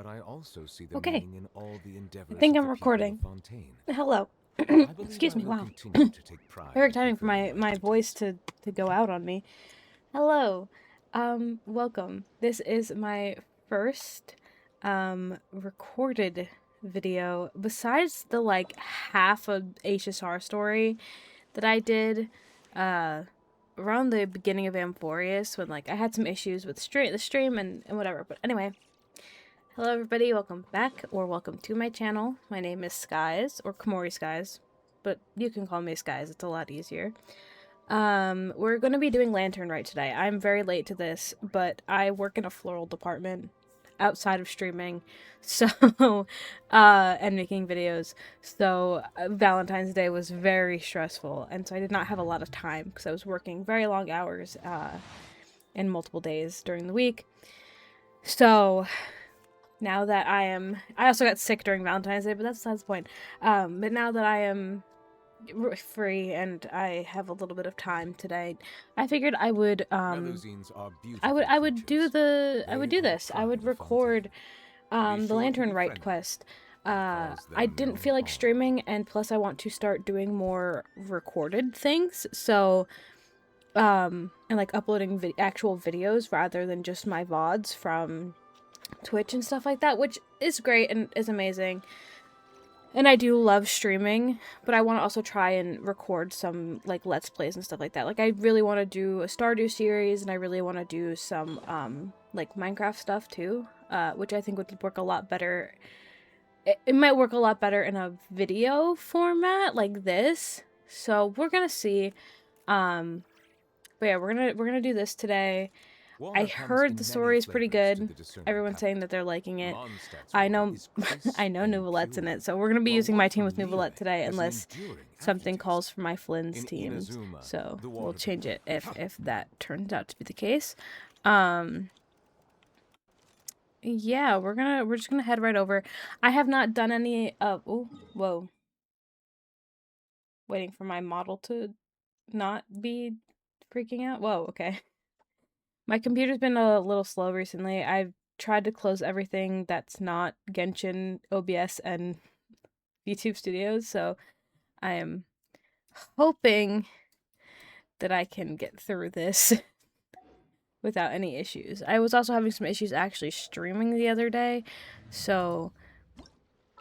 but I also see the Okay, meaning in all the I endeavors think of I'm the people recording. of Fontaine. Hello. I believe Excuse I me, will wow. continue to take pride Perfect in timing for fulfilling my voice duties. to go out on me. Hello. Welcome. This is my first recorded video besides the like half of HSR story that I did around the beginning of Amphorius when like I had some issues with the stream and whatever. But anyway, hello everybody, welcome back or welcome to my channel. My name is Skies or Komori Skies, but you can call me Skies, it's a lot easier. We're going to be doing lanternrite today. I'm very late to this, but I work in a floral department outside of streaming, so, and making videos, so Valentine's Day was very stressful, and so I did not have a lot of time, because I was working very long hours, in multiple days during the week. So, now that I also got sick during Valentine's Day, but that's the point. But now that I am free and I have a little bit of time today, I figured I would Melusines are beautiful I would do creatures. I would They do are the this. I would pride of record Fontaine. Be the sure to be lanternrite friendly quest. and cause I them didn't no feel like harm. streaming, and plus I want to start doing more recorded things. So and like uploading actual videos rather than just my VODs from Twitch and stuff like that, which is great and is amazing. And I do love streaming, but I want to also try and record some, like, Let's Plays and stuff like that. Like, I really want to do a Stardew series, and I really want to do some, like, Minecraft stuff, too, which I think would work a lot better. It might work a lot better in a video format like this, so we're gonna see. But yeah, we're gonna do this today. I Water comes heard the in many story is pretty flavors to good. the discerning Everyone's saying palate. that they're liking it. Mondstadt's I water know, is crisp I know and Nouvelette's in pure, it, so we're gonna be while using my water team from with Nouvelette Liyue today, has an unless enduring something aftertaste. calls for my Flynn's In teams. Inazuma, So the we'll water change it becomes if that turns out to be the case. Um, yeah, we're just gonna head right over. I have not done any of. Oh, whoa! Waiting for my model to not be freaking out. Whoa, okay. My computer's been a little slow recently. I've tried to close everything that's not Genshin, OBS, and YouTube Studios, so I am hoping that I can get through this without any issues. I was also having some issues actually streaming the other day, so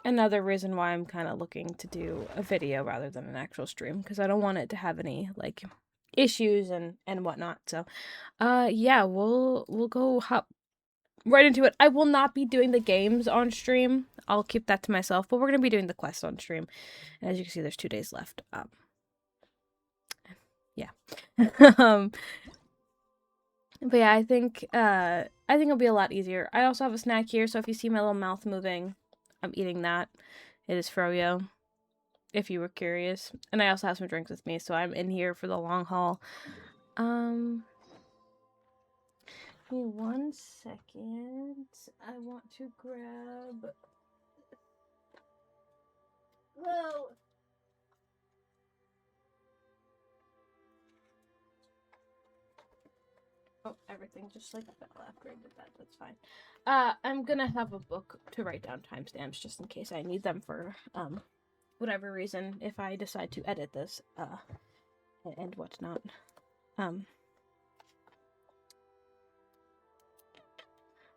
another reason why I'm kind of looking to do a video rather than an actual stream, because I don't want it to have any, like, issues and whatnot. So yeah, we'll go hop right into it. I will not be doing the games on stream. I'll keep that to myself, but we're gonna be doing the quest on stream. And as you can see, there's 2 days left. Yeah. But yeah, I think it'll be a lot easier. I also have a snack here, so if you see my little mouth moving, I'm eating that. It is froyo, if you were curious. And I also have some drinks with me, so I'm in here for the long haul. Give me 1 second. I want to grab. Whoa. Oh, everything just like fell after I did that. That's fine. I'm gonna have a book to write down timestamps just in case I need them for whatever reason if I decide to edit this and whatnot.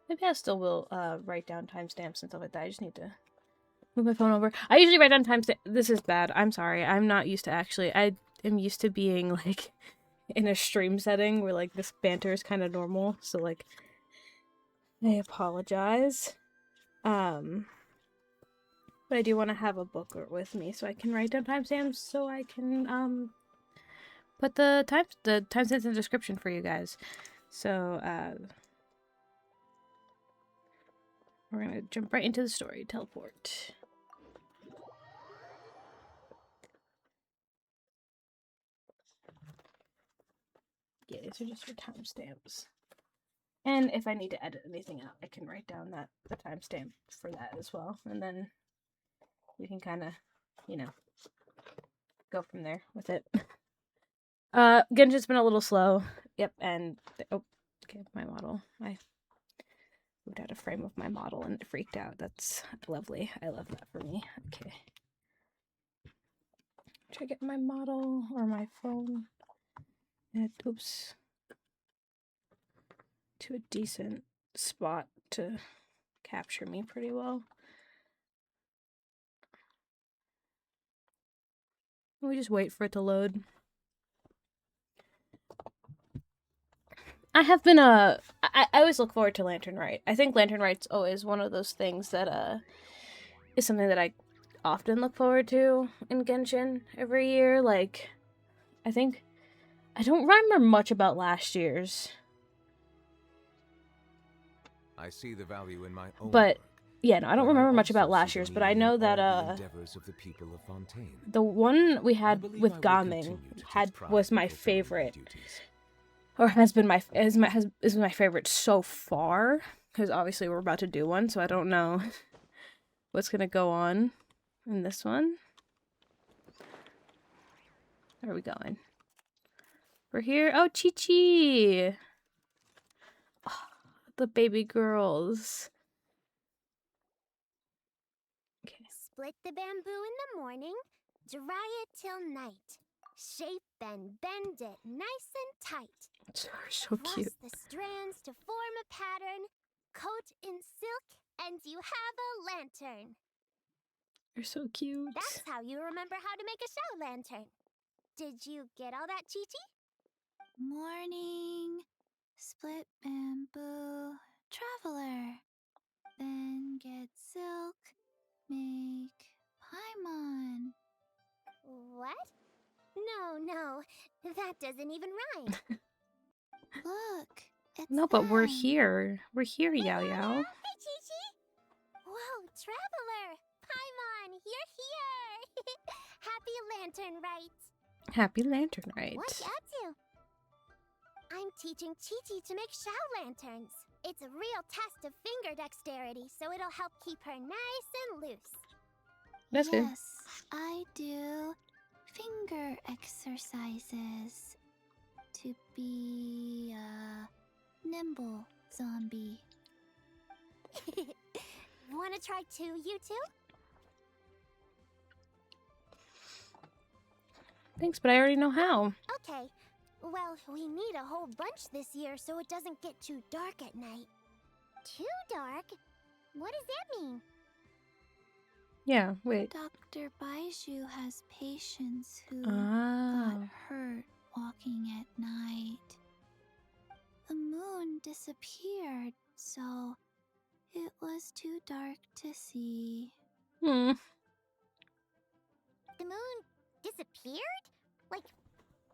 Maybe I still will write down timestamps and stuff like that. I just need to move my phone over. I usually write down timestamps. This is bad. I'm sorry. I'm not used to actually. I am used to being like in a stream setting where like this banter is kind of normal. So like, I apologize. But I do want to have a book with me so I can write down timestamps so I can put the timestamps in the description for you guys. So we're gonna jump right into the story. Teleport. Yeah, these are just for timestamps. And if I need to edit anything out, I can write down the timestamp for that as well. And then we can kind of, you know, go from there with it. Genshin's been a little slow. Yep, and oh, okay, my model. I moved out of frame of my model and it freaked out. That's lovely. I love that for me. Okay. Should I get my model or my phone? Oops. To a decent spot to capture me pretty well. We just wait for it to load. I have been I always look forward to lanternrite. I think lanternrite's always one of those things that is something that I often look forward to in Genshin every year. Like, I think I don't remember much about last year's. I see the value in my own But work, yeah, no, I don't but remember much also about last see the year's, but I meaning in know that all the endeavors of the people of Fontaine. the one we had believe with I will Gaming continue to had take pride was in my fulfilling my favorite. duties. Or is my favorite so far, because obviously we're about to do one, so I don't know what's gonna go on in this one. Where are we going? We're here. Oh, Chi-Chi! Oh, the baby girls. Okay. Split the bamboo in the morning, dry it till night. Shape and bend it nice and tight. They're so Cross cute. the strands to form a pattern. Coat in silk, and you have a lantern. They're so cute. That's how you remember how to make a Xiao lantern. Did you get all that, Chi-Chi? Morning, split bamboo, traveler. Then get silk, make paimon. What? No, that doesn't even rhyme. Look, it's No, but we're them. here. We're here, Yao Yao. Hey, Chi-Chi! Whoa, traveler! Paimon, you're here! Happy lanternrite! Happy lanternrite. What's up to? I'm teaching Chi-Chi to make Xiao lanterns. It's a real test of finger dexterity, so it'll help keep her nice and loose. That's good. Yes, I do finger exercises to be a nimble zombie. Wanna try too, you two? Thanks, but I already know how. Okay. Well, we need a whole bunch this year so it doesn't get too dark at night. Too dark? What does that mean? Yeah, wait. Dr. Baiju has patients who Ah. got hurt walking at night. The moon disappeared, so it was too dark to see. Hmm. The moon disappeared? Like,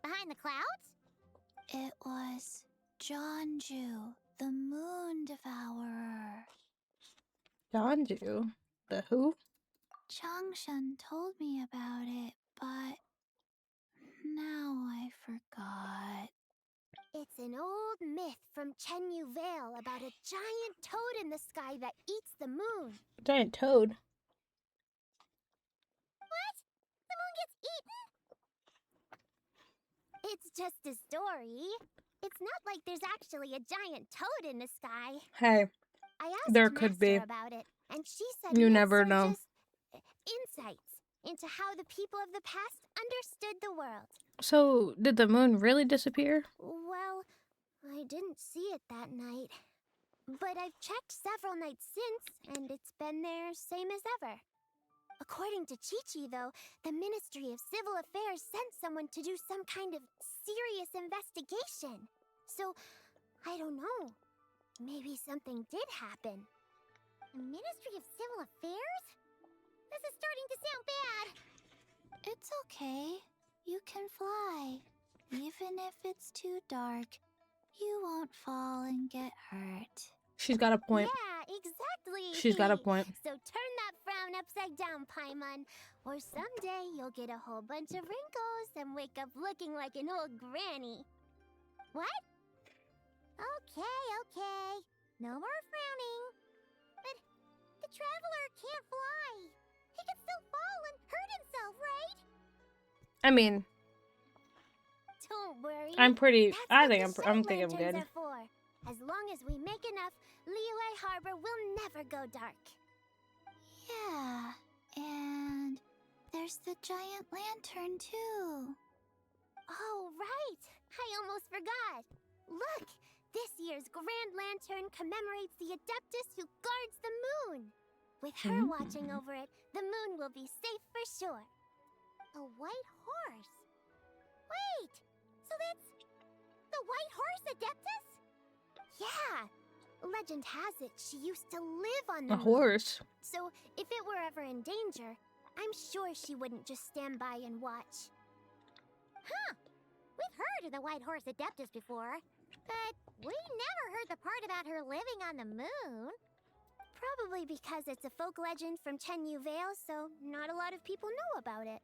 behind the clouds? It was Jonju, the moon devourer. Donju. The who? Changshan told me about it, but now I forgot. It's an old myth from Chenyu Vale about a giant toad in the sky that eats the moon. Giant toad. What? The moon gets eaten? It's just a story. It's not like there's actually a giant toad in the sky. Hey, I asked there could be. Master about it, and she said You myths never are know. just insights into how the people of the past understood the world. So, did the moon really disappear? Well, I didn't see it that night. But I've checked several nights since, and it's been there same as ever. According to Chi-Chi, though, the Ministry of Civil Affairs sent someone to do some kind of serious investigation. So, I don't know. Maybe something did happen. The Ministry of Civil Affairs? This is starting to sound bad. It's okay. You can fly. Even if it's too dark, you won't fall and get hurt. She's got a point. Yeah, exactly. She's got a point. So turn that frown upside down, Paimon. Or someday you'll get a whole bunch of wrinkles and wake up looking like an old granny. What? Okay. No more frowning. But the traveler can't fly. He could still fall and hurt himself, right? I mean, Don't worry. I'm pretty. That's I what think the I'm Xiao thinking I'm lanterns good. are for. As long as we make enough, Liyue Harbor will never go dark. Yeah, and there's the giant lantern too. Oh, right! I almost forgot! Look! This year's Grand Lantern commemorates the Adeptus who guards the moon! With her watching over it, the moon will be safe for sure. A white horse? Wait! So that's the White Horse Adeptus? Yeah! Legend has it she used to live on the A moon. horse. So if it were ever in danger, I'm sure she wouldn't just stand by and watch. Huh! We've heard of the White Horse Adeptus before, but we never heard the part about her living on the moon. Probably because it's a folk legend from Chenyu Vale, so not a lot of people know about it.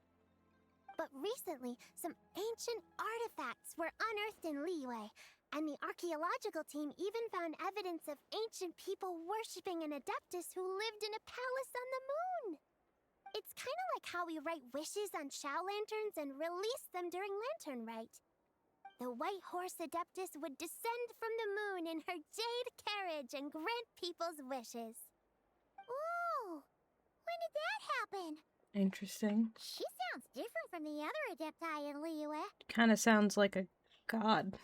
But recently, some ancient artifacts were unearthed in Liyue, and the archaeological team even found evidence of ancient people worshipping an Adeptus who lived in a palace on the moon. It's kind of like how we write wishes on Xiao lanterns and release them during Lantern Rite. The White Horse Adeptus would descend from the moon in her jade carriage and grant people's wishes. Ooh! When did that happen? Interesting. She sounds different from the other Adepti in Liyue. Kind of sounds like a god.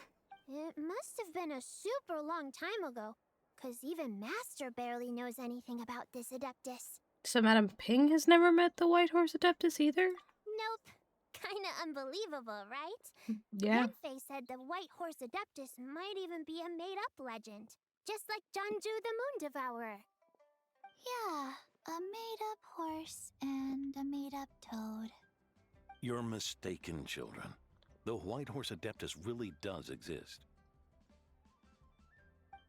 It must have been a super long time ago, 'cause even Master barely knows anything about this Adeptus. So Madame Ping has never met the White Horse Adeptus either? Nope. Kinda unbelievable, right? Yeah. Yanfei said the White Horse Adeptus might even be a made-up legend, just like Janju the Moon Devourer. Yeah, a made-up horse and a made-up toad. You're mistaken, children. The White Horse Adeptus really does exist.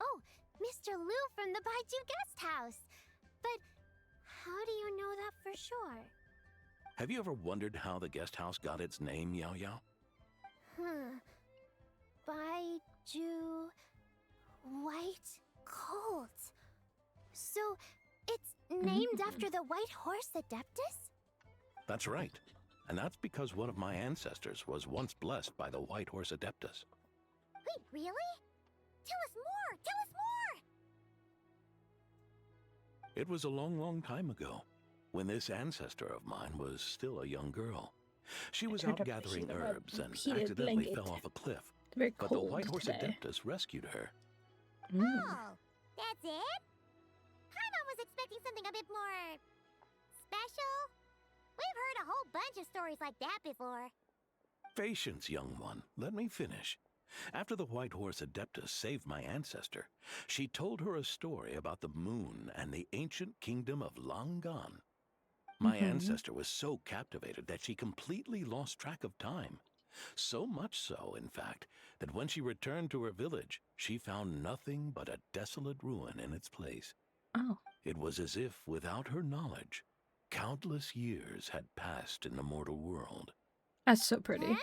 Oh, Mr. Liu from the Baiju Guest House. But how do you know that for sure? Have you ever wondered how the guest house got its name, Yao Yao? Baiju... White Colt. So, it's named after the White Horse Adeptus? That's right. And that's because one of my ancestors was once blessed by the White Horse Adeptus. Wait, really? Tell us more! Tell us more! It was a long, long time ago, when this ancestor of mine was still a young girl. She was turned out up the gathering heat of a herbs and heated accidentally blanket. fell off a cliff. It's very But the cold White Horse today. Adeptus rescued her. Oh, that's it? Paimon was expecting something a bit more... special? We've heard a whole bunch of stories like that before. Patience, young one. Let me finish. After the White Horse Adeptus saved my ancestor, she told her a story about the moon and the ancient kingdom of Langan. My ancestor was so captivated that she completely lost track of time. So much so, in fact, that when she returned to her village, she found nothing but a desolate ruin in its place. Oh. It was as if, without her knowledge, countless years had passed in the mortal world. That's so pretty. Huh?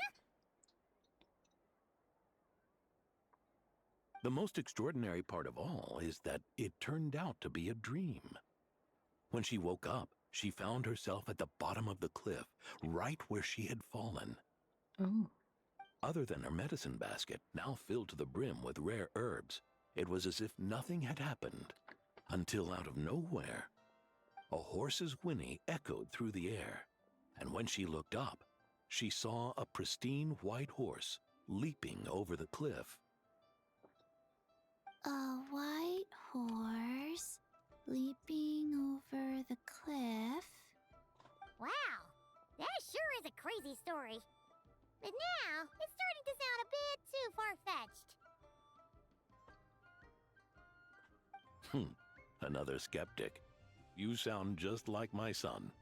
The most extraordinary part of all is that it turned out to be a dream. When she woke up, she found herself at the bottom of the cliff, right where she had fallen. Oh. Other than her medicine basket, now filled to the brim with rare herbs, it was as if nothing had happened, until out of nowhere, a horse's whinny echoed through the air, and when she looked up, she saw a pristine white horse leaping over the cliff. A white horse leaping over the cliff. Wow, that sure is a crazy story. But now, it's starting to sound a bit too far-fetched. Another skeptic. You sound just like my son.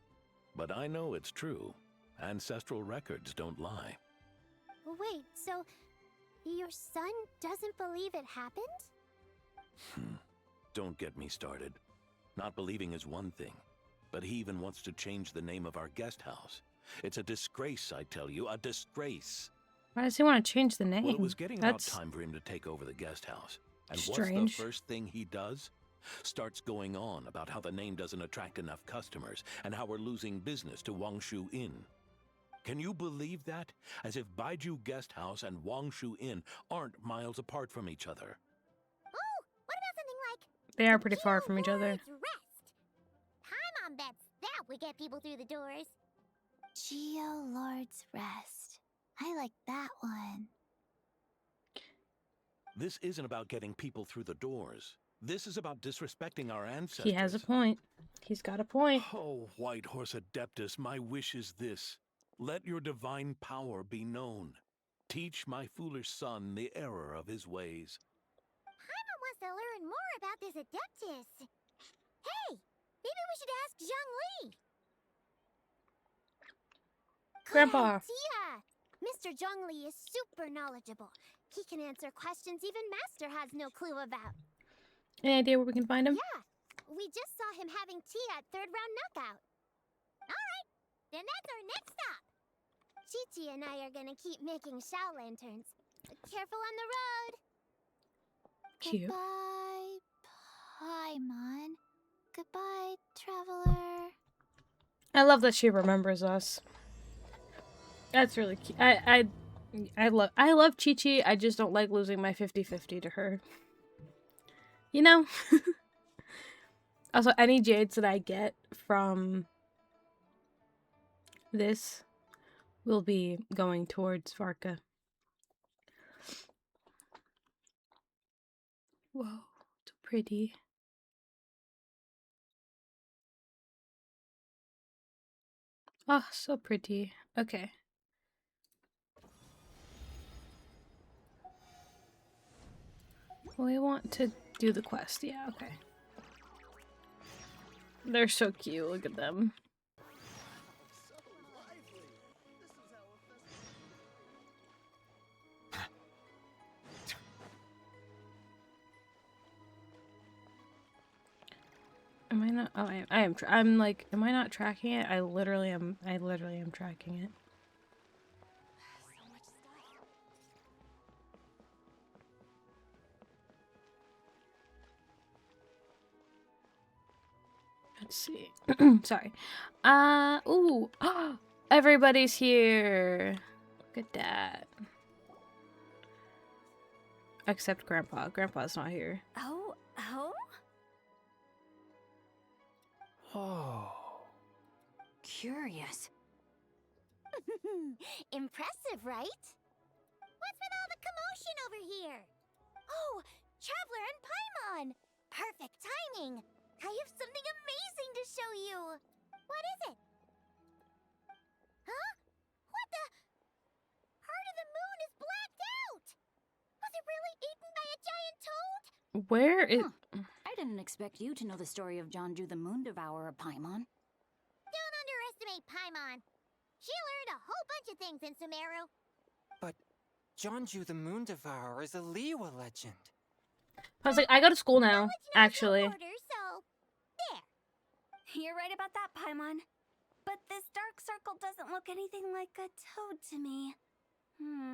But I know it's true. Ancestral records don't lie. Wait, so your son doesn't believe it happened? Don't get me started. Not believing is one thing, but he even wants to change the name of our guest house. It's a disgrace, I tell you, a disgrace. Why does he want to change the name? Well, it was getting That's about time for him to take over the guest house. And strange. what's the first thing he does? Starts going on about how the name doesn't attract enough customers and how we're losing business to Wangshu Inn. Can you believe that? As if Baiju Guest House and Wangshu Inn aren't miles apart from each other. They are pretty far from each other. Rest. Paimon bets that would get people through the doors. Geolord's Rest. I like that one. This isn't about getting people through the doors. This is about disrespecting our ancestors. He has a point. He's got a point. Oh, White Horse Adeptus, my wish is this. Let your divine power be known. Teach my foolish son the error of his ways. Paimon wants to learn more about this Adeptus. Hey, maybe we should ask Zhongli. Grandpa. Tia! Mr. Zhongli is super knowledgeable. He can answer questions even Master has no clue about. Any idea where we can find him? Yeah, we just saw him having tea at third round knockout. Alright, then that's our next stop. Chi-Chi and I are gonna keep making Xiao lanterns. Careful on the road. Cute. Goodbye, Paimon. Goodbye, traveler. I love that she remembers us. That's really cute. I love Chi-Chi. I just don't like losing my 50-50 to her. You know? Also, any jades that I get from this will be going towards Varka. Whoa, so pretty. Oh, so pretty. Okay. We want to do the quest. Yeah, okay. They're so cute. Look at them. Am I not? Oh, I am. I'm like, am I not tracking it? I literally am. I literally am tracking it. Let's see. Sorry. Ooh. Everybody's here. Look at that. Except Grandpa. Grandpa's not here. Oh? Oh. Curious. Impressive, right? What's with all the commotion over here? Oh, Traveler and Paimon! Perfect timing! I have something amazing to show you! What is it? Huh? What the? Heart of the Moon is blacked out! Was it really eaten by a giant toad? Where is... I didn't expect you to know the story of Jonju the Moon Devourer, Paimon. Don't underestimate Paimon. She learned a whole bunch of things in Sumeru. But Jonju the Moon Devourer is a Liyue legend. I was like, I go to school now, Knowledge knows no actually. borders, so there. You're right about that, Paimon. But this dark circle doesn't look anything like a toad to me.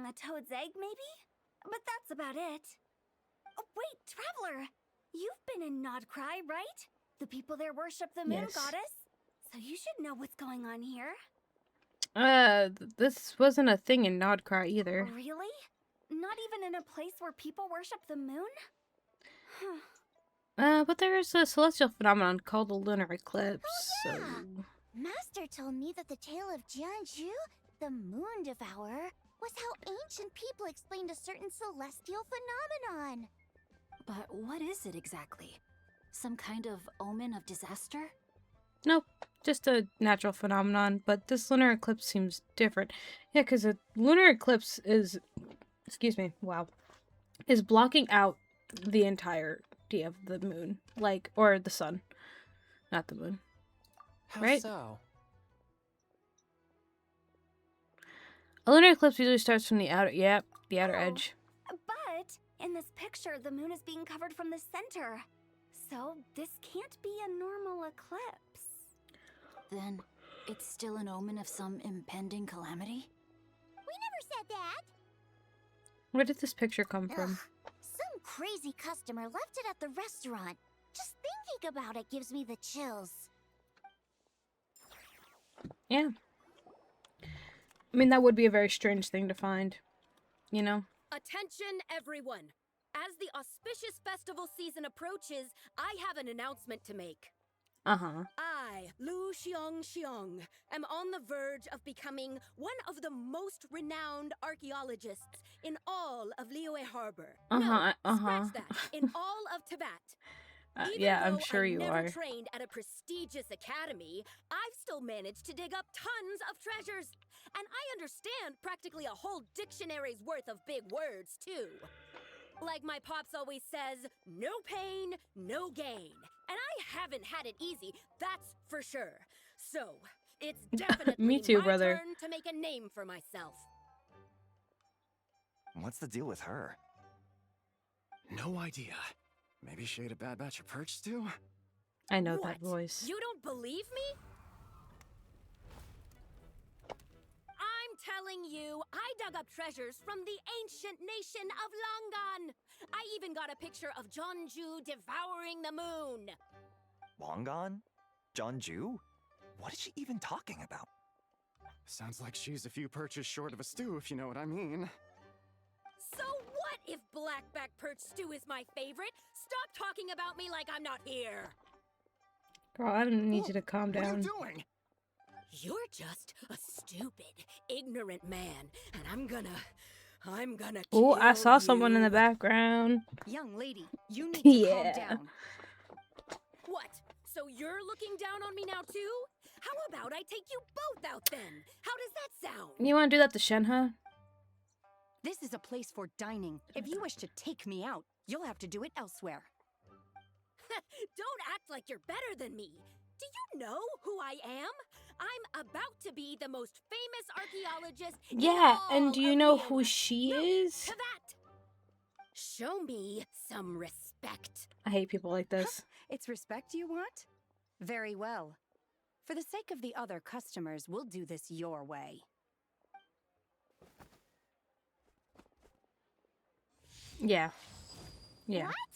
A toad's egg, maybe? But that's about it. Oh, wait, Traveler! You've been in Nodcry, right? The people there worship the moon Yes. goddess. So you should know what's going on here. This wasn't a thing in Nodcry either. Really? Not even in a place where people worship the moon? But there's a celestial phenomenon called a lunar eclipse, yeah. so... Master told me that the tale of Jianzhu, the Moon Devourer, was how ancient people explained a certain celestial phenomenon. But what is it exactly? Some kind of omen of disaster? Nope, just a natural phenomenon, but this lunar eclipse seems different. Yeah, because a lunar eclipse is... Excuse me, wow. Is blocking out the entirety of the moon. Like, or the sun. Not the moon. How Right? so? A lunar eclipse usually starts from the outer... Yep, the outer Oh. edge. But in this picture, the moon is being covered from the center. So this can't be a normal eclipse. Then it's still an omen of some impending calamity? We never said that. Where did this picture come from? Ugh, some crazy customer left it at the restaurant. Just thinking about it gives me the chills. Yeah. I mean, that would be a very strange thing to find. You know? Attention, everyone! As the auspicious festival season approaches, I have an announcement to make. Uh-huh. I, Lu Xiong, am on the verge of becoming one of the most renowned archaeologists in all of Liyue Harbor. Uh-huh, No, scratch that. In all of Tibet. Even yeah, I'm though sure I you never are. trained at a prestigious academy, I've still managed to dig up tons of treasures. And I understand practically a whole dictionary's worth of big words, too. Like my pops always says, no pain, no gain. And I haven't had it easy, that's for sure. So, it's definitely Me too, my brother. turn to make a name for myself. What's the deal with her? No idea. Maybe she ate a bad batch of perch stew? I know What? that voice. You don't believe me? I'm telling you, I dug up treasures from the ancient nation of Longan. I even got a picture of Jeonju devouring the moon. Long gone? Jeonju? What is she even talking about? Sounds like she's a few perches short of a stew, if you know what I mean. So what if blackback perch stew is my favorite? Stop talking about me like I'm not here. Girl, I need you to calm What are down. you doing? You're just a stupid, ignorant man, and I'm gonna Oh, I kill saw someone in the you. back. Young lady, you need to Yeah. calm down. What? So you're looking down on me now too? How about I take you both out then? How does that sound? You want to do that to Shenhe? This is a place for dining. If you wish to take me out, you'll have to do it elsewhere. Don't act like you're better than me. Do you know who I am? I'm about to be the most famous archaeologist in Yeah, all and do you of know Liyue. who she No, is? to that. Show me some respect. I hate people like this. It's respect you want? Very well. For the sake of the other customers, we'll do this your way. Yeah. Yeah. What?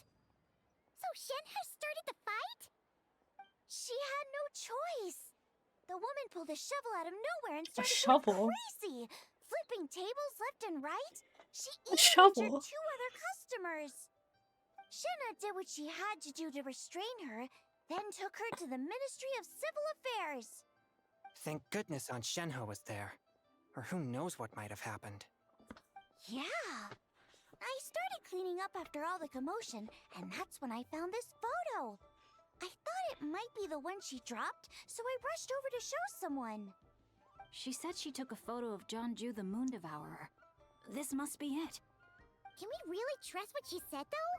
So Shenhe started the fight? She had no choice. The woman pulled a shovel out of nowhere and started shovel? going crazy, flipping tables left and right. She A even shovel? injured 2 other customers. Shenhe did what she had to do to restrain her, then took her to the Ministry of Civil Affairs. Thank goodness Aunt Shenhe was there. Or who knows what might have happened. Yeah. I started cleaning up after all the commotion, and that's when I found this photo. I thought it might be the one she dropped, so I rushed over to show someone. She said she took a photo of Jeonju the Moon Devourer. This must be it. Can we really trust what she said, though?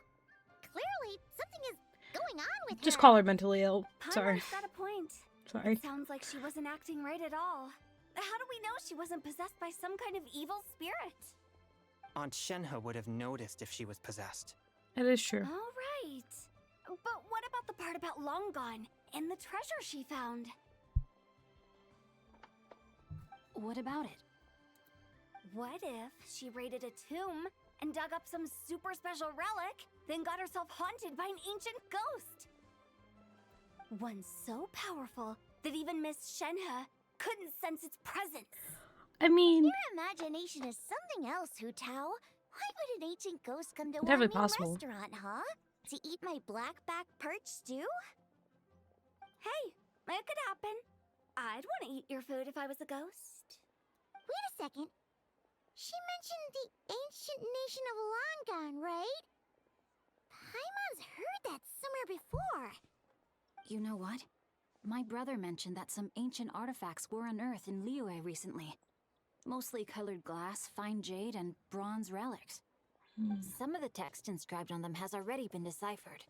Clearly, something is going on with her. Just call her mentally ill. Sorry. Paimon's got a point. Sorry. It sounds like she wasn't acting right at all. How do we know she wasn't possessed by some kind of evil spirit? Aunt Shenhe would have noticed if she was possessed. That is true. All right. But what about the part about Long Gone and the treasure she found? What about it? What if she raided a tomb and dug up some super special relic, then got herself haunted by an ancient ghost? One so powerful that even Miss Shenhe couldn't sense its presence. I mean, Your imagination is something else, Hu Tao. Why would an ancient ghost come to Definitely our new possible. restaurant, huh? To eat my blackback perch stew? Hey, it could happen. I'd want to eat your food if I was a ghost. Wait a second. She mentioned the ancient nation of Longan, right? Paimon's heard that somewhere before. You know what? My brother mentioned that some ancient artifacts were unearthed in Liyue recently. Mostly colored glass, fine jade, and bronze relics. Some of the text inscribed on them has already been deciphered.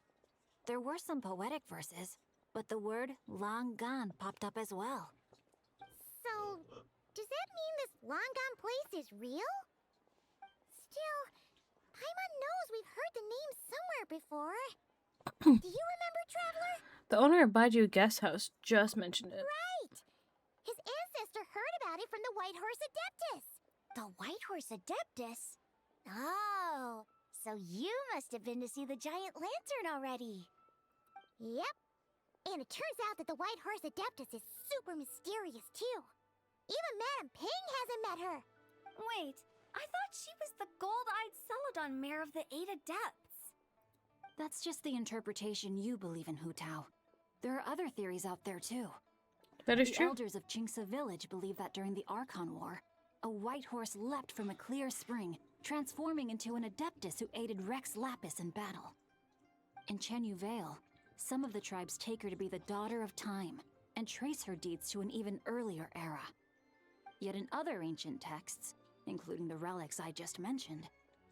There were some poetic verses, but the word long gone popped up as well. So, does that mean this Longan place is real? Still, Paimon knows we've heard the name somewhere before. Do you remember, Traveler? the owner of Baiju Guest House just mentioned it. Right! His ancestor heard about it from the White Horse Adeptus. The White Horse Adeptus? Oh, so you must have been to see the giant lantern already. Yep. And it turns out that the White Horse Adeptus is super mysterious, too. Even Madame Ping hasn't met her. Wait, I thought she was the gold-eyed Celadon mare of the 8 Adepts. That's just the interpretation you believe in, Hu Tao. There are other theories out there too. That is The true. elders of Qingce village believe that during the Archon War, a white horse leapt from a clear spring, transforming into an Adeptus who aided Rex Lapis in battle. In Chenyu Vale, some of the tribes take her to be the daughter of time, and trace her deeds to an even earlier era. Yet in other ancient texts, including the relics I just mentioned,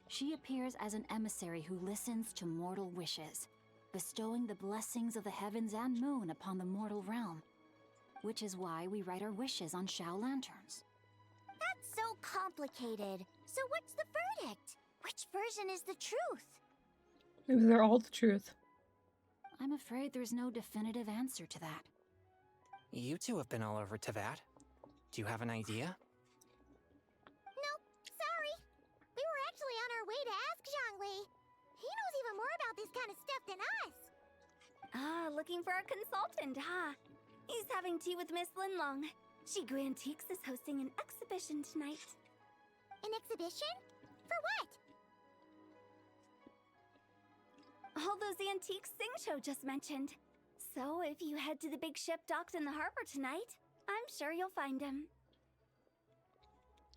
she appears as an emissary who listens to mortal wishes, bestowing the blessings of the heavens and moon upon the mortal realm. Which is why we write our wishes on Xiao lanterns. That's so complicated. So what's the verdict? Which version is the truth? Maybe they're all the truth. I'm afraid there's no definitive answer to that. You two have been all over Teyvat. Do you have an idea? Nope, sorry. We were actually on our way to ask Zhongli. He knows even more about this kind of stuff than us. Ah, looking for a consultant, huh? He's having tea with Miss Linlong. Shigu Antiques is hosting an exhibition tonight. An exhibition? For what? All those antiques Xingqiu just mentioned. So if you head to the big ship docked in the harbor tonight, I'm sure you'll find him.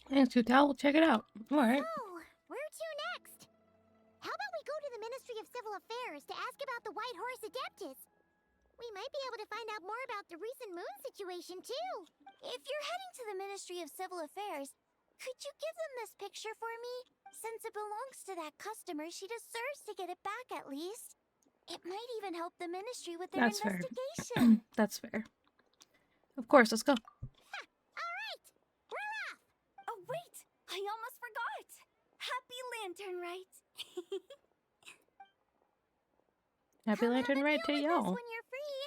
Thanks, Hu Tao. We'll check it out. Alright. So, where to next? How about we go to the Ministry of Civil Affairs to ask about the White Horse Adeptus? We might be able to find out more about the recent moon situation, too. If you're heading to the Ministry of Civil Affairs, could you give them this picture for me? Since it belongs to that customer, she deserves to get it back at least. It might even help the ministry with their That's fair. investigation. That's fair. Of course, let's go. All right, we're off. Oh, wait! I almost forgot! Happy lanternrite! Happy Lanternrite to y'all. When you're free,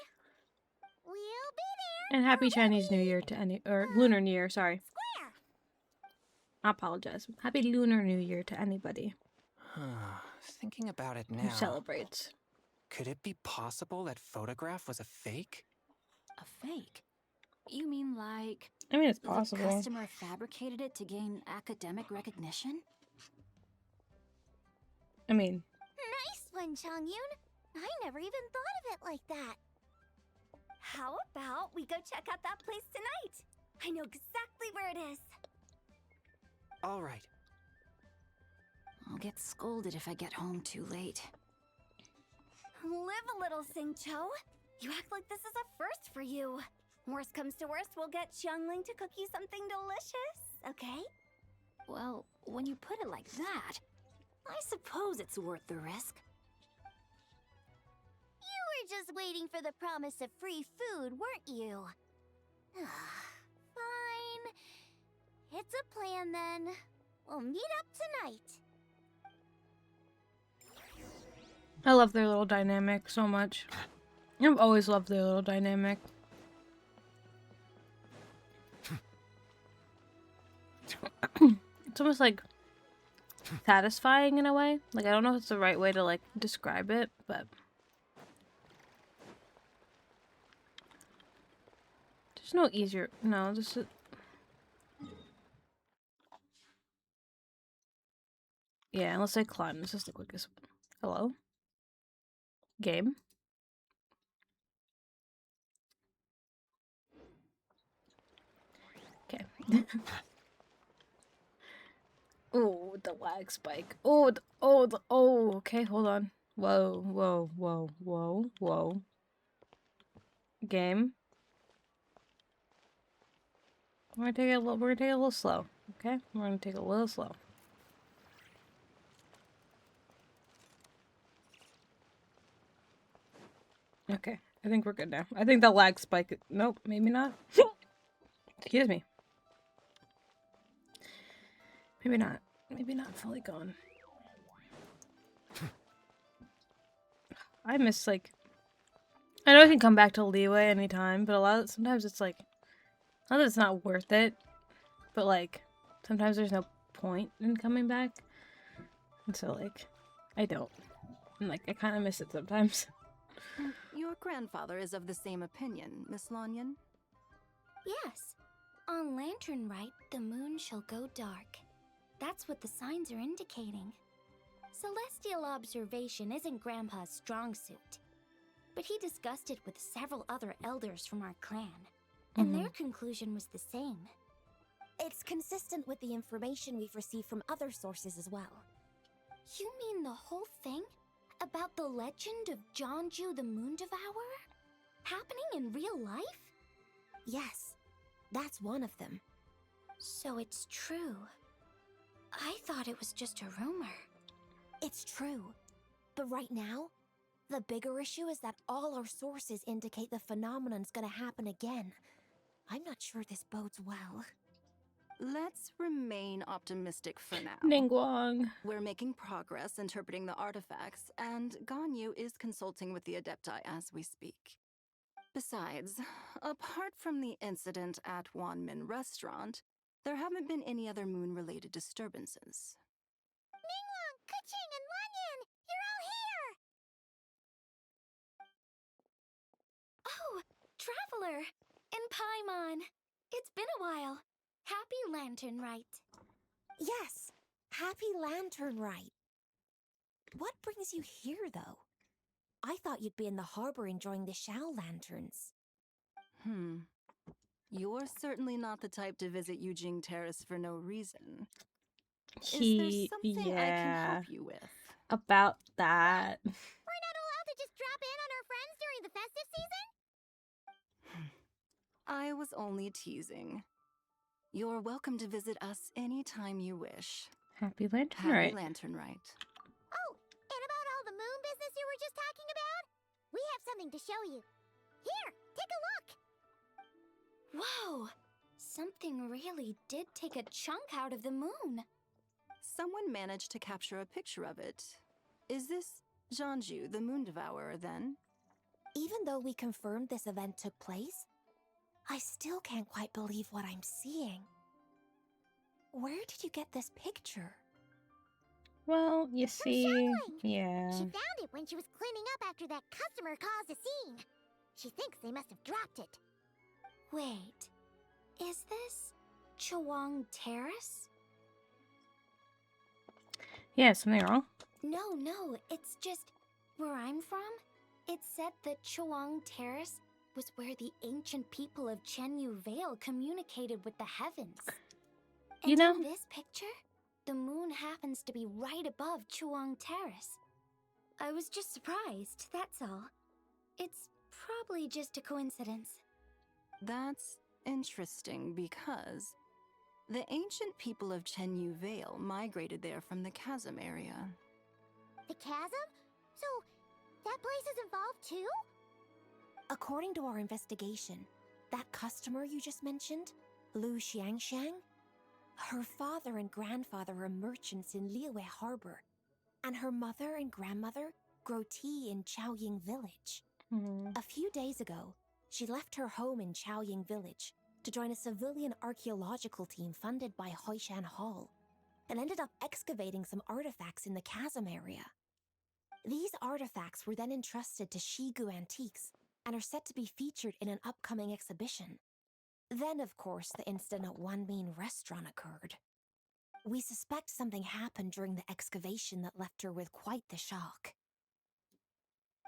we'll be there. And happy Chinese New Year to any, or Lunar New Year, sorry. Square. I apologize. Happy Lunar New Year to anybody Thinking about it who now, celebrates. could it be possible that photograph was a fake? A fake? You mean like I mean, it's the possible. customer fabricated it to gain academic recognition? I mean, Nice one, Chongyun. I never even thought of it like that. How about we go check out that place tonight? I know exactly where it is. All right. I'll get scolded if I get home too late. Live a little, Xingqiu. You act like this is a first for you. Worst comes to worst, we'll get Xiangling to cook you something delicious, okay? Well, when you put it like that, I suppose it's worth the risk. You were just waiting for the promise of free food, weren't you? Fine. It's a plan then. We'll meet up tonight. I love their little dynamic so much. I've always loved their little dynamic. It's almost like satisfying in a way. Like, I don't know if it's the right way to like describe it, but there's no easier. No, this is. Yeah, unless I climb. This is the quickest. Hello? Game? Okay. Oh, the lag spike. Oh, okay, hold on. Whoa, whoa, whoa, whoa, whoa. Game. We're gonna take it a little slow. Okay? We're gonna take it a little slow. Okay, I think we're good now. I think the lag spike. Nope, maybe not. Excuse me. Maybe not. Maybe not fully gone. I miss, like... I know I can come back to Liyue anytime, but sometimes it's like... Not that it's not worth it, but like, sometimes there's no point in coming back. And so, like, I don't. And, like, I kind of miss it sometimes. Your grandfather is of the same opinion, Miss Lanyan. Yes. On Lanternrite, the moon shall go dark. that's what the signs are indicating. Celestial observation isn't Grandpa's strong suit, but he discussed it with several other elders from our clan, and their conclusion was the same. It's consistent with the information we've received from other sources as well. You mean the whole thing? About the legend of Zhongli the Moon Devourer? Happening in real life? Yes, that's one of them. So it's true. I thought it was just a rumor. It's true. But right now, the bigger issue is that all our sources indicate the phenomenon's gonna happen again. I'm not sure this bodes well. Let's remain optimistic for now. Ningguang. We're making progress interpreting the artifacts, and Ganyu is consulting with the Adepti as we speak. Besides, apart from the incident at Wanmin Restaurant, there haven't been any other moon-related disturbances. Ningguang, Keqing, and Lanyan! You're all here! Oh, Traveler! And Paimon! It's been a while. Happy lanternrite. Yes, happy lanternrite. What brings you here, though? I thought you'd be in the harbor enjoying the Xiao lanterns. You're certainly not the type to visit Yujing Terrace for no reason. Is there something I can help you with? About that. We're not allowed to just drop in on our friends during the festive season? I was only teasing. You're welcome to visit us anytime you wish. Happy lanternrite. Happy lanternrite. Oh, and about all the moon business you were just talking about? We have something to show you. Here, take a look! Whoa! Something really did take a chunk out of the moon. Someone managed to capture a picture of it. Is this Zhongli, the Moon Devourer, then? Even though we confirmed this event took place, I still can't quite believe what I'm seeing. Where did you get this picture? Well, you see, yeah. She found it when she was cleaning up after that customer caused a scene. She thinks they must have dropped it. Wait, is this Chawang Terrace? Yeah, something wrong? No, it's just where I'm from. It said that Chawang Terrace was where the ancient people of Chenyu Vale communicated with the heavens. You know, in this picture, the moon happens to be right above Chawang Terrace. I was just surprised, that's all. It's probably just a coincidence. That's interesting because the ancient people of Chenyu Vale migrated there from the chasm area. The chasm? So, that place is involved too? According to our investigation, that customer you just mentioned, Lu Xiangxiang, her father and grandfather are merchants in Liyue Harbor, and her mother and grandmother grow tea in Chaoying Village. A few days ago, she left her home in Chaoying Village to join a civilian archaeological team funded by Hoishan Hall, and ended up excavating some artifacts in the chasm area. These artifacts were then entrusted to Shigu Antiques and are set to be featured in an upcoming exhibition. Then, of course, the incident at Wanmin Restaurant occurred. We suspect something happened during the excavation that left her with quite the shock.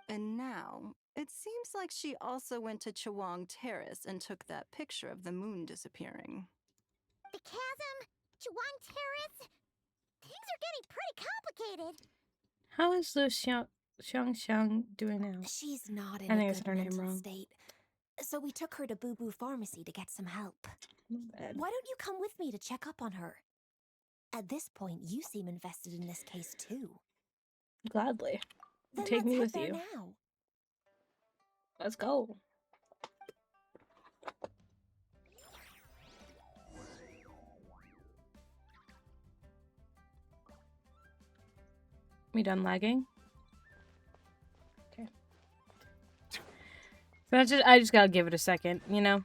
And now, it seems like she also went to Chawang Terrace and took that picture of the moon disappearing. The chasm? Chawang Terrace? Things are getting pretty complicated. How is Lu Xiangxiang doing now? She's not in I think a I said good her name mental wrong. state. So we took her to Boo Boo Pharmacy to get some help. Why don't you come with me to check up on her? At this point, you seem invested in this case too. Gladly. Then Take me let's with head you. there now. Let's go. We done lagging? Okay. So I just gotta give it a second, you know?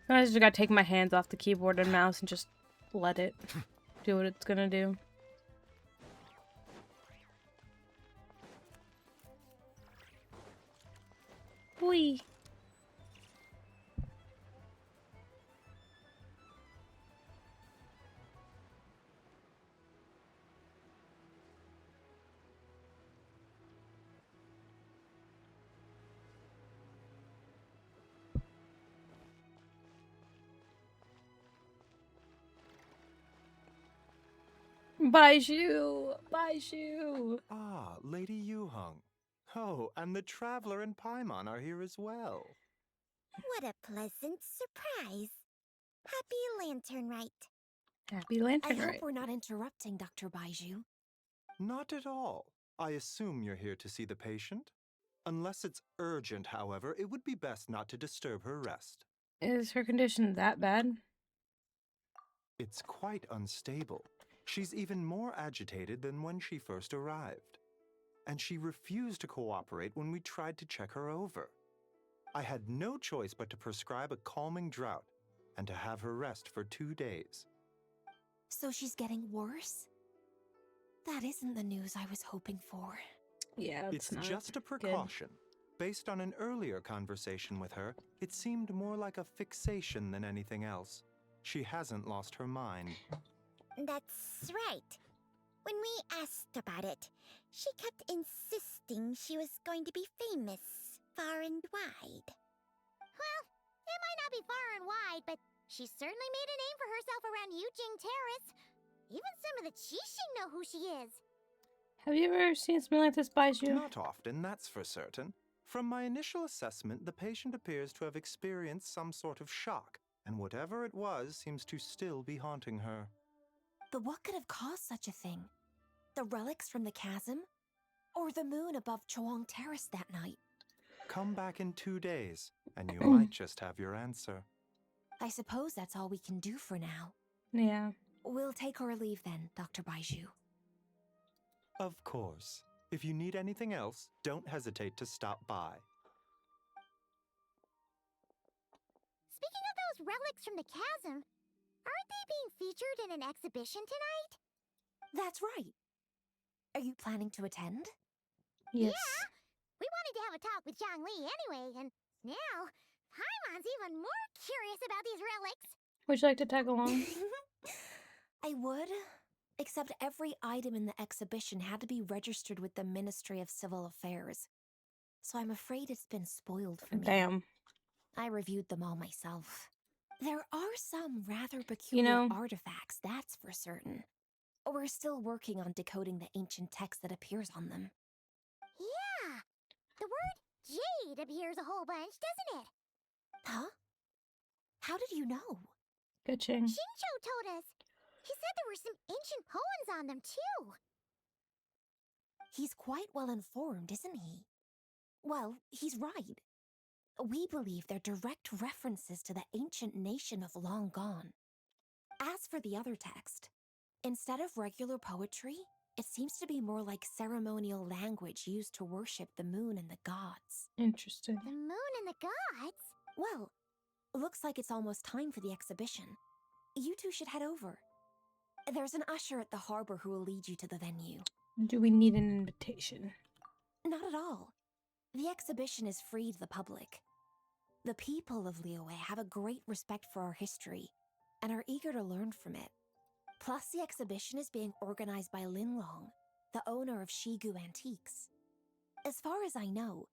I just gotta take my hands off the keyboard and mouse and just let it do what it's gonna do. Boy. Baiju! Baiju! Ah, Lady Yuheng. Oh, and the Traveler and Paimon are here as well. What a pleasant surprise. Happy lanternrite. Happy I lantern hope right. we're not interrupting, Dr. Baiju. Not at all. I assume you're here to see the patient? Unless it's urgent, however, it would be best not to disturb her rest. Is her condition that bad? It's quite unstable. She's even more agitated than when she first arrived. And she refused to cooperate when we tried to check her over. I had no choice but to prescribe a calming draught and to have her rest for 2 days. So she's getting worse? That isn't the news I was hoping for. Yeah, it's just a precaution. Based on an earlier conversation with her, it seemed more like a fixation than anything else. She hasn't lost her mind. That's right. When we asked about it, she kept insisting she was going to be famous far and wide. Well, it might not be far and wide, but she certainly made a name for herself around Yujing Terrace. Even some of the Qixing know who she is. Have you ever seen something like this, Baiju? Not often, that's for certain. From my initial assessment, the patient appears to have experienced some sort of shock, and whatever it was seems to still be haunting her. But what could have caused such a thing? The relics from the chasm? Or the moon above Chuang Terrace that night? Come back in 2 days, and you might just have your answer. I suppose that's all we can do for now. Yeah. We'll take our leave then, Dr. Baiju. Of course. If you need anything else, don't hesitate to stop by. Speaking of those relics from the chasm, aren't they being featured in an exhibition tonight? That's right. Are you planning to attend? Yes. Yeah! We wanted to have a talk with Zhongli anyway, and now Paimon's even more curious about these relics. Would you like to tag along? I would, except every item in the exhibition had to be registered with the Ministry of Civil Affairs. So I'm afraid it's been spoiled for me. Damn. I reviewed them all myself. There are some rather peculiar artifacts, that's for certain. We're still working on decoding the ancient text that appears on them. Yeah! The word jade appears a whole bunch, doesn't it? Huh? How did you know? Good-ching. Xingqiu told us. He said there were some ancient poems on them, too. He's quite well informed, isn't he? Well, he's right. We believe they're direct references to the ancient nation of long gone. As for the other text, instead of regular poetry, it seems to be more like ceremonial language used to worship the moon and the gods. Interesting. The moon and the gods? Well, looks like it's almost time for the exhibition. You two should head over. There's an usher at the harbor who will lead you to the venue. Do we need an invitation? Not at all. The exhibition is free to the public. The people of Liyue have a great respect for our history and are eager to learn from it. Plus, the exhibition is being organized by Linlong, the owner of Shigu Antiques. As far as I know,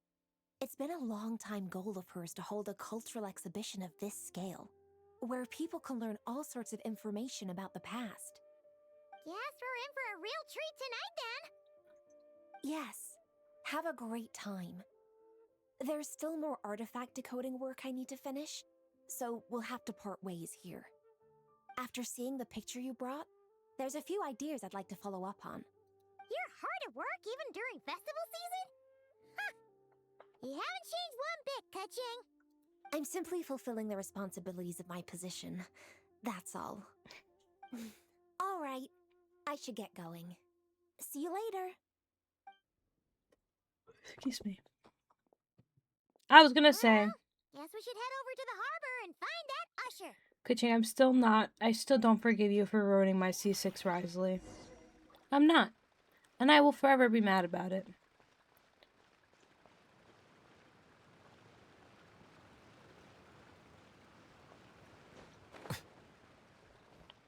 it's been a long-time goal of hers to hold a cultural exhibition of this scale, where people can learn all sorts of information about the past. Guess we're in for a real treat tonight, then. Yes, have a great time. There's still more artifact decoding work I need to finish, so we'll have to part ways here. After seeing the picture you brought, there's a few ideas I'd like to follow up on. You're hard at work even during festival season? Huh. You haven't changed one bit, Ka-ching. I'm simply fulfilling the responsibilities of my position. That's all. All right, I should get going. See you later. Excuse me. I was gonna say. Guess we should head over to the harbor and find that usher. Kuching, I still don't forgive you for ruining my C6 Risley. I'm not. And I will forever be mad about it.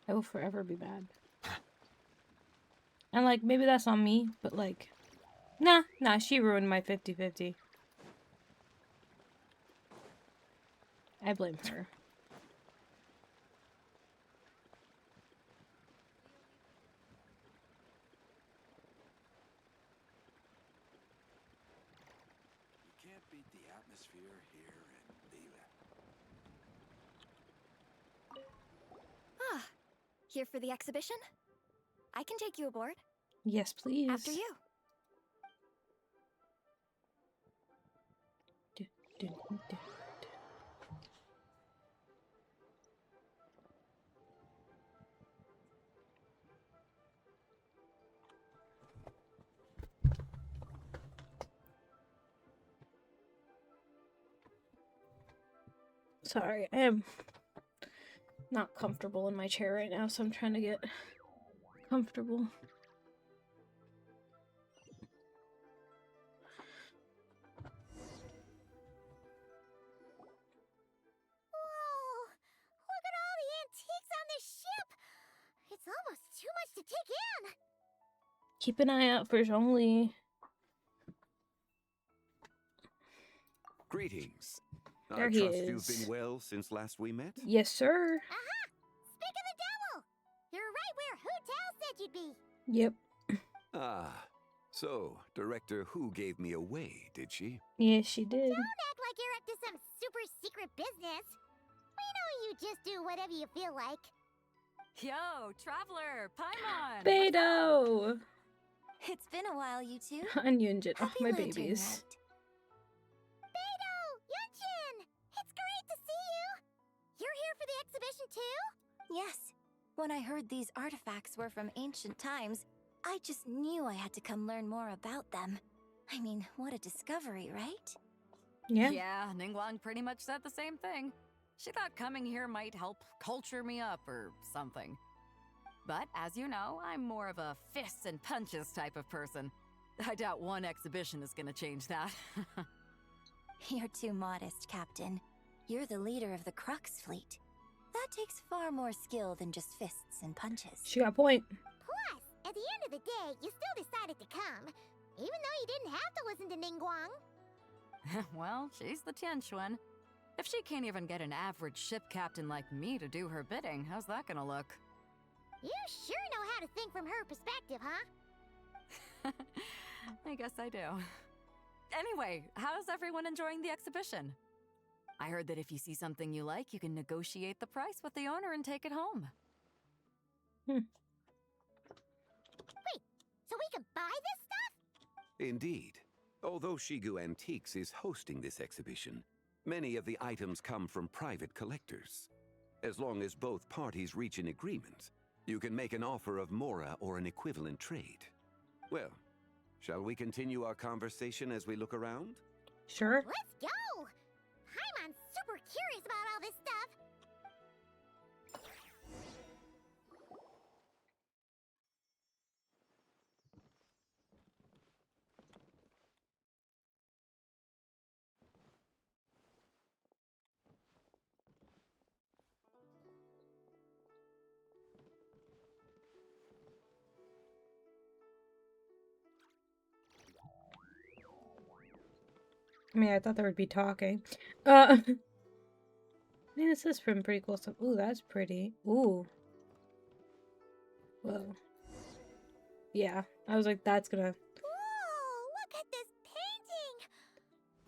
I will forever be mad. And, like, maybe that's on me, but, like, nah, she ruined my 50-50. I blame her. Ah, here for the exhibition? I can take you aboard. Yes, please. After you. Sorry, I am not comfortable in my chair right now, so I'm trying to get comfortable. Whoa! Look at all the antiques on this ship! It's almost too much to take in! Keep an eye out for zhongli. Greetings. There I he trust is. you've been well since last we met? Yes, sir. Aha! Speak of the devil! You're right where Hu Tao said you'd be! Yep. Ah, so Director Hu gave me away, did she? Yes, she did. Don't act like you're up to some super secret business! We know you just do whatever you feel like. Yo, Traveler, Paimon! Beto! It's been a while, you two. And Yunjin. Oh, Happy my Lantern babies. Rite. Beto! Yunchin! It's great to see you! You're here for the exhibition too? Yes. When I heard these artifacts were from ancient times, I just knew I had to come learn more about them. I mean, what a discovery, right? Yeah. Yeah, Ningguang pretty much said the same thing. She thought coming here might help culture me up or something. But as you know, I'm more of a fists and punches type of person. I doubt one exhibition is gonna change that. You're too modest, Captain. You're the leader of the Crux fleet. That takes far more skill than just fists and punches. She got a point. Plus, at the end of the day, you still decided to come, even though you didn't have to listen to Ningguang. Well, she's the Tianquan. If she can't even get an average ship captain like me to do her bidding, how's that gonna look? You sure know how to think from her perspective, huh? I guess I do. Anyway, how's everyone enjoying the exhibition? I heard that if you see something you like, you can negotiate the price with the owner and take it home. Wait, so we can buy this stuff? Indeed. Although Shigu Antiques is hosting this exhibition, many of the items come from private collectors. As long as both parties reach an agreement, you can make an offer of mora or an equivalent trade. Well, shall we continue our conversation as we look around? Sure. Let's go! I'm super curious about all this stuff. I mean, I thought they would be talking. I mean, this is from pretty cool stuff. Ooh, that's pretty. Ooh. Whoa. Yeah, I was like, that's gonna... Whoa, look at this painting!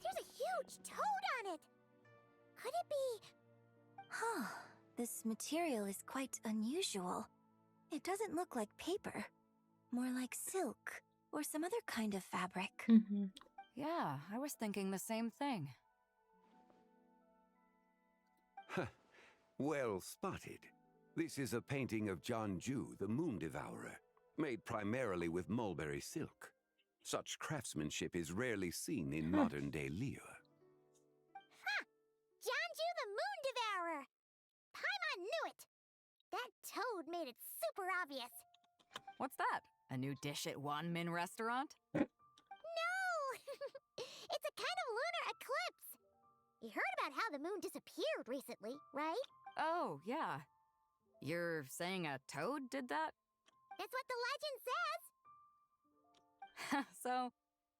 There's a huge toad on it! Could it be... Huh. This material is quite unusual. It doesn't look like paper. More like silk, or some other kind of fabric. Mm-hmm. Yeah, I was thinking the same thing. Well spotted. This is a painting of Jianju, the Moon Devourer, made primarily with mulberry silk. Such craftsmanship is rarely seen in modern-day Liyue. Ha! Jianju the Moon Devourer! Paimon knew it! That toad made it super obvious. What's that? A new dish at Wanmin restaurant? No! It's a kind of lunar eclipse! You heard about how the moon disappeared recently, right? Oh, yeah. You're saying a toad did that? That's what the legend says! So,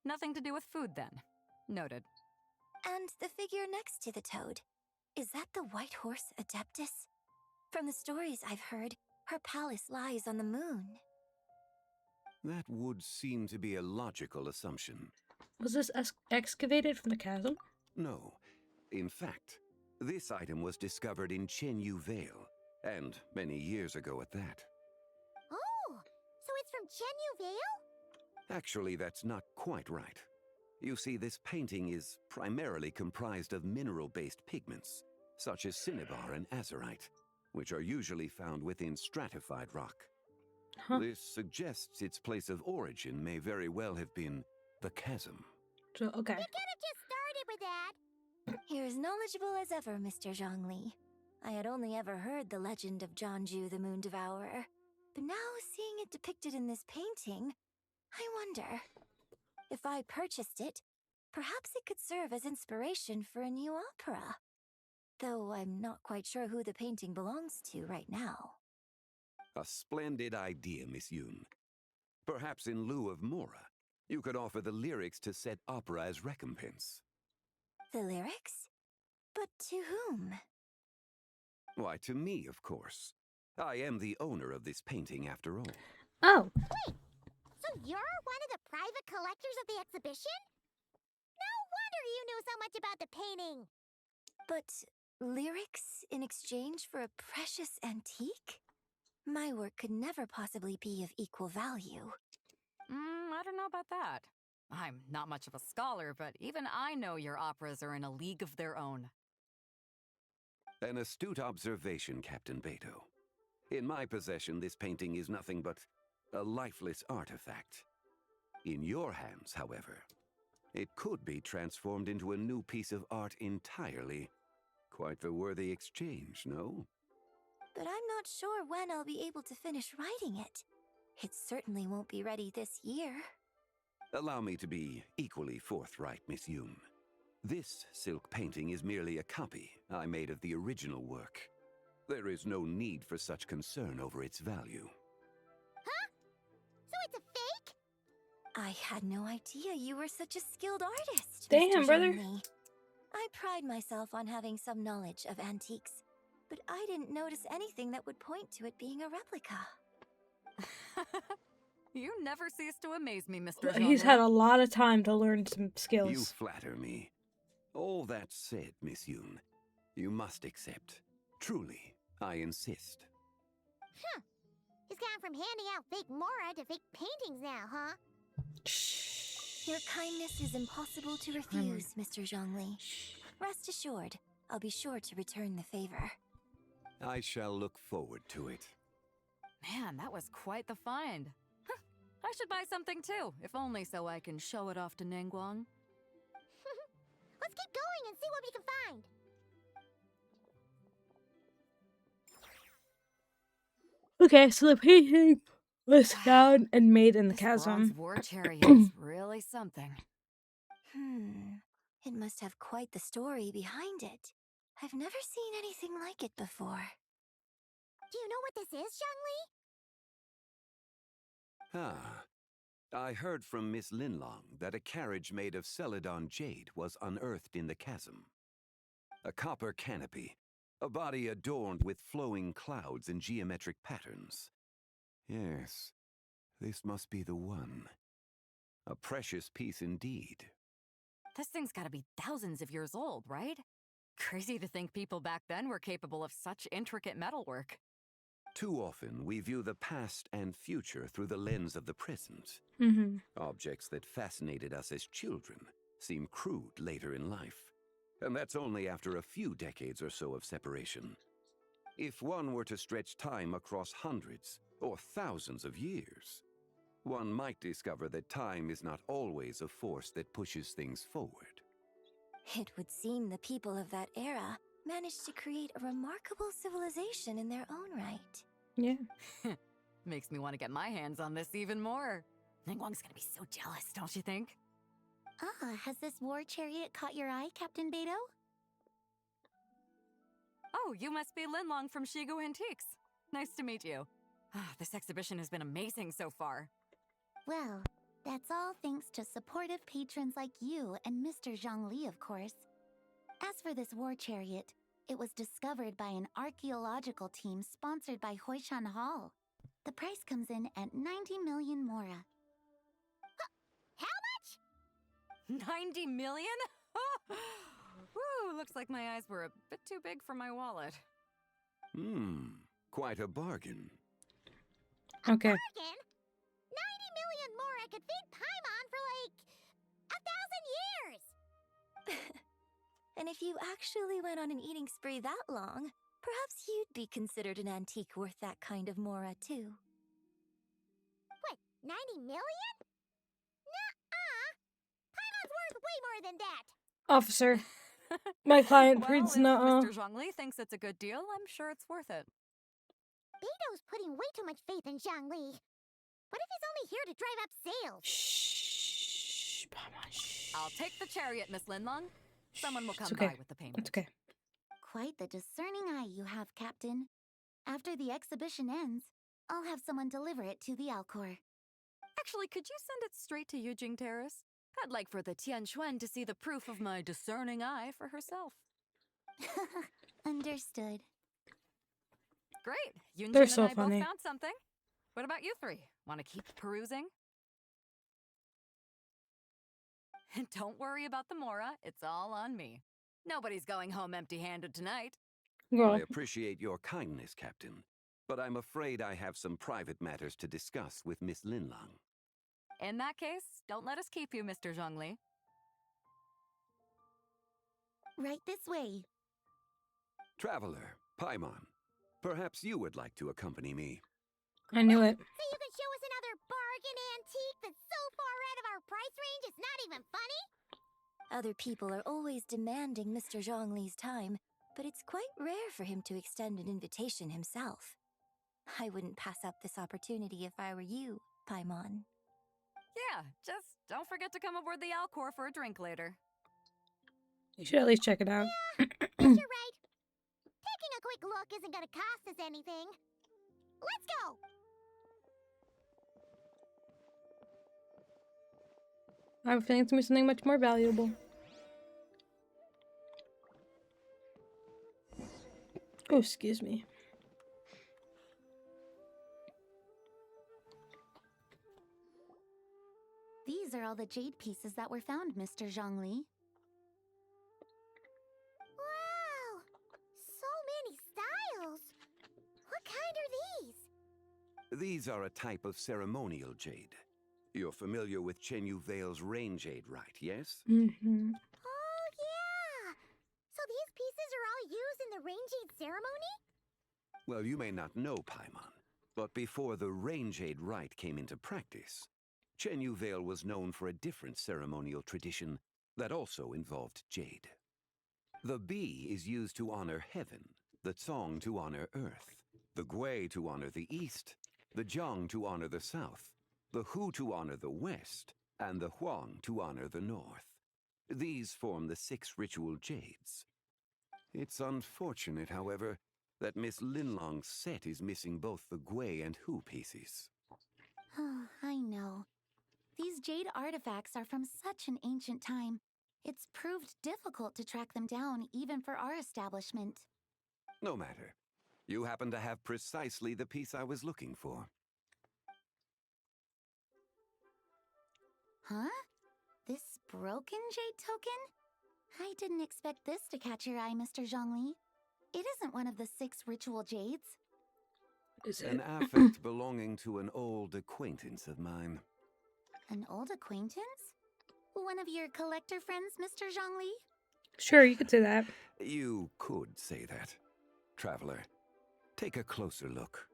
nothing to do with food then. Noted. And the figure next to the toad. Is that the White Horse Adeptus? From the stories I've heard, her palace lies on the moon. That would seem to be a logical assumption. Was this excavated from the chasm? No, In fact, this item was discovered in Chenyu Vale, and many years ago at that. Oh, so it's from Chenyu Vale? Actually, that's not quite right. You see, this painting is primarily comprised of mineral-based pigments, such as cinnabar and azurite, which are usually found within stratified rock. This suggests its place of origin may very well have been the chasm. So, okay. You could have just started with that. You're as knowledgeable as ever, Mr. Zhongli. I had only ever heard the legend of Zhongju the Moon Devourer, but now seeing it depicted in this painting, I wonder, if I purchased it, perhaps it could serve as inspiration for a new opera. Though I'm not quite sure who the painting belongs to right now. A splendid idea, Miss Yoon. Perhaps in lieu of Mora, you could offer the lyrics to said opera as recompense. The lyrics? But to whom? Why, to me, of course. I am the owner of this painting, after all. Oh. Wait, so you're one of the private collectors of the exhibition? No wonder you knew so much about the painting. But lyrics in exchange for a precious antique? My work could never possibly be of equal value. I don't know about that. I'm not much of a scholar, but even I know your operas are in a league of their own. An astute observation, Captain Beto. In my possession, this painting is nothing but a lifeless artifact. In your hands, however, it could be transformed into a new piece of art entirely. Quite the worthy exchange, no? But I'm not sure when I'll be able to finish writing it. It certainly won't be ready this year. Allow me to be equally forthright, Miss Yoon. This silk painting is merely a copy I made of the original work. There is no need for such concern over its value. Huh? So it's a fake? I had no idea you were such a skilled artist, Damn, Mr. brother. Zhongli. I pride myself on having some knowledge of antiques, but I didn't notice anything that would point to it being a replica. You never cease to amaze me, Mr. He's had a lot of time to learn some skills. You flatter me. All that said, Miss Yoon, you must accept. Truly, I insist. Huh. He's gone from handing out fake Mora to fake paintings now, huh? Your kindness is impossible to refuse, Mr. Zhongli. Rest assured, I'll be sure to return the favor. I shall look forward to it. Man, that was quite the find. Huh, I should buy something too, if only so I can show it off to Ningguang. Let's keep going and see what we can find. Okay, so the painting was found and made in the This chasm. bronze war chariot is really something. It must have quite the story behind it. I've never seen anything like it before. Do you know what this is, Zhongli? Ah. I heard from Miss Linlong that a carriage made of Celadon jade was unearthed in the chasm. A copper canopy, a body adorned with flowing clouds and geometric patterns. Yes, this must be the one. A precious piece indeed. This thing's gotta be thousands of years old, right? Crazy to think people back then were capable of such intricate metalwork. Too often, we view the past and future through the lens of the present. Objects that fascinated us as children seem crude later in life. And that's only after a few decades or so of separation. If one were to stretch time across hundreds or thousands of years, one might discover that time is not always a force that pushes things forward. It would seem the people of that era managed to create a remarkable civilization in their own right. Yeah. Makes me want to get my hands on this even more. Ningguang's gonna be so jealous, don't you think? Ah, has this war chariot caught your eye, Captain Beto? Oh, you must be Linlong from Shigu Antiques. Nice to meet you. This exhibition has been amazing so far. Well, that's all thanks to supportive patrons like you and Mr. Zhongli, of course. As for this war chariot, it was discovered by an archaeological team sponsored by Hoishan Hall. The price comes in at 90 million Mora. How much? 90 million? Woo, looks like my eyes were a bit too big for my wallet. Quite a bargain. Okay. Bargain? 90 million more I could feed Paimon for like 1,000 years! And if you actually went on an eating spree that long, perhaps you'd be considered an antique worth that kind of mora, too. What, 90 million? Nuh-uh! Paimon's worth way more than that! Officer. My client Well, pleads if nuh-uh. Mr. Zhongli thinks it's a good deal, I'm sure it's worth it. Beto's putting way too much faith in Zhongli. What if he's only here to drive up sales? Shh. I'll take the chariot, Miss Linlong. Someone will come It's okay. by with the payment. It's okay. Quite the discerning eye you have, Captain. After the exhibition ends, I'll have someone deliver it to the Alcor. Actually, could you send it straight to Yujing Terrace? I'd like for the Tianquan to see the proof of my discerning eye for herself. Understood. Great. Yunjin They're and so I funny. both found something. What about you three? Want to keep perusing? And don't worry about the Mora. It's all on me. Nobody's going home empty-handed tonight. Girl. I appreciate your kindness, Captain, but I'm afraid I have some private matters to discuss with Miss Linlong. In that case, don't let us keep you, Mr. Zhongli. Right this way. Traveler, Paimon, perhaps you would like to accompany me. I knew it. So you can show us another bargain antique that's so far out of our price range it's not even funny? Other people are always demanding Mr. Zhongli's time, but it's quite rare for him to extend an invitation himself. I wouldn't pass up this opportunity if I were you, Paimon. Yeah, just don't forget to come aboard the Alcor for a drink later. You should at least check it out. You're right. Taking a quick look isn't gonna cost us anything. Let's go! I have a feeling it's gonna be something much more valuable. Oh, excuse me. These are all the jade pieces that were found, Mr. Zhongli. Wow! So many styles! What kind are these? These are a type of ceremonial jade. You're familiar with Chenyu Vale's rain jade, right, yes? Mm-hmm. Oh, yeah! So these pieces are all used in the rain jade ceremony? Well, you may not know, Paimon, but before the rain jade rite came into practice, Chenyu Vale was known for a different ceremonial tradition that also involved jade. The bee is used to honor heaven, the Tsong to honor earth, the Gui to honor the east, the Zhang to honor the south, the Hu to honor the west, and the Huang to honor the north. These form the 6 ritual jades. It's unfortunate, however, that Miss Linlong's set is missing both the Gui and Hu pieces. Oh, I know. These jade artifacts are from such an ancient time. It's proved difficult to track them down, even for our establishment. No matter. You happen to have precisely the piece I was looking for. Huh? This broken jade token? I didn't expect this to catch your eye, Mr. Zhongli. It isn't one of the 6 ritual jades. Is An it? affect belonging to an old acquaintance of mine. An old acquaintance? One of your collector friends, Mr. Zhongli? Sure, you could say that. You could say that. Traveler, take a closer look.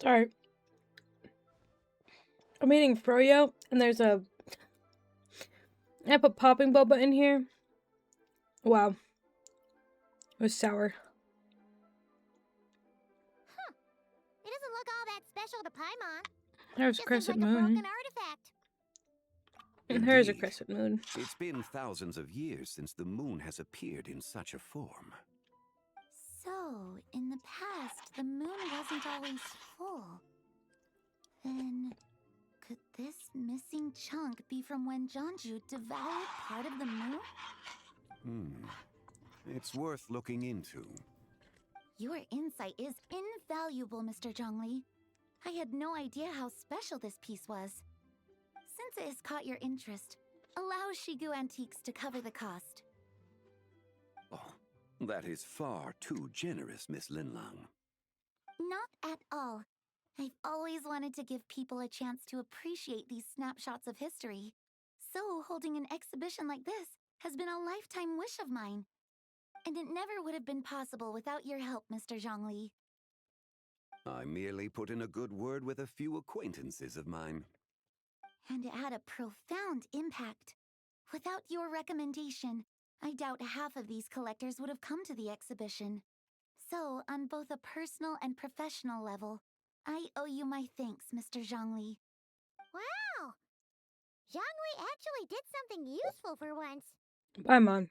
Alright. I'm eating froyo, and there's a... I put popping boba in here. Wow. It was sour. Huh. It doesn't look all that special to Paimon. There's a Just crescent looks like a moon. broken artifact. And there's a Indeed. crescent moon. It's been thousands of years since the moon has appeared in such a form. So, in the past, the moon wasn't always full. Then, could this missing chunk be from when Zhongju devoured part of the moon? It's worth looking into. Your insight is invaluable, Mr. Zhongli. I had no idea how special this piece was. Since it has caught your interest, allow Shigu Antiques to cover the cost. Oh, that is far too generous, Miss Linlang. Not at all. I've always wanted to give people a chance to appreciate these snapshots of history. So holding an exhibition like this has been a lifetime wish of mine. And it never would have been possible without your help, Mr. Zhongli. I merely put in a good word with a few acquaintances of mine. And it had a profound impact. Without your recommendation, I doubt half of these collectors would have come to the exhibition. So, on both a personal and professional level, I owe you my thanks, Mr. Zhongli. Wow! Zhongli actually did something useful for once. Bye, Mom.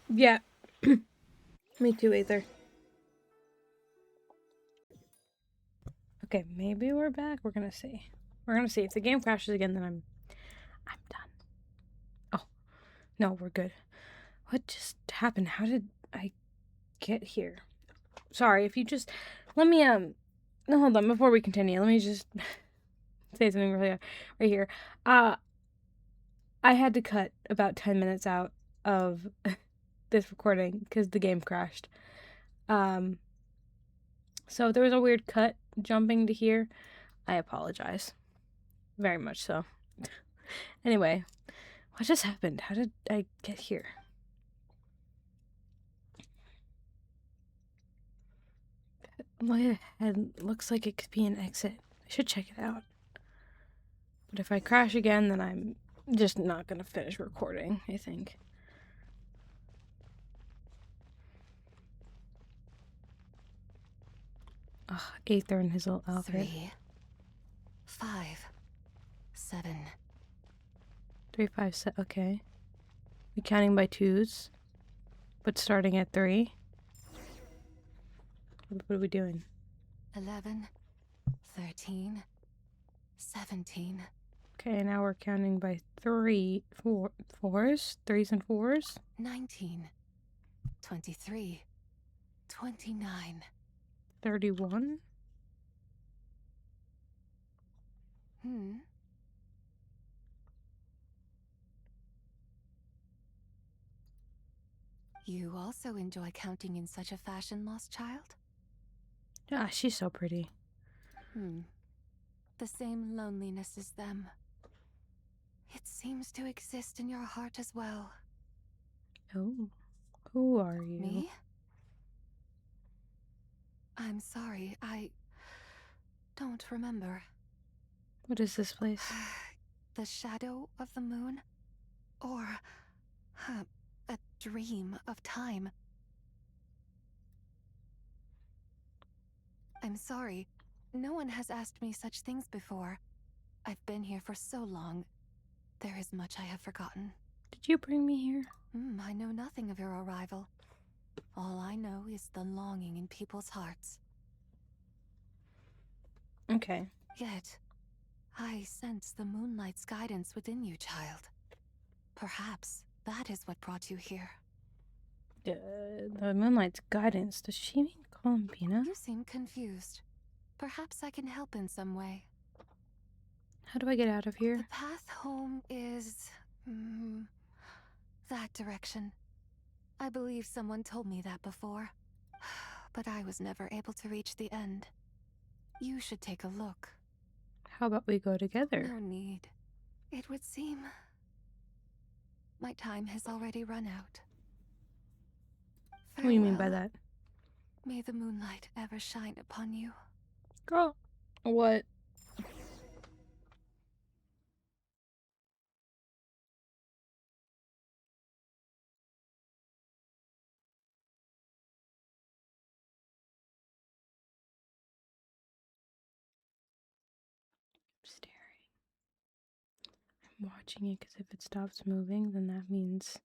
Yeah. Me too, Aether. Okay, maybe we're back. We're gonna see. We're gonna see. If the game crashes again, then I'm done. Oh, no, we're good. What just happened? How did I get here? Sorry, if you just let me no, hold on, before we continue, let me just say something really right here. I had to cut about 10 minutes out of this recording because the game crashed. So if there was a weird cut jumping to here, I apologize. Very much so. Anyway, what just happened? How did I get here? My head looks like it could be an exit. I should check it out. But if I crash again, then I'm just not gonna finish recording, I think. Ugh, Aether in his little outfit. 3, 5, 7. 3, 5, 7. Okay. We counting by twos, but starting at 3. What are we doing? 11, 13, 17. Okay, now we're counting by 3, 4, 4s, 3s and 4s. 19, 23, 29. 31. You also enjoy counting in such a fashion, lost child? Ah, she's so pretty. The same loneliness as them. It seems to exist in your heart as well. Oh, who are you? Me? I'm sorry, I don't remember. What is this place? The shadow of the moon? Or a dream of time? I'm sorry. No one has asked me such things before. I've been here for so long. There is much I have forgotten. Did you bring me here? I know nothing of your arrival. All I know is the longing in people's hearts. Okay. Yet, I sense the moonlight's guidance within you, child. Perhaps that is what brought you here. The moonlight's guidance. Does she mean Columbina? You seem confused. Perhaps I can help in some way. How do I get out of here? The path home is... that direction. I believe someone told me that before. But I was never able to reach the end. You should take a look. How about we go together? No need. It would seem... my time has already run out. What do you mean by that? May the moonlight ever shine upon you. Girl, what? I'm watching it because if it stops moving, then that means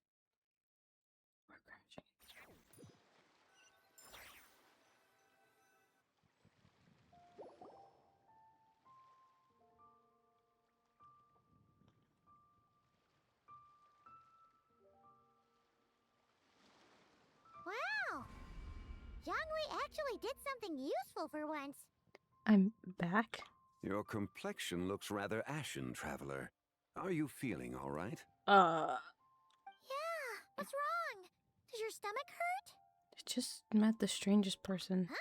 we're crashing. Wow! Zhongli actually did something useful for once. I'm back. Your complexion looks rather ashen, traveler. Are you feeling all right? Yeah, what's wrong? Does your stomach hurt? I just met the strangest person. Huh?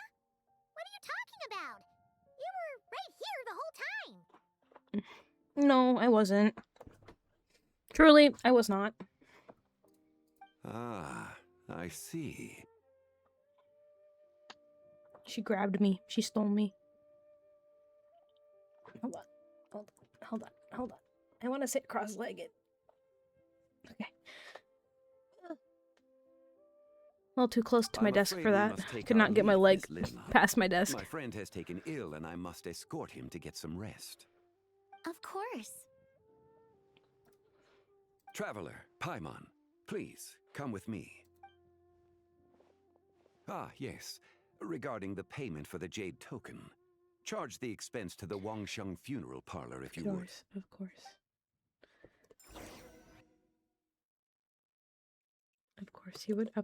What are you talking about? You were right here the whole time. No, I wasn't. Truly, I was not. Ah, I see. She grabbed me. She stole me. Hold on. Hold on. I want to sit cross-legged. Okay. A little too close to my desk for that. I could not get my leg past my desk. My friend has taken ill and I must escort him to get some rest. Of course. Traveler, Paimon, please, come with me. Ah, yes. Regarding the payment for the jade token. Charge the expense to the Wangsheng funeral parlor if you would. Of course. Of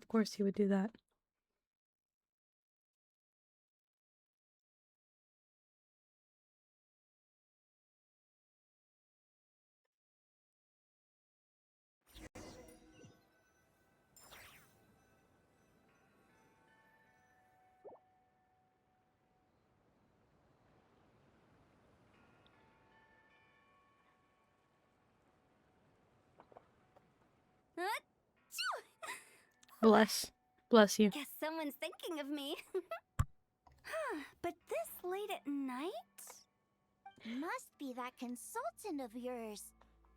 course he would do that. Bless you. Guess someone's thinking of me. But this late at night? Must be that consultant of yours.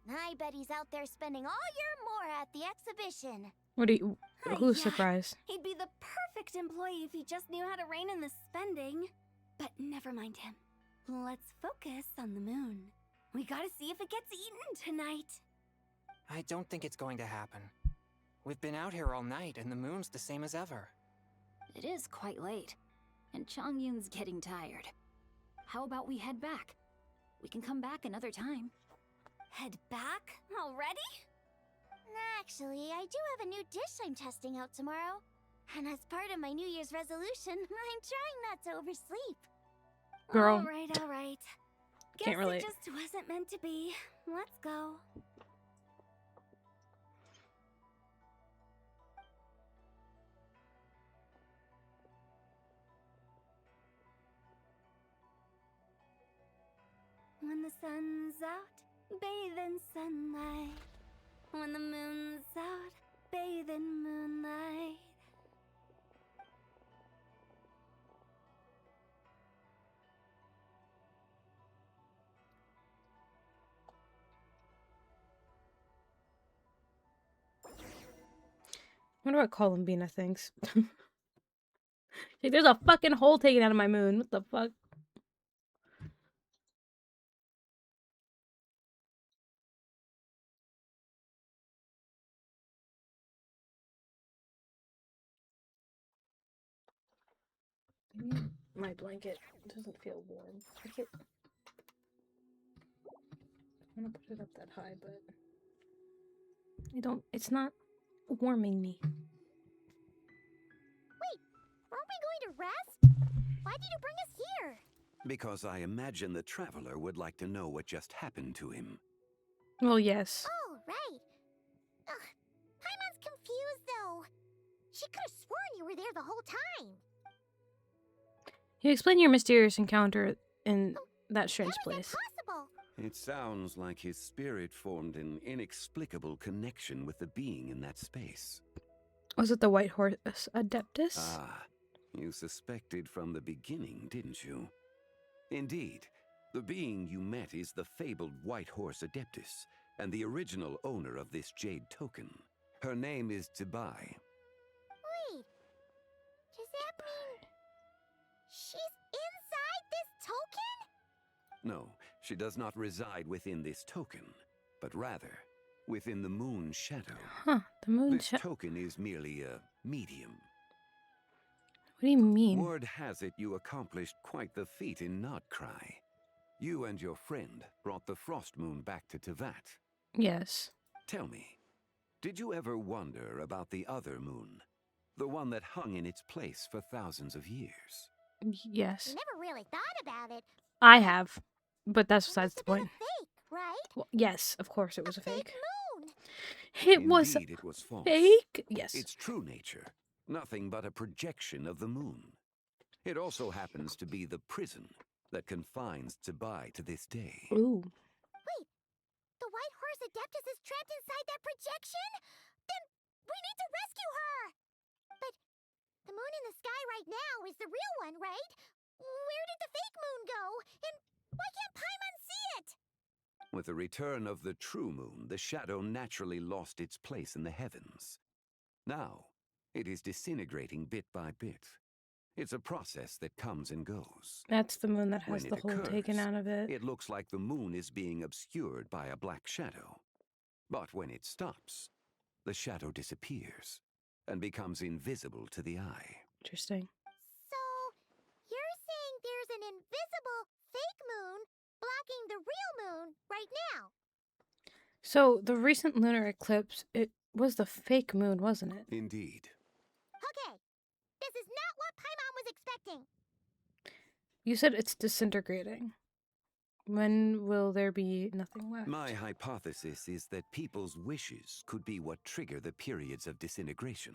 I bet he's out there spending all year more at the exhibition. What do you... Who's Yeah, surprised? He'd be the perfect employee if he just knew how to rein in the spending. But never mind him. Let's focus on the moon. We gotta see if it gets eaten tonight. I don't think it's going to happen. We've been out here all night, and the moon's the same as ever. It is quite late, and Chongyun's getting tired. How about we head back? We can come back another time. Head back? Already? Actually, I do have a new dish I'm testing out tomorrow. And as part of my New Year's resolution, I'm trying not to oversleep. Girl. All right. Guess Can't relate. it just wasn't meant to be. Let's go. When the sun's out, bathe in sunlight. When the moon's out, bathe in moonlight. What about Columbina thinks? Like, there's a fucking hole taken out of my moon. What the fuck? Maybe my blanket doesn't feel warm. I want to put it up that high, but it's not warming me. Wait, aren't we going to rest? Why did you bring us here? Because I imagine the traveler would like to know what just happened to him. Well, yes. Oh, right. Ugh, Paimon's confused, though. She could have sworn you were there the whole time. You explain your mysterious encounter in that strange place. Possible. It sounds like his spirit formed an inexplicable connection with the being in that space. Was it the White Horse Adeptus? Ah, you suspected from the beginning, didn't you? Indeed, the being you met is the fabled White Horse Adeptus, and the original owner of this jade token. Her name is Zibai. Wait, does that mean she's inside this token? No, she does not reside within this token, but rather within the moon's shadow. Huh, the moon This token is merely a medium. What do you mean? Word has it you accomplished quite the feat in Nodcry. You and your friend brought the Frost Moon back to Tevat. Yes. Tell me, did you ever wonder about the other moon? The one that hung in its place for thousands of years. Yes. Never really thought about it. I have. But that's besides the point. Fake, right? Well, yes, of course it was a fake. Moon. It was Indeed, it was false. fake? Yes. Its true nature, nothing but a projection of the moon. It also happens to be the prison that confines Zibai to this day. Ooh. Wait, the White Horse Adeptus is trapped inside that projection? Then we need to rescue her! But the moon in the sky right now is the real one, right? Where did the fake moon go? And why can't Paimon see it? With the return of the true moon, the shadow naturally lost its place in the heavens. Now, it is disintegrating bit by bit. It's a process that comes and goes. That's the moon that has When the it hole taken occurs, out of it. It looks like the moon is being obscured by a black shadow. But when it stops, the shadow disappears and becomes invisible to the eye. Interesting. So, you're saying there's an invisible fake moon blocking the real moon right now? So, the recent lunar eclipse, it was the fake moon, wasn't it? Indeed. Okay, this is not what Paimon was expecting. You said it's disintegrating. When will there be nothing left? My hypothesis is that people's wishes could be what trigger the periods of disintegration.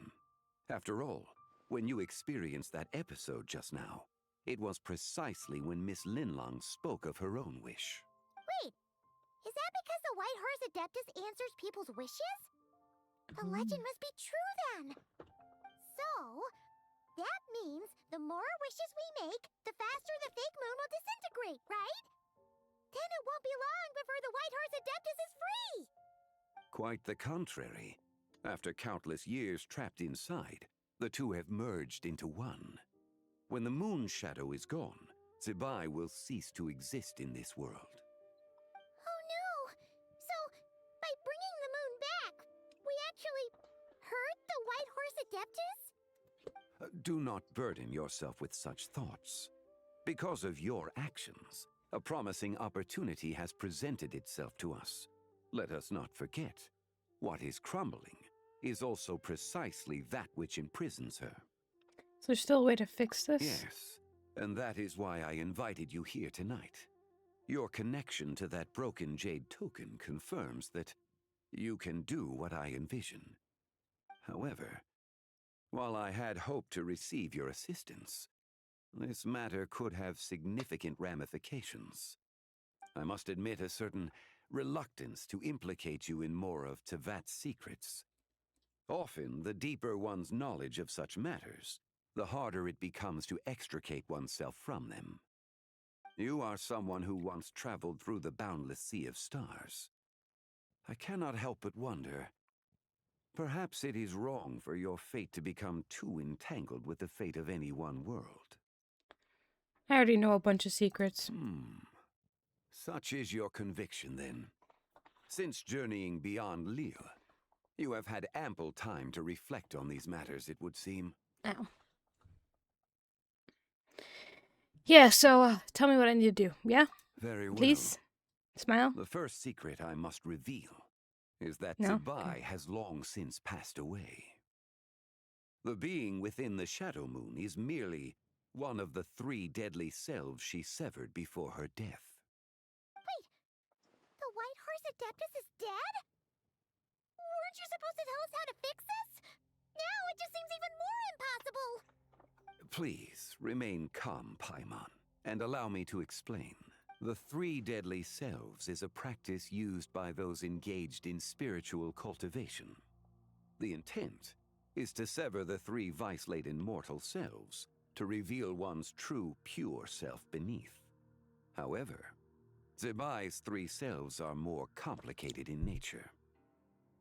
After all, when you experienced that episode just now, it was precisely when Miss Linlong spoke of her own wish. Wait, is that because the White Horse Adeptus answers people's wishes? The legend must be true then. So, that means the more wishes we make, the faster the fake moon will disintegrate, right? Then it won't be long before the White Horse Adeptus is free! Quite the contrary. After countless years trapped inside, the two have merged into one. When the moon shadow is gone, Zibai will cease to exist in this world. Oh no! So, by bringing the moon back, we actually hurt the White Horse Adeptus? Do not burden yourself with such thoughts. Because of your actions, a promising opportunity has presented itself to us. Let us not forget, what is crumbling is also precisely that which imprisons her. So there's still a way to fix this? Yes, and that is why I invited you here tonight. Your connection to that broken jade token confirms that you can do what I envision. However, while I had hoped to receive your assistance, this matter could have significant ramifications. I must admit a certain reluctance to implicate you in more of Tevat's secrets. Often, the deeper one's knowledge of such matters, the harder it becomes to extricate oneself from them. You are someone who once traveled through the boundless sea of stars. I cannot help but wonder, perhaps it is wrong for your fate to become too entangled with the fate of any one world. I already know a bunch of secrets. Such is your conviction, then. Since journeying beyond Liyue, you have had ample time to reflect on these matters, it would seem. Ow. Yeah, so tell me what I need to do, yeah? Very well. Please? Smile? The first secret I must reveal is that No? Zibai Okay. has long since passed away. The being within the Shadow Moon is merely one of the 3 deadly selves she severed before her death. Wait, the White Horse Adeptus is dead? Weren't you supposed to tell us how to fix this? Now it just seems even more impossible! Please, remain calm, Paimon, and allow me to explain. The 3 deadly selves is a practice used by those engaged in spiritual cultivation. The intent is to sever the 3 vice-laden mortal selves to reveal one's true, pure self beneath. However, Zibai's 3 selves are more complicated in nature.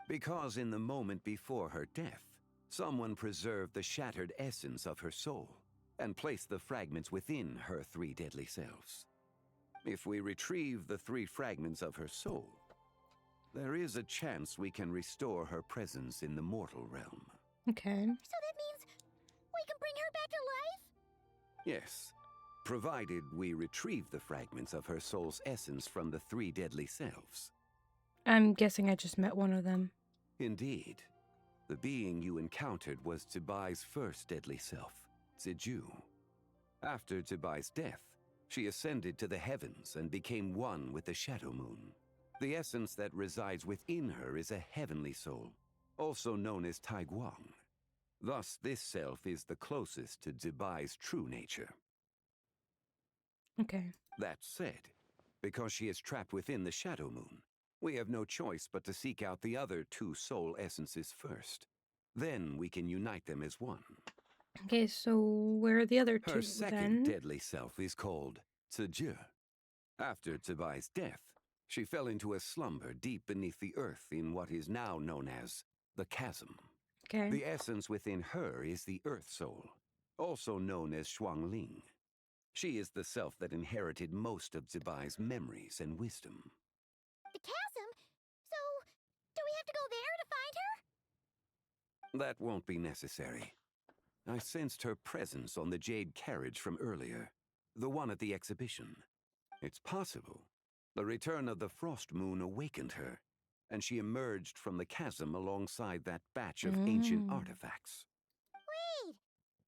Because in the moment before her death, someone preserved the shattered essence of her soul and placed the fragments within her 3 deadly selves. If we retrieve the 3 fragments of her soul, there is a chance we can restore her presence in the mortal realm. Okay. So that means we can bring her back to life? Yes, provided we retrieve the fragments of her soul's essence from the 3 deadly selves. I'm guessing I just met one of them. Indeed. The being you encountered was Zibai's first deadly self, Ziju. After Zibai's death, she ascended to the heavens and became one with the Shadow Moon. The essence that resides within her is a heavenly soul, also known as Taiguang. Thus, this self is the closest to Zibai's true nature. Okay. That said, because she is trapped within the Shadow Moon, we have no choice but to seek out the other two soul essences first. Then we can unite them as one. Okay, so where are the other two Her second deadly self is called Ziju. After Zibai's death, she fell into a slumber deep beneath the earth in what is now known as the Chasm. Okay. The essence within her is the Earth Soul, also known as zhongli. She is the self that inherited most of Zibai's memories and wisdom. The chasm? So, do we have to go there to find her? That won't be necessary. I sensed her presence on the jade carriage from earlier, the one at the exhibition. It's possible. The return of the Frost Moon awakened her, and she emerged from the chasm alongside that batch of ancient artifacts. Wait!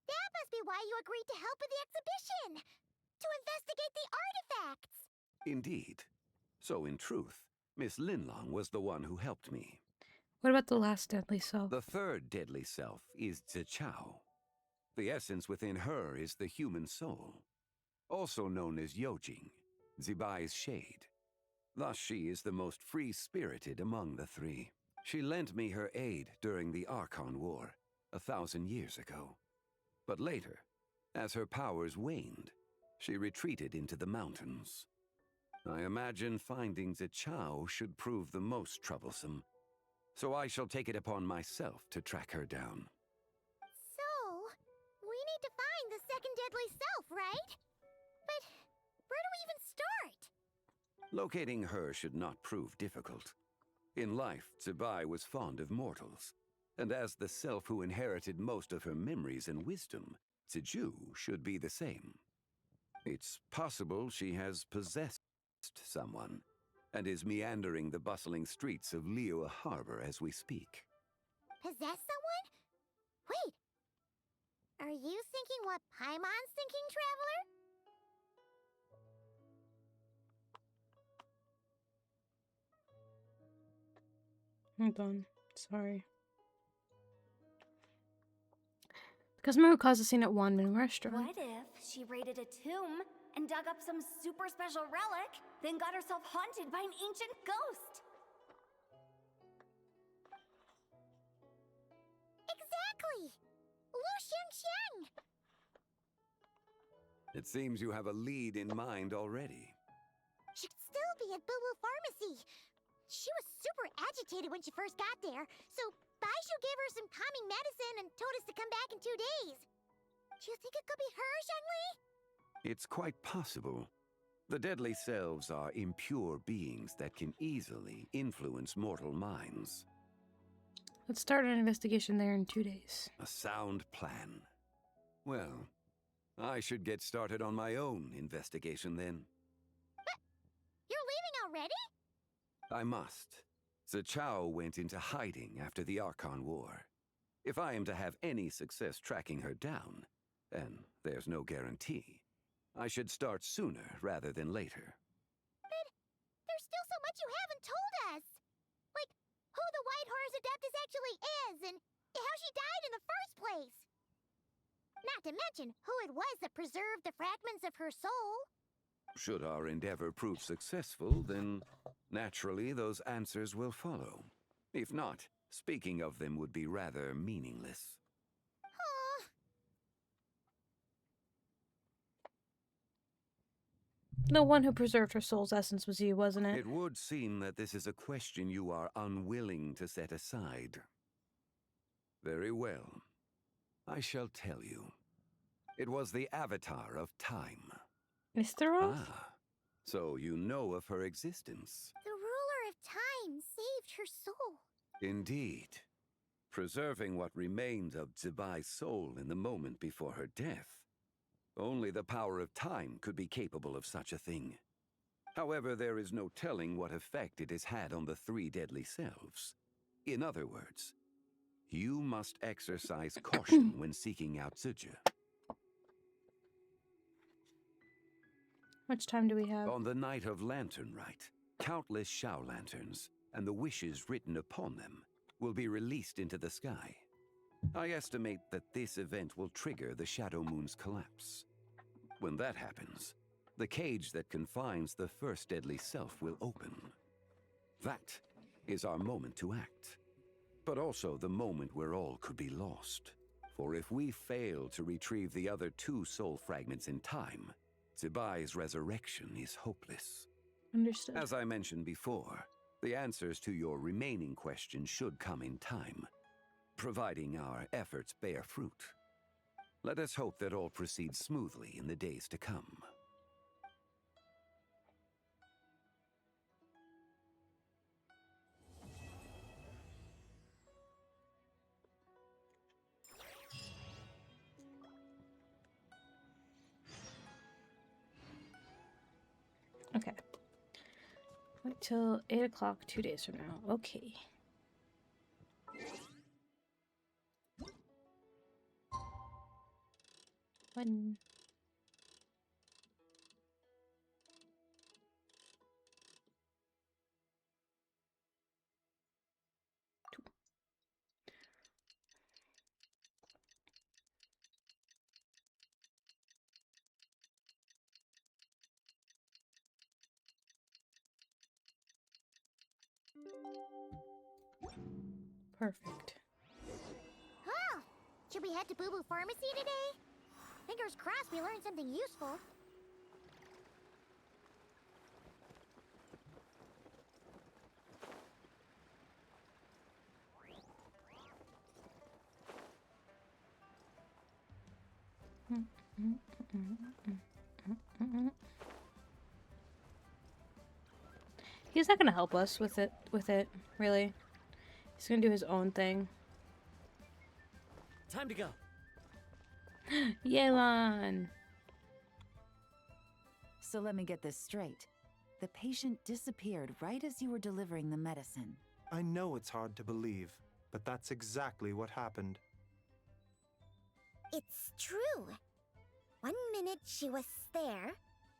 That must be why you agreed to help with the exhibition! To investigate the artifacts! Indeed. So in truth, Miss Linlong was the one who helped me. What about the last deadly self? The third deadly self is Xiao. The essence within her is the human soul, also known as Yojing, Zibai's shade. Thus she is the most free-spirited among the three. She lent me her aid during the Archon War, 1,000 years ago. But later, as her powers waned, she retreated into the mountains. I imagine finding Xiao should prove the most troublesome, so I shall take it upon myself to track her down. So, we need to find the second deadly self, right? But where do we even start? Locating her should not prove difficult. In life, Zibai was fond of mortals, and as the self who inherited most of her memories and wisdom, Ziju should be the same. It's possible she has possessed someone, and is meandering the bustling streets of Liyue Harbor as we speak. Possess someone? Wait! Are you thinking what Paimon's thinking, Traveler? Hold on. Sorry. The customer who caused the scene at Wanmin restaurant. What if she raided a tomb and dug up some super special relic, then got herself haunted by an ancient ghost? Exactly! Lu Xiangxiang! It seems you have a lead in mind already. Should still be at Boo Boo Pharmacy. She was super agitated when she first got there, so Baishu gave her some calming medicine and told us to come back in 2 days. Do you think it could be her, Zhongli? It's quite possible. The deadly selves are impure beings that can easily influence mortal minds. Let's start an investigation there in 2 days. A sound plan. Well, I should get started on my own investigation then. But you're leaving already? I must. Xiao went into hiding after the Archon War. If I am to have any success tracking her down, and there's no guarantee, I should start sooner rather than later. But there's still so much you haven't told us! Like, who the White Horse Adeptus actually is, and how she died in the first place! Not to mention who it was that preserved the fragments of her soul. Should our endeavor prove successful, then naturally those answers will follow. If not, speaking of them would be rather meaningless. The one who preserved her soul's essence was you, wasn't it? It would seem that this is a question you are unwilling to set aside. Very well. I shall tell you. It was the Avatar of Time. Mr. Roth? Ah, so you know of her existence. The ruler of time saved her soul. Indeed. Preserving what remained of Zibai's soul in the moment before her death. Only the power of time could be capable of such a thing. However, there is no telling what effect it has had on the three deadly selves. In other words, You must exercise caution when seeking out Zhije. Much time do we have? On the night of lanternrite, countless Xiao lanterns and the wishes written upon them will be released into the sky. I estimate that this event will trigger the Shadow Moon's collapse. When that happens, the cage that confines the first deadly self will open. That is our moment to act, but also the moment where all could be lost. For if we fail to retrieve the other 2 soul fragments in time, Zibai's resurrection is hopeless. Understood. As I mentioned before, the answers to your remaining questions should come in time, providing our efforts bear fruit. Let us hope that all proceeds smoothly in the days to come. Okay. Wait till 8 o'clock 2 days from now. Okay. One. Two. Perfect. Oh, should we head to Boo Boo Pharmacy today? Fingers crossed we learned something useful. He's not gonna help us with it, really. He's gonna do his own thing. Time to go. Yelan! So let me get this straight. The patient disappeared right as you were delivering the medicine. I know it's hard to believe, but that's exactly what happened. It's true. One minute she was there, and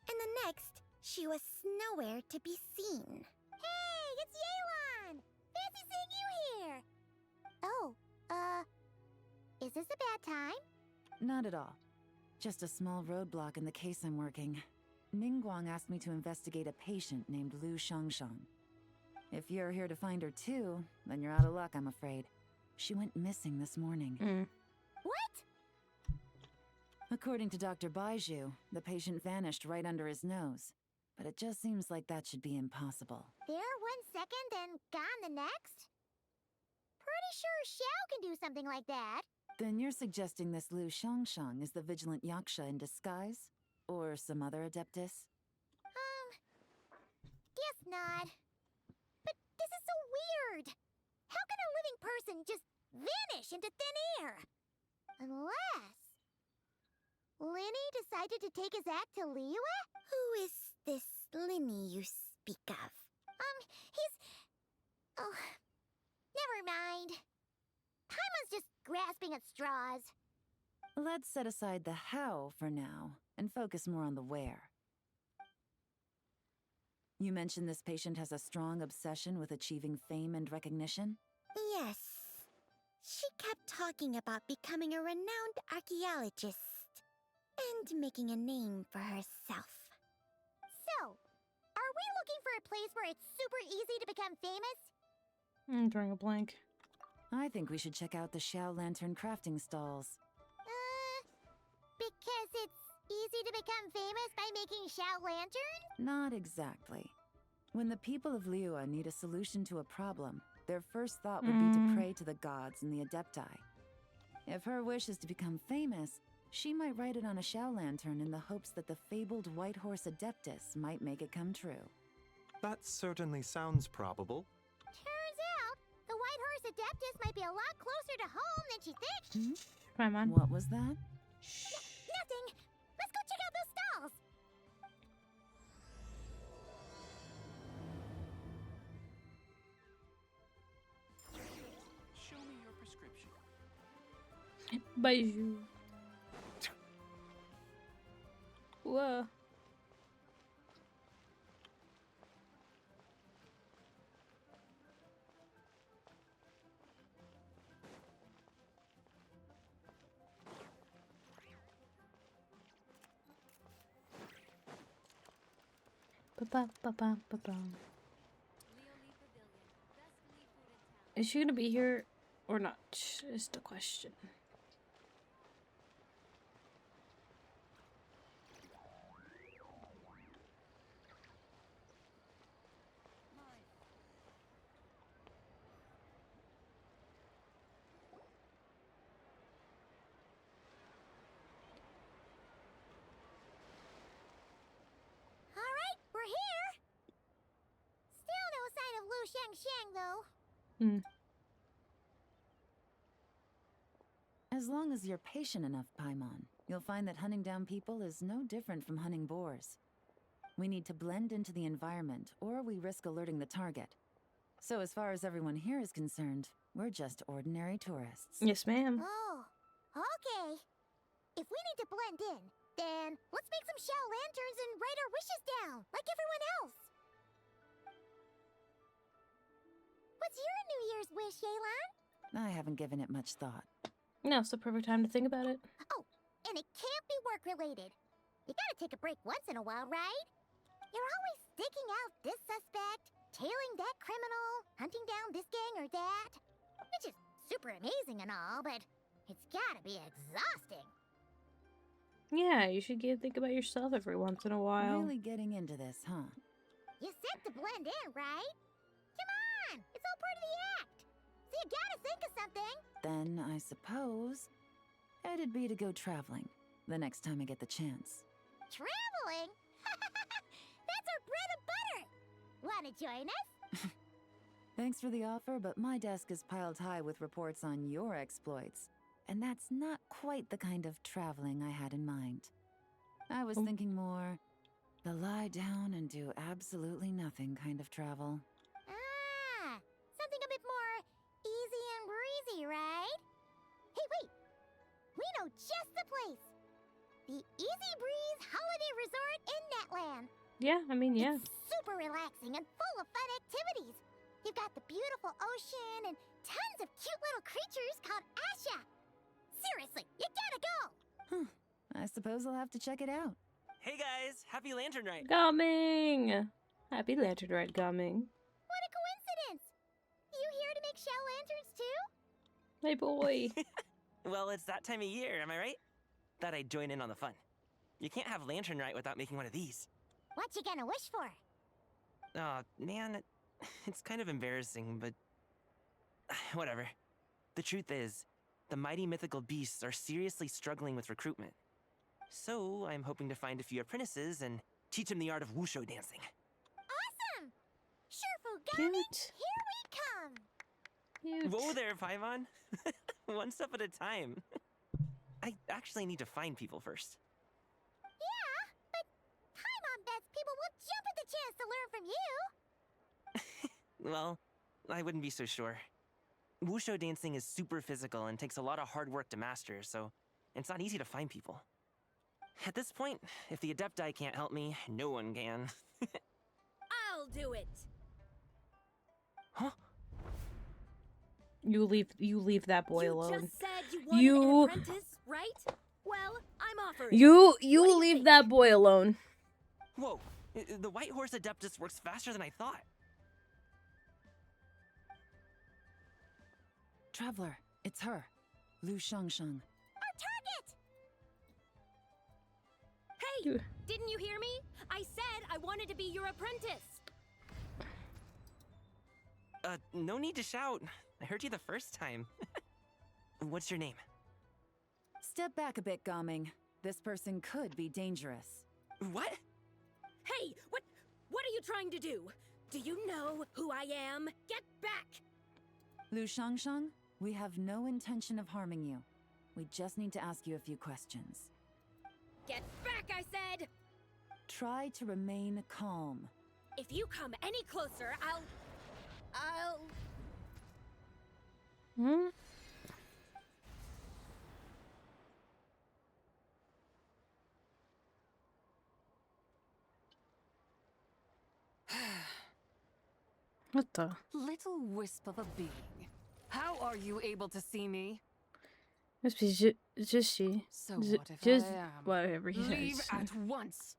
the next she was nowhere to be seen. Hey, it's Yelan! Fancy seeing you here! Oh, is this a bad time? Not at all. Just a small roadblock in the case I'm working. Ningguang asked me to investigate a patient named Lu Shangshang. If you're here to find her too, then you're out of luck, I'm afraid. She went missing this morning. What? According to Dr. Baiju, the patient vanished right under his nose. But it just seems like that should be impossible. There 1 second and gone the next? Pretty sure Xiao can do something like that. Then you're suggesting this Lu Shangshang is the vigilant Yaksha in disguise? Or some other adeptus? Guess not. But this is so weird. How can a living person just vanish into thin air? Unless Linny decided to take his act to Liyue? Who is this Linny you speak of? He's... Oh, never mind. Paimon's just grasping at straws. Let's set aside the how for now, and focus more on the where. You mentioned this patient has a strong obsession with achieving fame and recognition? Yes. She kept talking about becoming a renowned archaeologist and making a name for herself. So, are we looking for a place where it's super easy to become famous? I'm drawing a blank. I think we should check out the Xiao lantern crafting stalls. Because it's easy to become famous by making Xiao lanterns? Not exactly. When the people of Liyue need a solution to a problem, their first thought would be to pray to the gods and the adepti. If her wish is to become famous, she might write it on a Xiao lantern in the hopes that the fabled White Horse Adeptus might make it come true. That certainly sounds probable. Turns out, the White Horse Adeptus might be a lot closer to home than she thinks. Paimon. What was that? Nothing! Let's go check out those stalls! Show me your prescription. Bijou. Whoa. Ba-ba-ba-ba-ba-ba. Is she gonna be here or not? Is the question. Alright, we're here! Still no sign of Lu Shang though. As long as you're patient enough, Paimon, you'll find that hunting down people is no different from hunting boars. We need to blend into the environment, or we risk alerting the target. So as far as everyone here is concerned, we're just ordinary tourists. Yes, ma'am. Oh, okay. If we need to blend in, then let's make some Xiao lanterns and write our wishes down, like everyone else. What's your New Year's wish, Yelan? I haven't given it much thought. Now it's the perfect time to think about it. Oh, and it can't be work-related. You gotta take a break once in a while, right? You're always sticking out this suspect, tailing that criminal, hunting down this gang or that. Which is super amazing and all, but it's gotta be exhausting. Yeah, you should think about yourself every once in a while. Really getting into this, huh? You said to blend in, right? Come on! It's all part of the act! So you gotta think of something! Then I suppose it'd be to go traveling the next time I get the chance. Traveling? That's our bread and butter! Wanna join us? Thanks for the offer, but my desk is piled high with reports on your exploits. And that's not quite the kind of traveling I had in mind. I was thinking more the lie down and do absolutely nothing kind of travel. Ah, something a bit more easy and breezy, right? Hey, wait! We know just the place! The Easy Breeze Holiday Resort in Netland! Yeah, I mean, yeah. It's super relaxing and full of fun activities! You've got the beautiful ocean and tons of cute little creatures called Asha! Seriously, you gotta go! I suppose I'll have to check it out. Hey guys, happy lanternrite! Coming! Happy lanternrite coming. What a coincidence! You here to make Xiao lanterns too? My boy. Well, it's that time of year, am I right? Thought I'd join in on the fun. You can't have lanternrite without making one of these. What you gonna wish for? Oh, man, it's kind of embarrassing, but whatever. The truth is, the mighty mythical beasts are seriously struggling with recruitment. So, I'm hoping to find a few apprentices and teach them the art of wushu dancing. Awesome! Sure, Fugami, here we come! Cute. Whoa there, Paimon! One step at a time. I actually need to find people first. Yeah, but Paimon bets people will jump at the chance to learn from you! Well, I wouldn't be so sure. Wushu dancing is super physical and takes a lot of hard work to master, so it's not easy to find people. At this point, if the Adepti can't help me, no one can. I'll do it. Huh? You leave that boy alone. You just said you wanted an apprentice, right? Well, I'm offering. You leave that boy alone. Whoa, the White Horse Adeptus works faster than I thought. Traveler, it's her. Lu Shangshang. Our target! Hey, didn't you hear me? I said I wanted to be your apprentice. No need to shout. I heard you the first time. What's your name? Step back a bit, Gaming. This person could be dangerous. What? Hey, what are you trying to do? Do you know who I am? Get back! Lu Shangshang, we have no intention of harming you. We just need to ask you a few questions. Get back, I said! Try to remain calm. If you come any closer, I'll... What the? Little wisp of a being. How are you able to see me? Must be just she. So what if Just I am? whatever he Leave says. at once.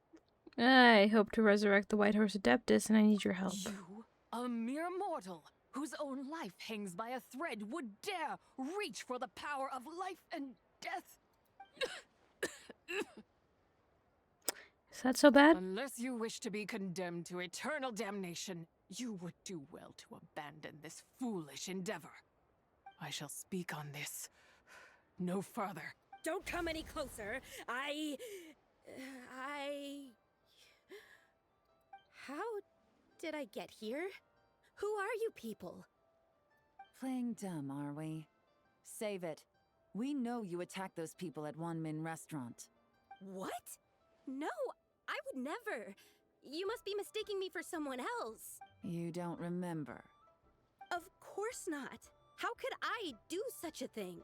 I hope to resurrect the White Horse Adeptus, and I need your help. You, a mere mortal whose own life hangs by a thread, would dare reach for the power of life and death? Is that so bad? Unless you wish to be condemned to eternal damnation, you would do well to abandon this foolish endeavor. I shall speak on this no further. Don't come any closer. How did I get here? Who are you people? Playing dumb, are we? Save it. We know you attacked those people at Wanmin Restaurant. What? No, I would never. You must be mistaking me for someone else. You don't remember. Of course not. How could I do such a thing?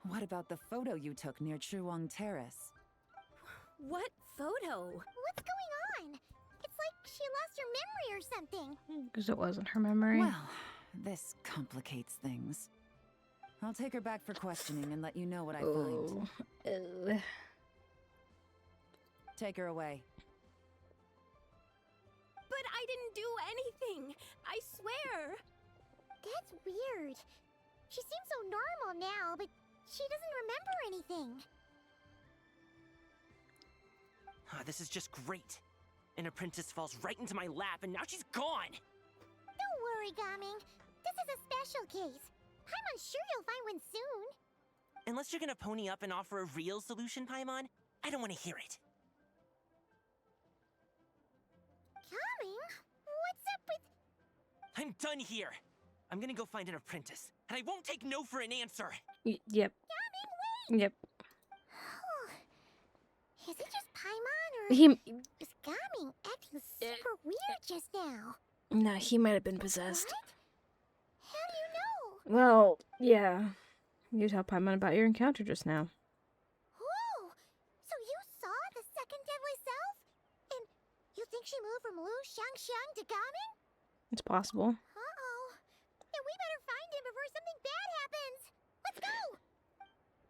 What about the photo you took near Chuang Terrace? What photo? What's going on? It's like she lost her memory or something. Because it wasn't her memory. Well, this complicates things. I'll take her back for questioning and let you know what I find. Take her away. But I didn't do anything. I swear. That's weird. She seems so normal now, but she doesn't remember anything. This is just great. An apprentice falls right into my lap, and now she's gone! Don't worry, Gaming. This is a special case. I'm sure you'll find one soon. Unless you're gonna pony up and offer a real solution, Paimon, I don't want to hear it. Gaming? What's up with... I'm done here. I'm gonna go find an apprentice, and I won't take no for an answer. Yep. Gaming, wait! Yep. Is it just Paimon, or is Gaming acting super weird just now? No, he might have been possessed. What? How do you know? Well, yeah. You tell Paimon about your encounter just now. Whoa! So you saw the second deadly self? And you think she moved from Lu Xiangxiang to Gaming? It's possible. Uh-oh. Yeah, we better find him before something bad happens. Let's go!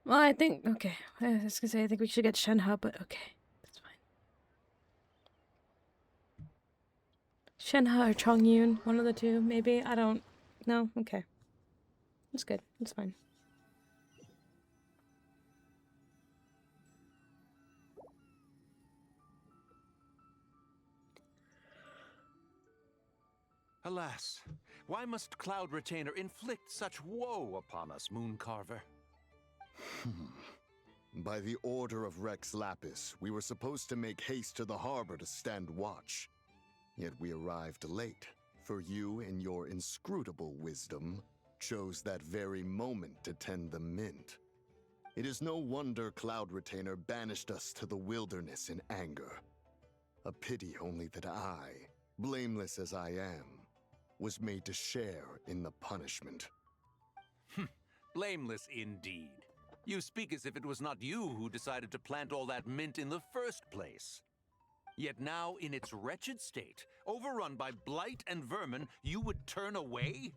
Well, I think... Okay. I was gonna say, I think we should get Shenhe, but okay. That's fine. Shenhe or Chongyun, one of the two, maybe? I don't... No? Okay. It's good. It's fine. Alas, why must Cloud Retainer inflict such woe upon us, Mooncarver? By the order of Rex Lapis, we were supposed to make haste to the harbor to stand watch. Yet we arrived late, for you, in your inscrutable wisdom, chose that very moment to tend the mint. It is no wonder Cloud Retainer banished us to the wilderness in anger. A pity only that I, blameless as I am, was made to share in the punishment. Blameless indeed. You speak as if it was not you who decided to plant all that mint in the first place. Yet now, in its wretched state, overrun by blight and vermin, you would turn away?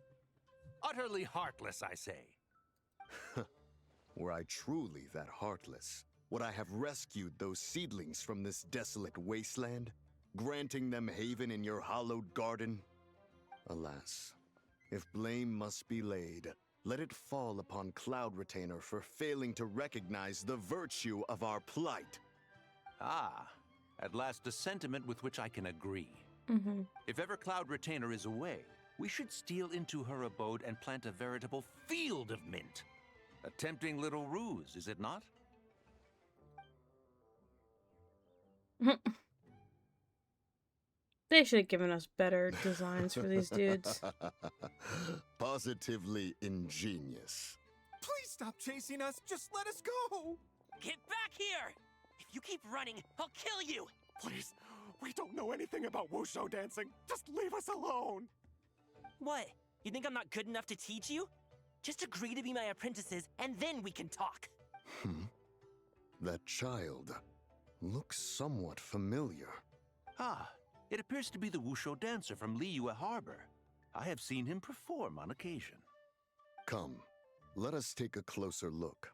Utterly heartless, I say. Were I truly that heartless, would I have rescued those seedlings from this desolate wasteland, granting them haven in your hallowed garden? Alas, if blame must be laid, let it fall upon Cloud Retainer for failing to recognize the virtue of our plight. Ah, at last a sentiment with which I can agree. If ever Cloud Retainer is away, we should steal into her abode and plant a veritable field of mint. A tempting little ruse, is it not? They should have given us better designs for these dudes. Positively ingenious. Please stop chasing us. Just let us go. Get back here! If you keep running, I'll kill you! Please, we don't know anything about wushu dancing. Just leave us alone. What? You think I'm not good enough to teach you? Just agree to be my apprentices, and then we can talk. That child looks somewhat familiar. Ah, it appears to be the wushu dancer from Liyue Harbor. I have seen him perform on occasion. Come, let us take a closer look.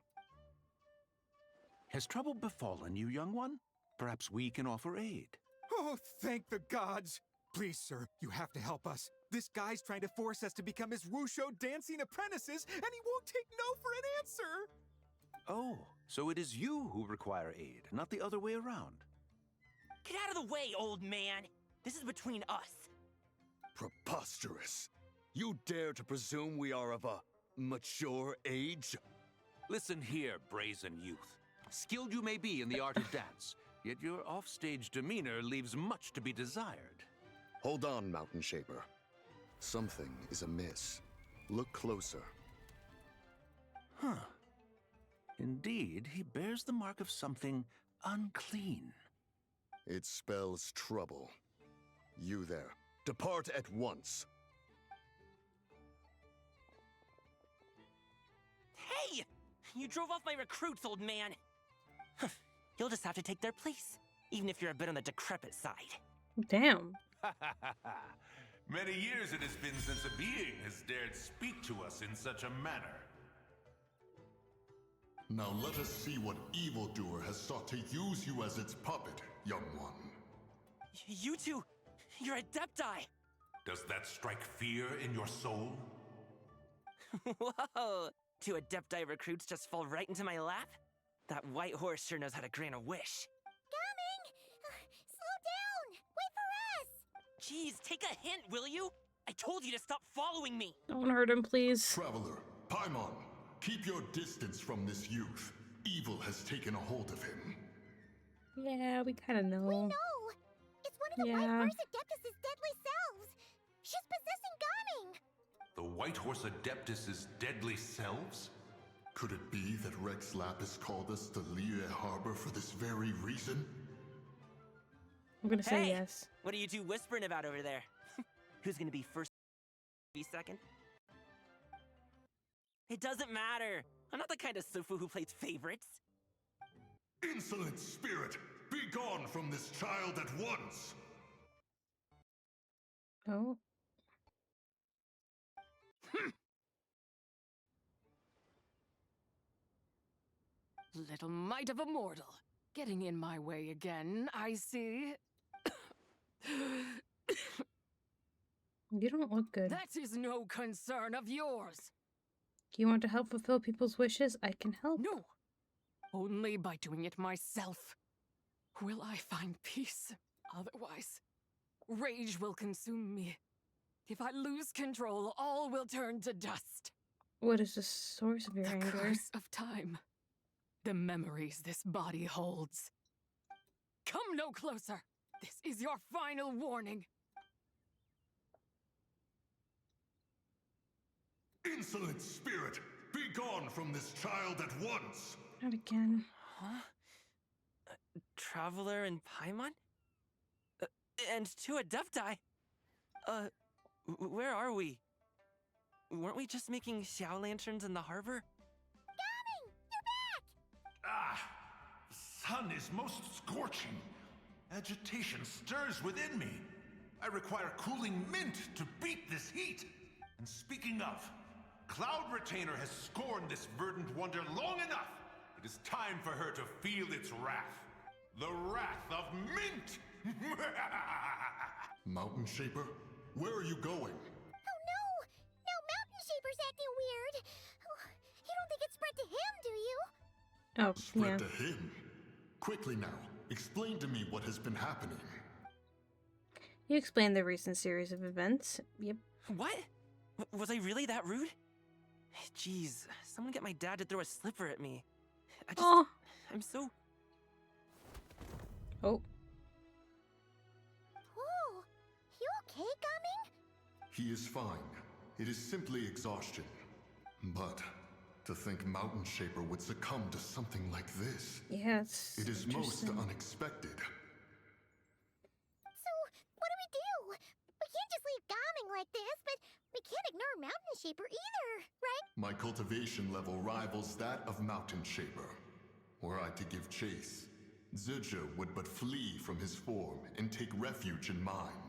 Has trouble befallen you, young one? Perhaps we can offer aid. Oh, thank the gods! Please, sir, you have to help us. This guy's trying to force us to become his wushu dancing apprentices, and he won't take no for an answer! Oh, so it is you who require aid, not the other way around. Get out of the way, old man! This is between us. Preposterous! You dare to presume we are of a mature age? Listen here, brazen youth. Skilled you may be in the art of dance, yet your offstage demeanor leaves much to be desired. Hold on, Mountain Shaper. Something is amiss. Look closer. Huh. Indeed, he bears the mark of something unclean. It spells trouble. You there, depart at once. Hey! You drove off my recruits, old man! You'll just have to take their place, even if you're a bit on the decrepit side. Damn. Many years it has been since a being has dared speak to us in such a manner. Now let us see what evildoer has sought to use you as its puppet, young one. You two, you're Adepti! Does that strike fear in your soul? Whoa! 2 Adepti recruits just fall right into my lap? That white horse sure knows how to grant a wish. Coming! Slow down! Wait for us! Jeez, take a hint, will you? I told you to stop following me! Don't hurt him, please. Traveler, Paimon, keep your distance from this youth. Evil has taken a hold of him. Yeah, we kind of know. We know! It's one of the White Horse Adeptus' deadly selves! She's possessing Gaming! The White Horse Adeptus' deadly selves? Could it be that Rex Lapis called us to Liyue Harbor for this very reason? I'm gonna say hey, yes. What are you two whispering about over there? Who's gonna be first, be second? It doesn't matter. I'm not the kind of Sufu who plays favorites. Insolent spirit! Be gone from this child at once! Oh. Little mite of a mortal. Getting in my way again, I see. You don't look good. That is no concern of yours. Do you want to help fulfill people's wishes? I can help. No. Only by doing it myself will I find peace. Otherwise, rage will consume me. If I lose control, all will turn to dust. What is the source of your anger? The curse of time. The memories this body holds. Come no closer. This is your final warning. Insolent spirit! Be gone from this child at once! Not again. Huh? Traveler and Paimon? And 2 Adepti? Where are we? Weren't we just making Xiao lanterns in the harbor? Gaming! You're back! Ah! The sun is most scorching. Agitation stirs within me. I require cooling mint to beat this heat. And speaking of, Cloud Retainer has scorned this verdant wonder long enough. It is time for her to feel its wrath. The wrath of mint! Mountain Shaper, where are you going? Oh no! Now Mountain Shaper's acting weird! Oh, you don't think it spread to him, do you? Oh, Spread to him? Quickly now, explain to me what has been happening. You explained the recent series of events. Yep. What? Was I really that rude? Jeez, someone get my dad to throw a slipper at me. I'm so... Oh. Oh, you okay, Gaming? He is fine. It is simply exhaustion. But to think Mountain Shaper would succumb to something like this. Yes. It is most unexpected. So, what do? We can't just leave Gaming like this, but we can't ignore Mountain Shaper either, right? My cultivation level rivals that of Mountain Shaper. Were I to give chase, Zibai would but flee from his form and take refuge in mine.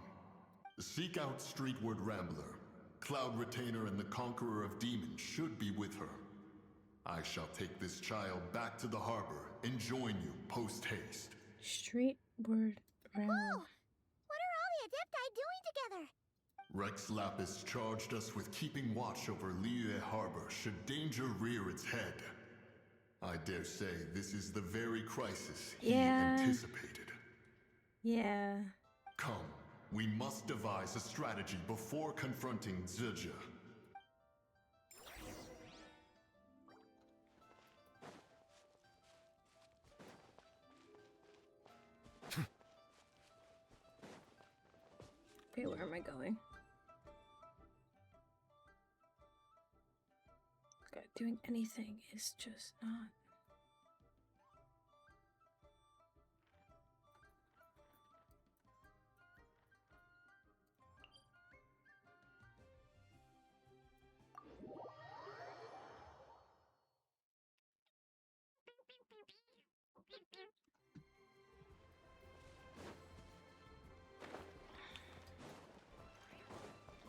Seek out Streetward Rambler. Cloud Retainer and the Conqueror of Demons should be with her. I shall take this child back to the harbor and join you post-haste. Street word round. Oh! What are all the Adepti doing together? Rex Lapis charged us with keeping watch over Liyue Harbor should danger rear its head. I dare say this is the very crisis he anticipated. Yeah. Come, we must devise a strategy before confronting Zhongli. Wait, where am I going? God, doing anything is just not.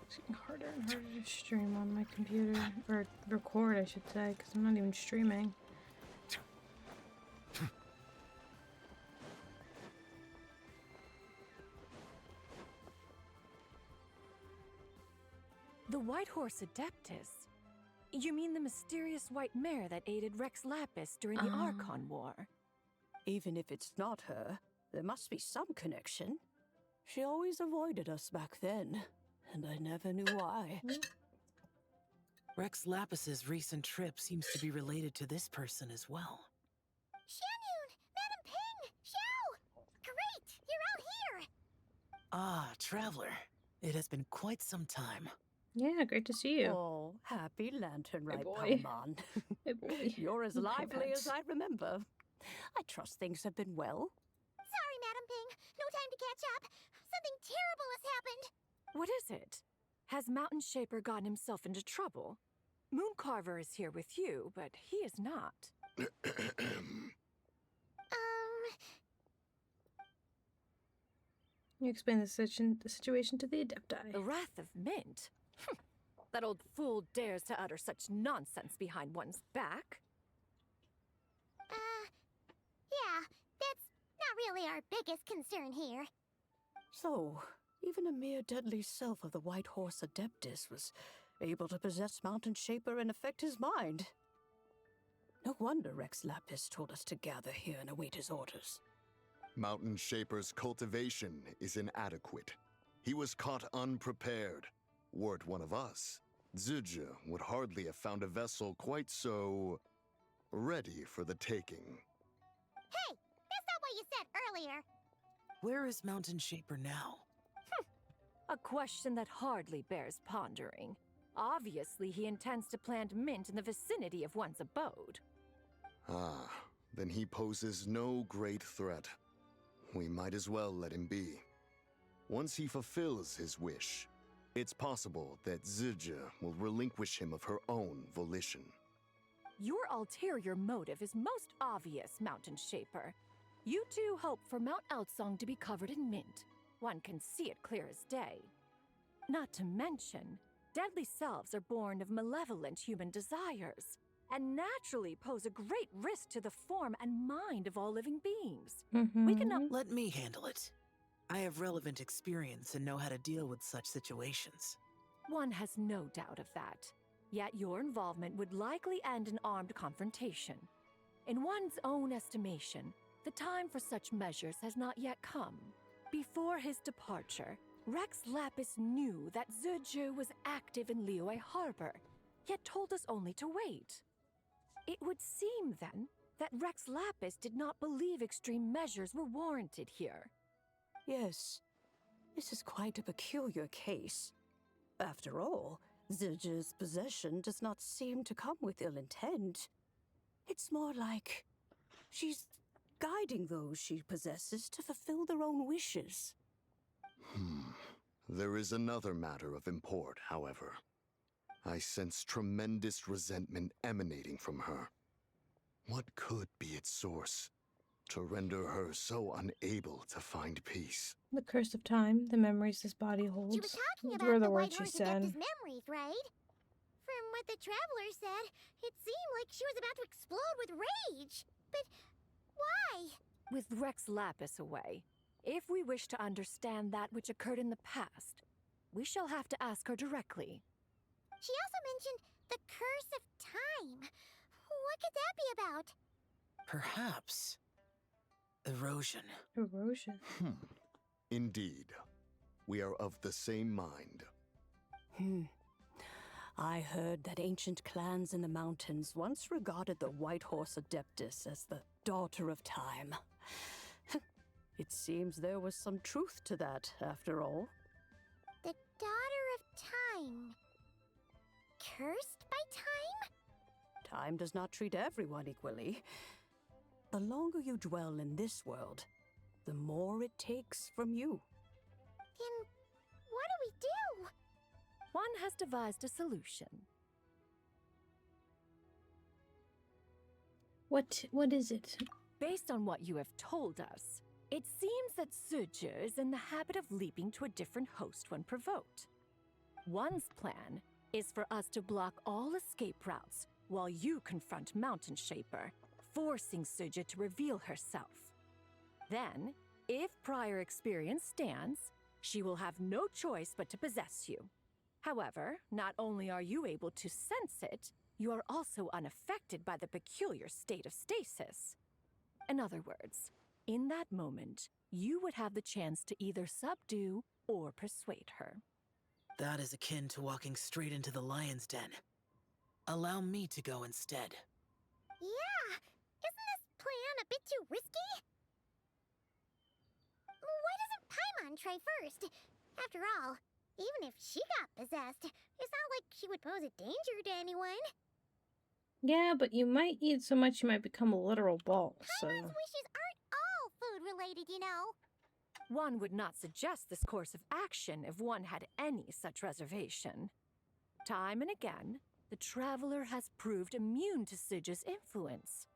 It's getting harder and harder to stream on my computer, or record, I should say, because I'm not even streaming. The White Horse Adeptus? You mean the mysterious white mare that aided Rex Lapis during the Archon War? Even if it's not her, there must be some connection. She always avoided us back then, and I never knew why. Rex Lapis's recent trip seems to be related to this person as well. Xianyun! Madam Ping! Xiao! Great! You're out here! Ah, Traveler. It has been quite some time. Yeah, great to see you. Oh, happy lanternrite, boy. Palman. Hey boy. You're as My lively bad. as I remember. I trust things have been well. Sorry, Madam Ping. No time to catch up. Something terrible has happened. What is it? Has Mountain Shaper gotten himself into trouble? Mooncarver is here with you, but he is not. You explain the situation to the Adepti. The Wrath of Mint? That old fool dares to utter such nonsense behind one's back. Yeah, that's not really our biggest concern here. So, even a mere deadly self of the White Horse Adeptus was able to possess Mountain Shaper and affect his mind. No wonder Rex Lapis told us to gather here and await his orders. Mountain Shaper's cultivation is inadequate. He was caught unprepared. Were it one of us, Zhongli would hardly have found a vessel quite so ready for the taking. Hey, that's not what you said earlier. Where is Mountain Shaper now? A question that hardly bears pondering. Obviously, he intends to plant mint in the vicinity of one's abode. Ah, then he poses no great threat. We might as well let him be. Once he fulfills his wish, it's possible that Zhongli will relinquish him of her own volition. Your ulterior motive is most obvious, Mountain Shaper. You two hope for Mount Outsong to be covered in mint. One can see it clear as day. Not to mention, deadly selves are born of malevolent human desires, and naturally pose a great risk to the form and mind of all living beings. We cannot— Let me handle it. I have relevant experience and know how to deal with such situations. One has no doubt of that. Yet your involvement would likely end in armed confrontation. In one's own estimation, the time for such measures has not yet come. Before his departure, Rex Lapis knew that Zhongli was active in Liyue Harbor, yet told us only to wait. It would seem, then, that Rex Lapis did not believe extreme measures were warranted here. Yes, this is quite a peculiar case. After all, Zhongli's possession does not seem to come with ill intent. It's more like she's guiding those she possesses to fulfill their own wishes. There is another matter of import, however. I sense tremendous resentment emanating from her. What could be its source? to render her so unable to find peace. The curse of time, the memories this body holds. She was talking Those about were the the White words she Horse said. Adeptus memories, right? From what the Traveler said, it seemed like she was about to explode with rage. But why? With Rex Lapis away, if we wish to understand that which occurred in the past, we shall have to ask her directly. She also mentioned the curse of time. What could that be about? Perhaps erosion. Erosion. Indeed. We are of the same mind. I heard that ancient clans in the mountains once regarded the White Horse Adeptus as the daughter of time. It seems there was some truth to that, after all. The daughter of time. Cursed by time? Time does not treat everyone equally. The longer you dwell in this world, the more it takes from you. Then what do we do? One has devised a solution. What is it? Based on what you have told us, it seems that Suju is in the habit of leaping to a different host when provoked. One's plan is for us to block all escape routes while you confront Mountain Shaper, forcing Suju to reveal herself. Then, if prior experience stands, she will have no choice but to possess you. However, not only are you able to sense it, you are also unaffected by the peculiar state of stasis. In other words, in that moment, you would have the chance to either subdue or persuade her. That is akin to walking straight into the lion's den. Allow me to go instead. Yeah! Isn't this plan a bit too risky? Why doesn't Paimon try first? After all, even if she got possessed, it's not like she would pose a danger to anyone. Yeah, but you might eat so much you might become a literal ball, so... Paimon's wishes aren't all food-related, you know. One would not suggest this course of action if one had any such reservation. Time and again, the Traveler has proved immune to Suju's influence.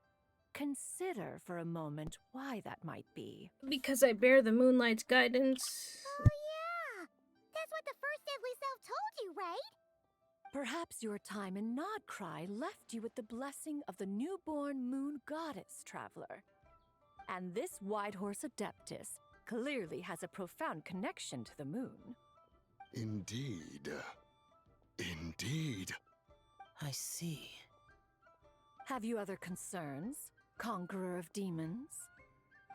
Consider for a moment why that might be. Because I bear the moonlight's guidance. Oh yeah! That's what the first Deadly Self told you, right? Perhaps your time in Nodcry left you with the blessing of the newborn moon goddess, Traveler. And this White Horse Adeptus clearly has a profound connection to the moon. Indeed. Indeed. I see. Have you other concerns, Conqueror of Demons?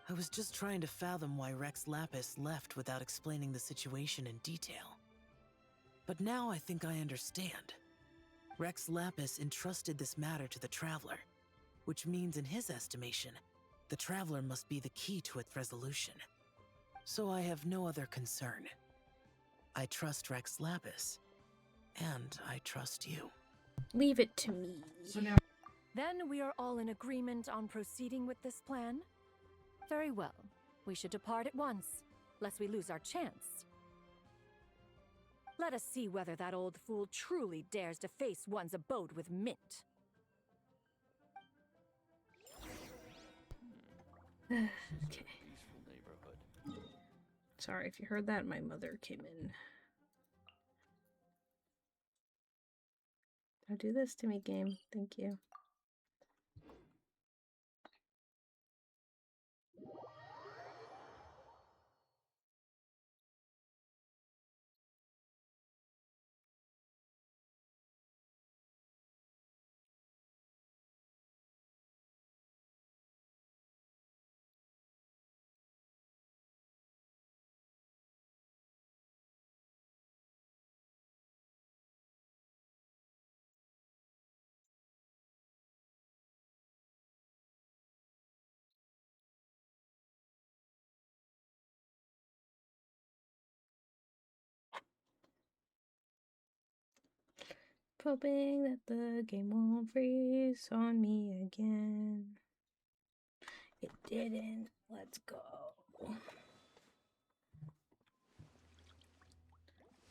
I was just trying to fathom why Rex Lapis left without explaining the situation in detail. But now I think I understand. Rex Lapis entrusted this matter to the Traveler, which means in his estimation, the Traveler must be the key to its resolution. So I have no other concern. I trust Rex Lapis, and I trust you. Leave it to me. Then we are all in agreement on proceeding with this plan? Very well. We should depart at once, lest we lose our chance. Let us see whether that old fool truly dares to face one's abode with Mint. Okay. Sorry if you heard that, my mother came in. Don't do this to me, game. Thank you. Hoping that the game won't freeze on me again. It didn't. Let's go.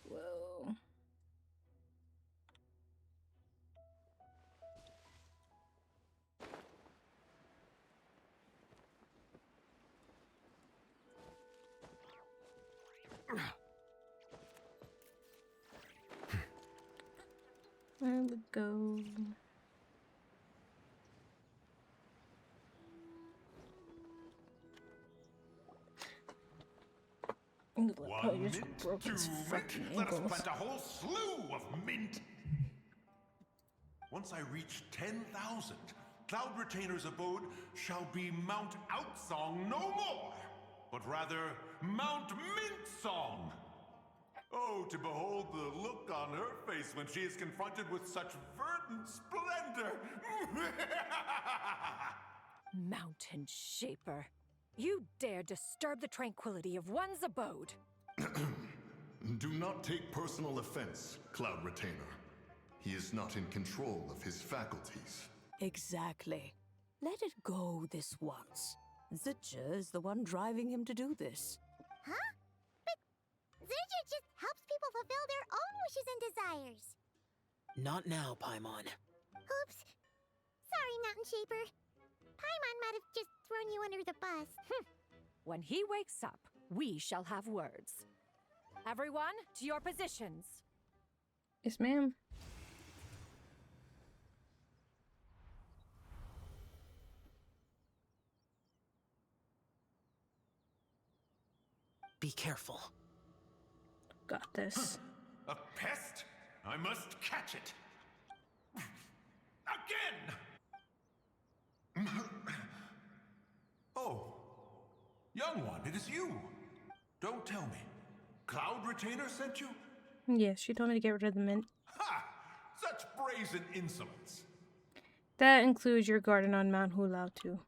Whoa. There we go. One mint, two mint. Let us plant a whole slew of mint. Once I reach 10,000, Cloud Retainer's abode shall be Mount Outsong no more, but rather Mount Mintsong. Oh, to behold the look on her face when she is confronted with such verdant splendor! Mountain Shaper, you dare disturb the tranquility of one's abode. Do not take personal offense, Cloud Retainer. He is not in control of his faculties. Exactly. Let it go this once. Zhija is the one driving him to do this. Huh? But Zhija just helps people fulfill their own wishes and desires. Not now, Paimon. Oops. Sorry, Mountain Shaper. Paimon might have just thrown you under the bus. When he wakes up, we shall have words. Everyone, to your positions. Yes, ma'am. Be careful. Got this. A pest? I must catch it. Again! Oh, young one, it is you. Don't tell me. Cloud Retainer sent you? Yes, she told me to get rid of the mint. Ha! Such brazen insolence. That includes your garden on Mount Hulao too.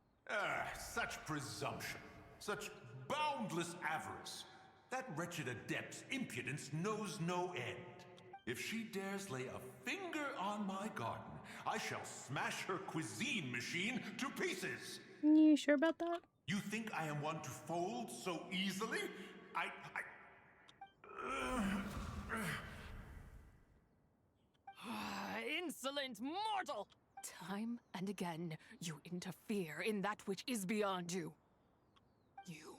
Such presumption. Such boundless avarice. That wretched adept's impudence knows no end. If she dares lay a finger on my garden, I shall smash her cuisine machine to pieces. You sure about that? You think I am one to fold so easily? Insolent mortal! Time and again, you interfere in that which is beyond you. You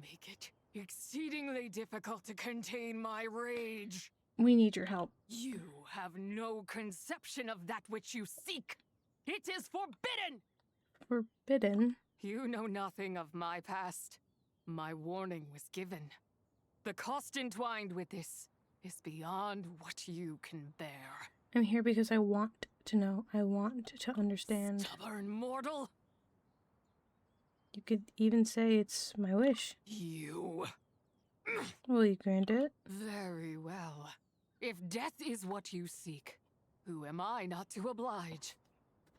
make it exceedingly difficult to contain my rage. We need your help. You have no conception of that which you seek. It is forbidden! Forbidden? You know nothing of my past. My warning was given. The cost entwined with this is beyond what you can bear. I'm here because I want to know. I want to understand. Stubborn mortal! You could even say it's my wish. You. Will you grant it? Very well. If death is what you seek, who am I not to oblige?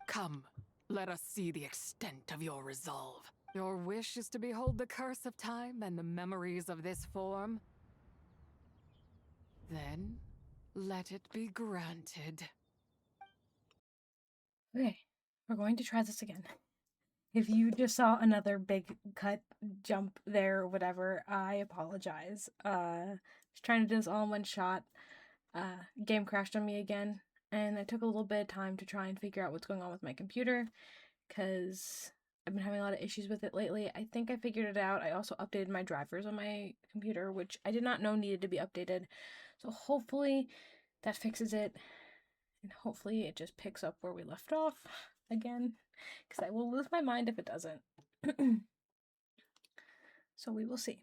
Come, let us see the extent of your resolve. Your wish is to behold the curse of time and the memories of this form? Then, let it be granted. Okay, we're going to try this again. If you just saw another big cut jump there or whatever, I apologize. Just trying to do this all in one shot. Game crashed on me again, and I took a little bit of time to try and figure out what's going on with my computer, because I've been having a lot of issues with it lately. I think I figured it out. I also updated my drivers on my computer, which I did not know needed to be updated. So hopefully that fixes it, and hopefully it just picks up where we left off again, because I will lose my mind if it doesn't. So we will see.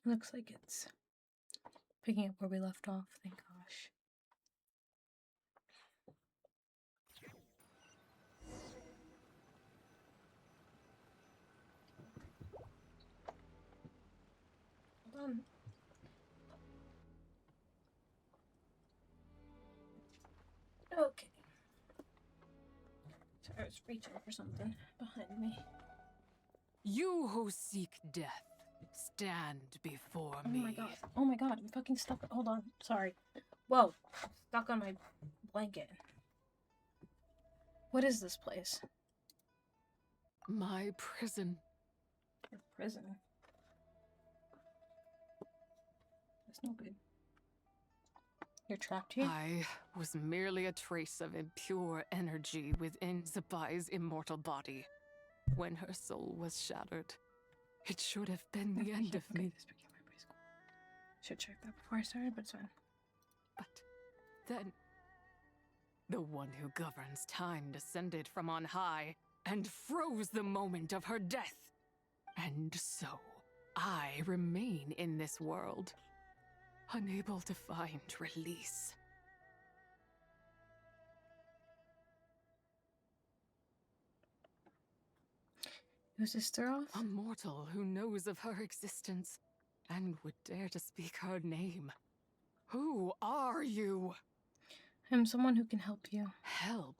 Looks like it's picking up where we left off, thank gosh. Hold on. Okay. Sorry, I was reaching for something behind me. You who seek death, stand before me. Oh my god. Oh my god, I'm fucking stuck. Hold on. Sorry. Whoa. Stuck on my blanket. What is this place? My prison. Your prison? That's no good. You're trapped here? I was merely a trace of impure energy within Zibai's immortal body. when her soul was shattered. It should have been the end of me. Should check that before I started, but it's fine. But then, the one who governs time descended from on high and froze the moment of her death. And so, I remain in this world, unable to find release. Who's this off? A mortal who knows of her existence and would dare to speak her name. Who are you? I'm someone who can help you. Help?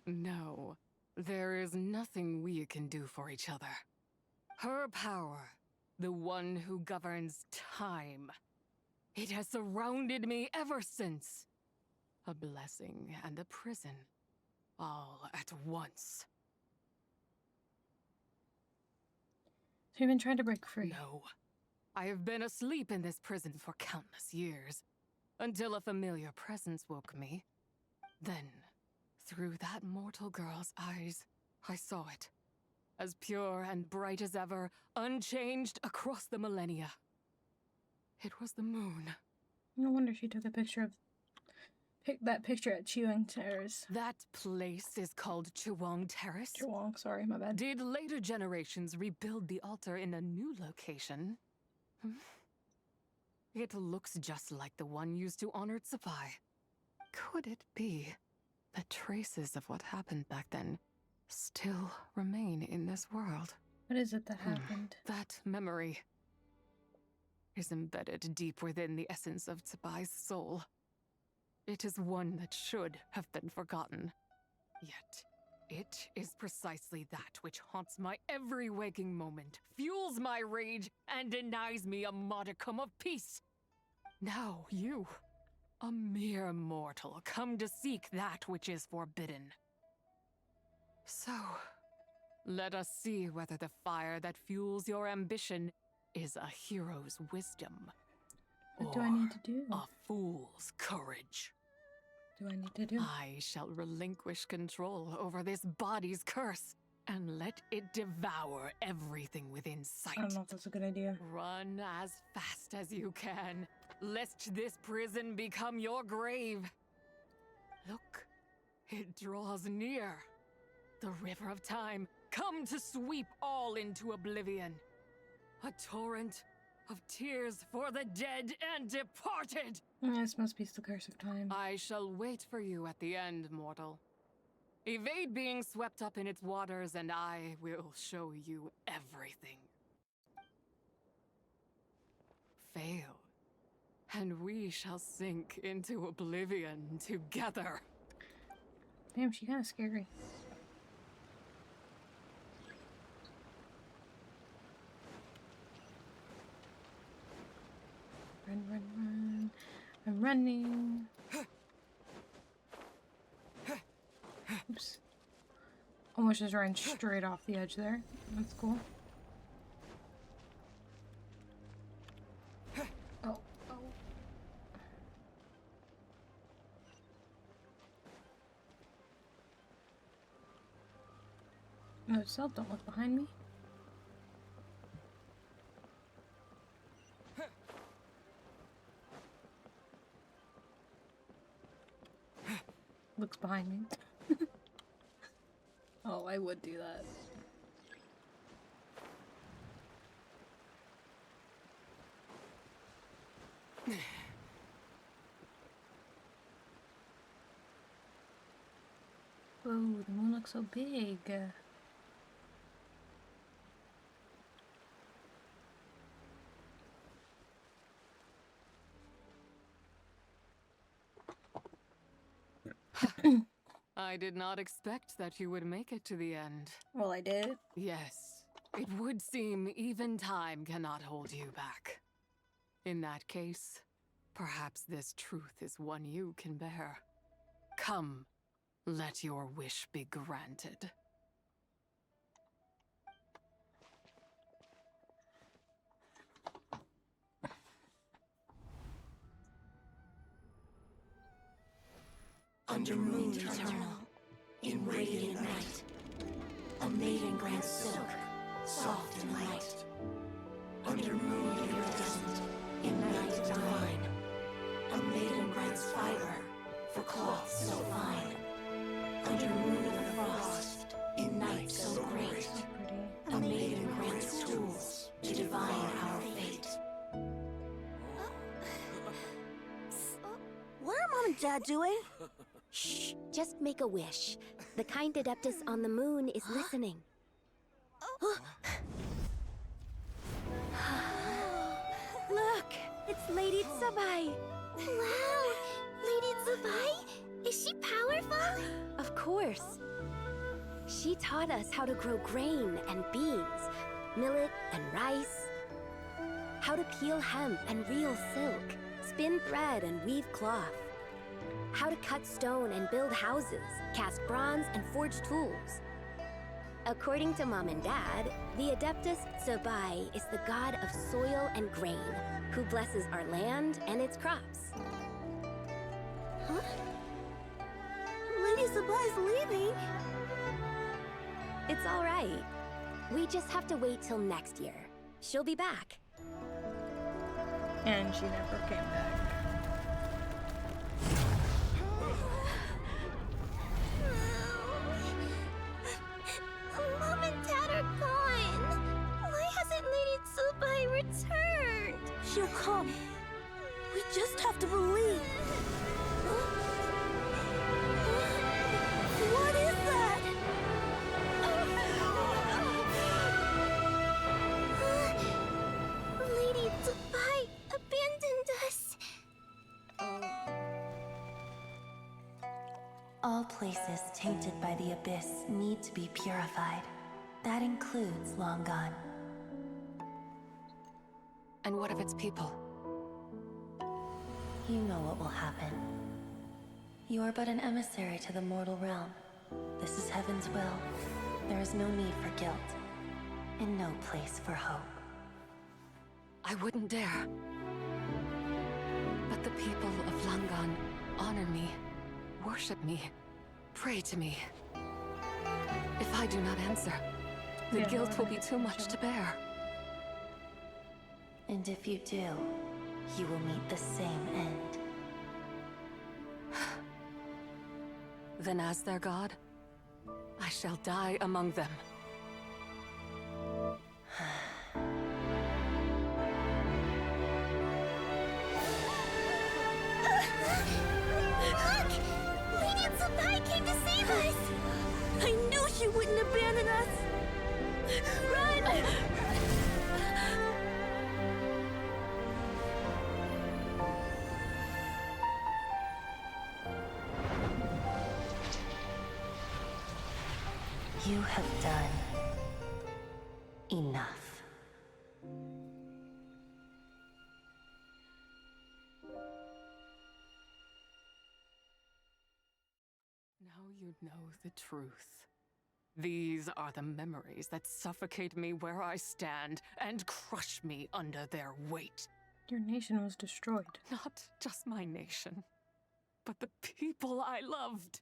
No, there is nothing we can do for each other. Her power, the one who governs time, it has surrounded me ever since. A blessing and a prison, all at once. So you've been trying to break free? No. I have been asleep in this prison for countless years, until a familiar presence woke me. Then, through that mortal girl's eyes, I saw it. As pure and bright as ever, unchanged across the millennia. It was the moon. No wonder she took a picture of that picture at Chuang Terrace. That place is called Chuang Terrace. Chuang, sorry, my bad. Did later generations rebuild the altar in a new location? It looks just like the one used to honor Zibai. Could it be that traces of what happened back then still remain in this world? What is it that happened? That memory is embedded deep within the essence of Zibai's soul. It is one that should have been forgotten. Yet, it is precisely that which haunts my every waking moment, fuels my rage, and denies me a modicum of peace. Now you, a mere mortal, come to seek that which is forbidden. So, let us see whether the fire that fuels your ambition is a hero's wisdom. What do I need to do? A fool's courage. Do I need to do? I shall relinquish control over this body's curse and let it devour everything within sight. I don't know if that's a good idea. Run as fast as you can, lest this prison become your grave. Look, it draws near. The river of time, come to sweep all into oblivion. A torrent of tears for the dead and departed. This must be the curse of time. I shall wait for you at the end, mortal. Evade being swept up in its waters, and I will show you everything. Fail, and we shall sink into oblivion together. Damn, she's kind of scary. Run, run, run. I'm running. Oops. Almost just ran straight off the edge there. That's cool. Oh, oh. No, self, don't look behind me. Looks behind me. Oh, I would do that. Whoa, the moon looks so big. I did not expect that you would make it to the end. Well, I did. Yes, it would seem even time cannot hold you back. In that case, perhaps this truth is one you can bear. Come, let your wish be granted. Under moon eternal, in radiant night, maiden grants silk, soft and light. Under moon iridescent, in night divine. A maiden grants fiber, for cloth so fine. Under moon of frost, in night so great. A maiden grants tools to divine our fate. What are Mom and Dad doing? Shh, just make a wish. The kind Adeptus on the moon is listening. Look, it's Lady Zibai. Wow, Lady Zibai? Is she powerful? Of course. She taught us how to grow grain and beans, millet and rice, how to peel hemp and reel silk, spin thread and weave cloth, how to cut stone and build houses, cast bronze and forge tools. According to Mom and Dad, the Adeptus Zibai is the god of soil and grain, who blesses our land and its crops. Huh? Lady Zibai's leaving. It's all right. We just have to wait till next year. She'll be back. And she never came back. Mom and Dad are gone. Why hasn't Lady Zibai returned? She'll come. We just have to believe. What is that? Lady Zibai abandoned us. All places tainted by the abyss need to be purified. That includes Long Gone. And what of its people? You know what will happen. You are but an emissary to the mortal realm. This is Heaven's will. There is no need for guilt, and no place for hope. I wouldn't dare. But the people of Langan honor me, worship me, pray to me. If I do not answer, the guilt will be too much to bear. And if you do, you will meet the same end. Then as their god, I shall die among them. Look! Lady Zibai came to save us! I knew she wouldn't abandon us! Run! You have done enough. Now you know the truth. These are the memories that suffocate me where I stand and crush me under their weight. Your nation was destroyed. Not just my nation, but the people I loved.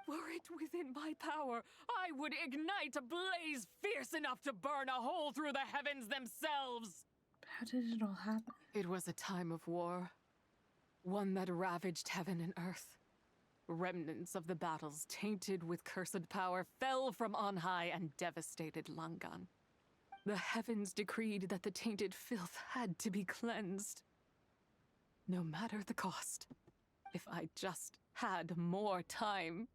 Were it within my power, I would ignite a blaze fierce enough to burn a hole through the heavens themselves. How did it all happen? It was a time of war, one that ravaged heaven and earth. Remnants of the battles tainted with cursed power fell from on high and devastated Langan. The heavens decreed that the tainted filth had to be cleansed. No matter the cost, if I just had more time.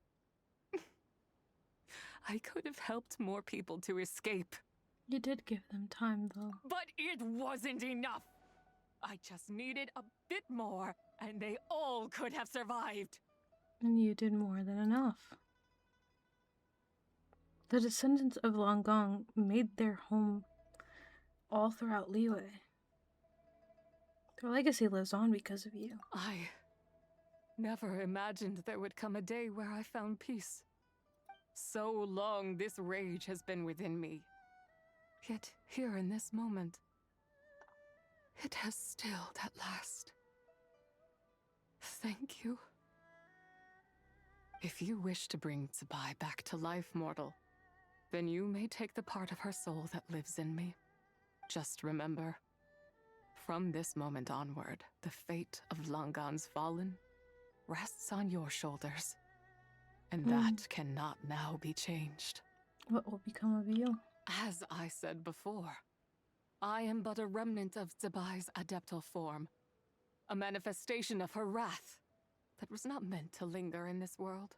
I could have helped more people to escape. You did give them time, though. But it wasn't enough! I just needed a bit more, and they all could have survived. And you did more than enough. The descendants of Langan made their home all throughout Liyue. Their legacy lives on because of you. I never imagined there would come a day where I found peace. So long this rage has been within me. Yet here in this moment, it has stilled at last. Thank you. If you wish to bring Zibai back to life, mortal, then you may take the part of her soul that lives in me. Just remember, from this moment onward, the fate of Langan's fallen rests on your shoulders. And that cannot now be changed. What will become of you? As I said before, I am but a remnant of Zibai's adeptal form, a manifestation of her wrath that was not meant to linger in this world.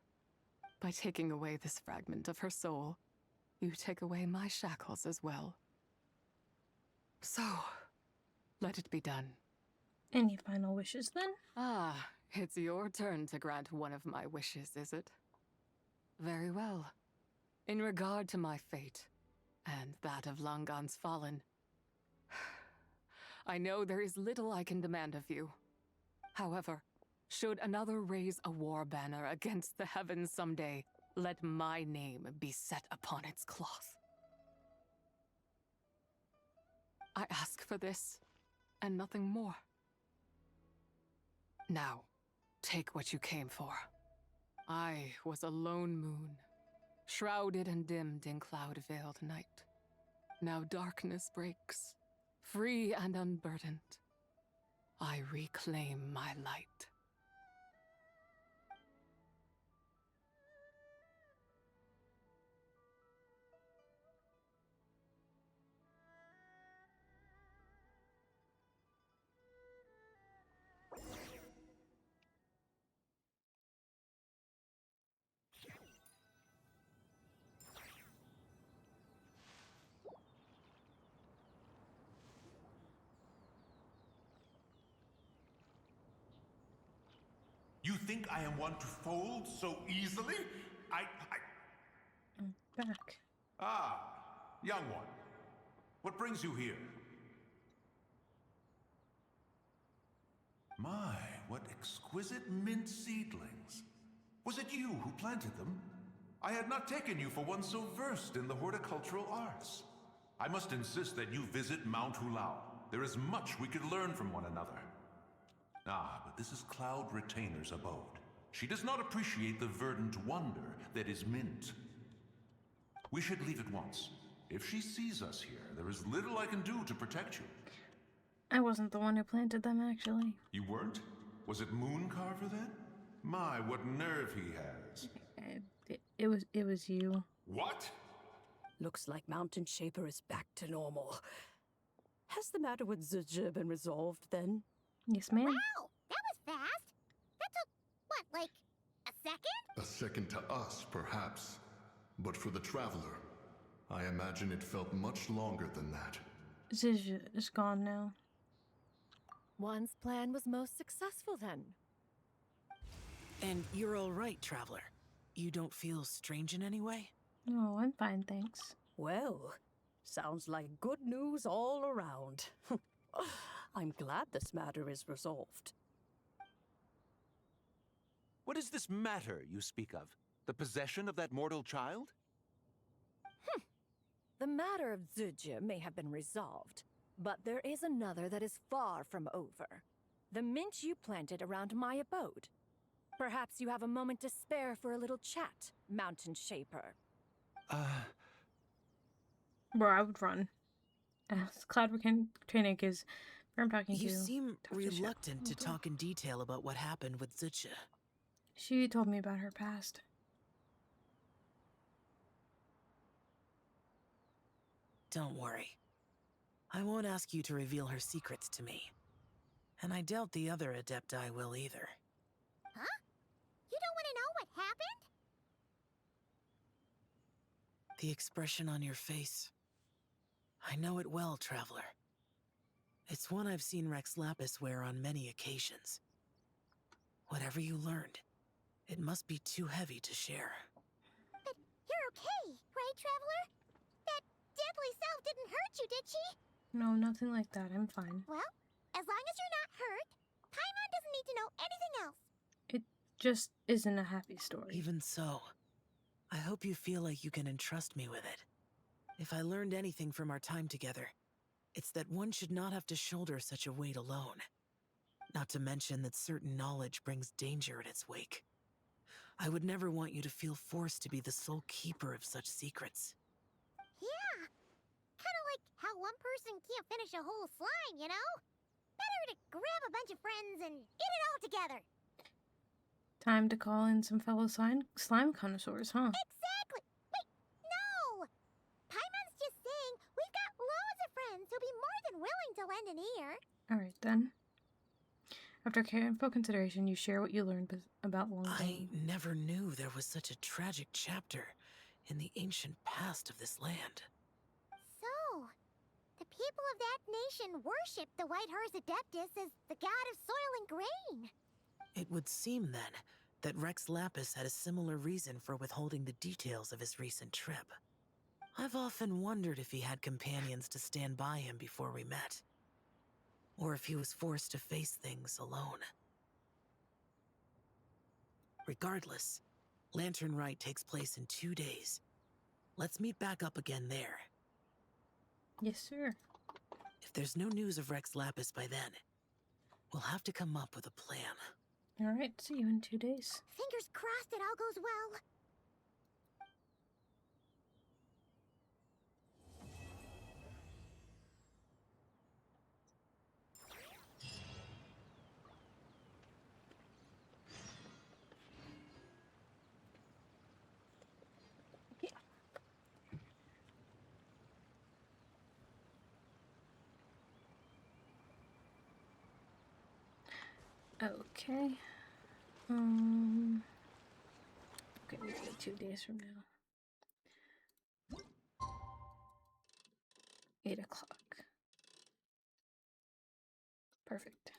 By taking away this fragment of her soul, you take away my shackles as well. So, let it be done. Any final wishes then? Ah, it's your turn to grant one of my wishes, is it? Very well. In regard to my fate, and that of Langan's fallen, I know there is little I can demand of you. However, should another raise a war banner against the heavens someday, let my name be set upon its cloth. I ask for this, and nothing more. Now, take what you came for. I was a lone moon, shrouded and dimmed in cloud-veiled night. Now darkness breaks, free and unburdened. I reclaim my light. You think I am one to fold so easily? Back. Ah, young one. What brings you here? My, what exquisite mint seedlings. Was it you who planted them? I had not taken you for one so versed in the horticultural arts. I must insist that you visit Mount Hulao. There is much we could learn from one another. Ah, but this is Cloud Retainer's abode. She does not appreciate the verdant wonder that is mint. We should leave at once. If she sees us here, there is little I can do to protect you. I wasn't the one who planted them, actually. You weren't? Was it Mooncarver then? My, what nerve he has. It was you. What? Looks like Mountain Shaper is back to normal. Has the matter with Zhongli been resolved then? Yes, ma'am. Wow, that was fast. That took, what, like a second? A second to us, perhaps. But for the Traveler, I imagine it felt much longer than that. Zhongli is gone now. One's plan was most successful then. And you're all right, Traveler. You don't feel strange in any way? No, I'm fine, thanks. Well, sounds like good news all around. I'm glad this matter is resolved. What is this matter you speak of? The possession of that mortal child? The matter of Zhongli may have been resolved, but there is another that is far from over. The mint you planted around my abode. Perhaps you have a moment to spare for a little chat, Mountain Shaper. Bro, I would run. Cloud Retaining is where I'm talking to. You seem Dr. Xiao. reluctant to talk in detail about what happened with Zhongli. She told me about her past. Don't worry. I won't ask you to reveal her secrets to me. And I doubt the other Adepti will either. Huh? You don't want to know what happened? The expression on your face. I know it well, Traveler. It's one I've seen Rex Lapis wear on many occasions. Whatever you learned, it must be too heavy to share. But you're okay, right, Traveler? That deadly self didn't hurt you, did she? No, nothing like that. I'm fine. Well, as long as you're not hurt, Paimon doesn't need to know anything else. It just isn't a happy story. Even so, I hope you feel like you can entrust me with it. If I learned anything from our time together, it's that one should not have to shoulder such a weight alone. Not to mention that certain knowledge brings danger in its wake. I would never want you to feel forced to be the sole keeper of such secrets. and can't finish a whole slime, you know? Better to grab a bunch of friends and eat it all together. Time to call in some fellow slime connoisseurs, huh? Exactly! Wait, no! Paimon's just saying we've got loads of friends who'll be more than willing to lend an ear. Alright then. After careful consideration, you share what you learned about Long I never knew there was such a tragic chapter in the ancient past of this land. So, the people of that nation worship the White Horse Adeptus as the god of soil and grain. It would seem, then, that Rex Lapis had a similar reason for withholding the details of his recent trip. I've often wondered if he had companions to stand by him before we met. Or if he was forced to face things alone. Regardless, Lanternrite takes place in 2 days. Let's meet back up again there. Yes, sir. If there's no news of Rex Lapis by then, we'll have to come up with a plan. Alright, see you in 2 days. Fingers crossed it all goes well. Okay. Okay, we got 2 days from now. 8 o'clock. Perfect.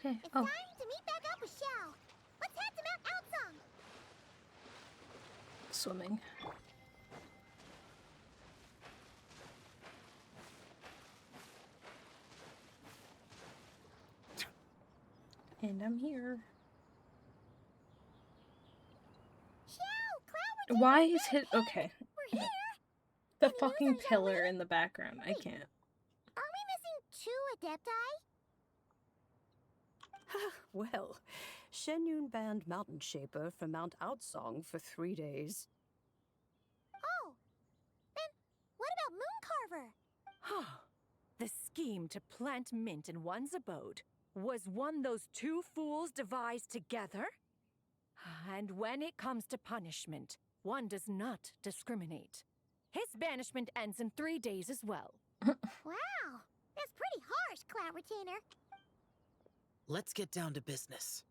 Okay. It's time to meet back up with Xiao. Let's head to Mount Outsong. Swimming. And I'm here. Xiao, Cloud, why is his okay? we're here. The fucking pillar in the background. I can't. Are we missing 2 adepti? Well, Shenyun banned Mountain Shaper from Mount Outsong for 3 days. Oh, then what about Mooncarver? The scheme to plant mint in one's abode was one those 2 fools devised together? And when it comes to punishment, one does not discriminate. His banishment ends in 3 days as well. Wow, that's pretty harsh, Cloud Retainer. Let's get down to business.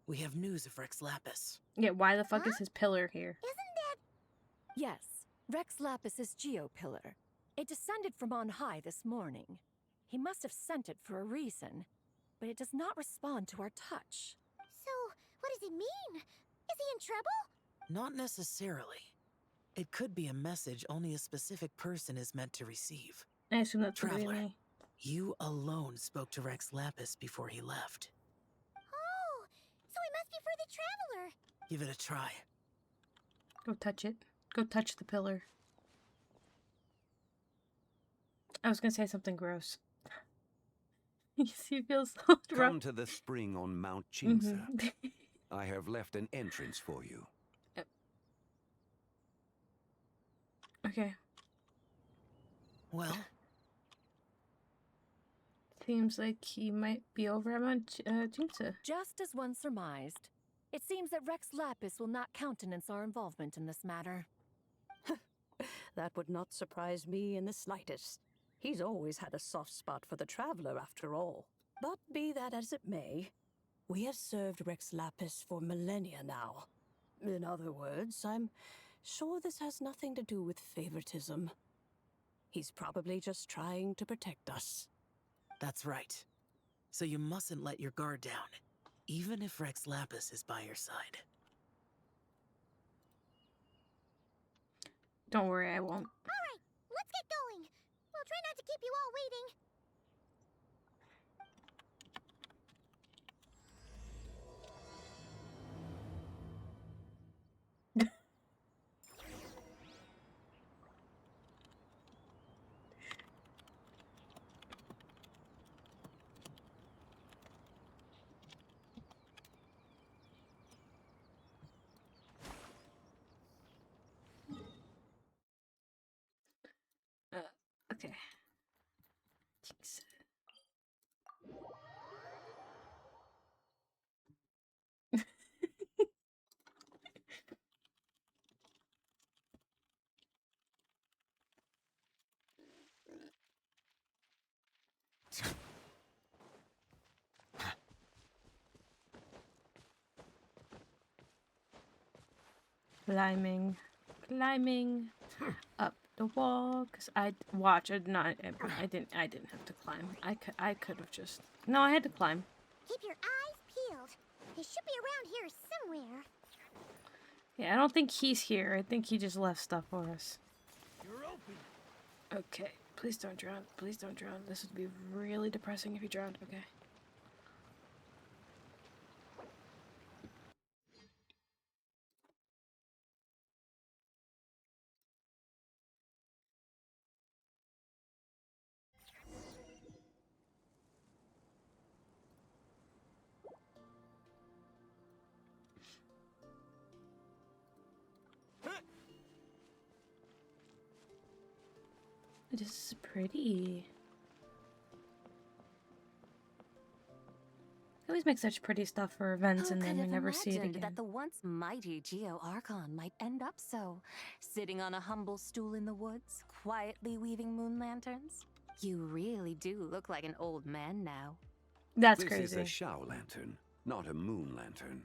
We have news of Rex Lapis. Yeah, why the fuck is his pillar here? Yes, Rex Lapis's Geo-Pillar. It descended from on high this morning. He must have sent it for a reason, but it does not respond to our touch. So, what does it mean? Is he in trouble? Not necessarily. It could be a message only a specific person is meant to receive. I assume that's Traveler, really... you alone spoke to Rex Lapis before he left. Oh, so it must be for the Traveler. Give it a try. Go touch it. Go touch the pillar. I was gonna say something gross. He feels so rough. Come to the spring on Mount Chinsa. I have left an entrance for you. Okay. Well? Seems like he might be over at Mount Chinsa. Just as one surmised, it seems that Rex Lapis will not countenance our involvement in this matter. That would not surprise me in the slightest. He's always had a soft spot for the Traveler, after all. But be that as it may, we have served Rex Lapis for millennia now. In other words, I'm sure this has nothing to do with favoritism. He's probably just trying to protect us. That's right. So you mustn't let your guard down, even if Rex Lapis is by your side. Don't worry, I won't. All right, let's get going. We'll try not to keep you all waiting. Climbing up the wall. Cause I didn't have to climb. I could have just. No, I had to climb. Keep your eyes peeled. He should be around here somewhere. Yeah, I don't think he's here. I think he just left stuff for us. You're open. Okay, please don't drown. Please don't drown. This would be really depressing if you drowned. Okay. This is pretty. I always make such pretty stuff for events and then we never see it again. That the once mighty Geo Archon might end up so, sitting on a humble stool in the woods, quietly weaving moon lanterns? You really do look like an old man now. That's this crazy. This is a Xiao lantern, not a moon lantern.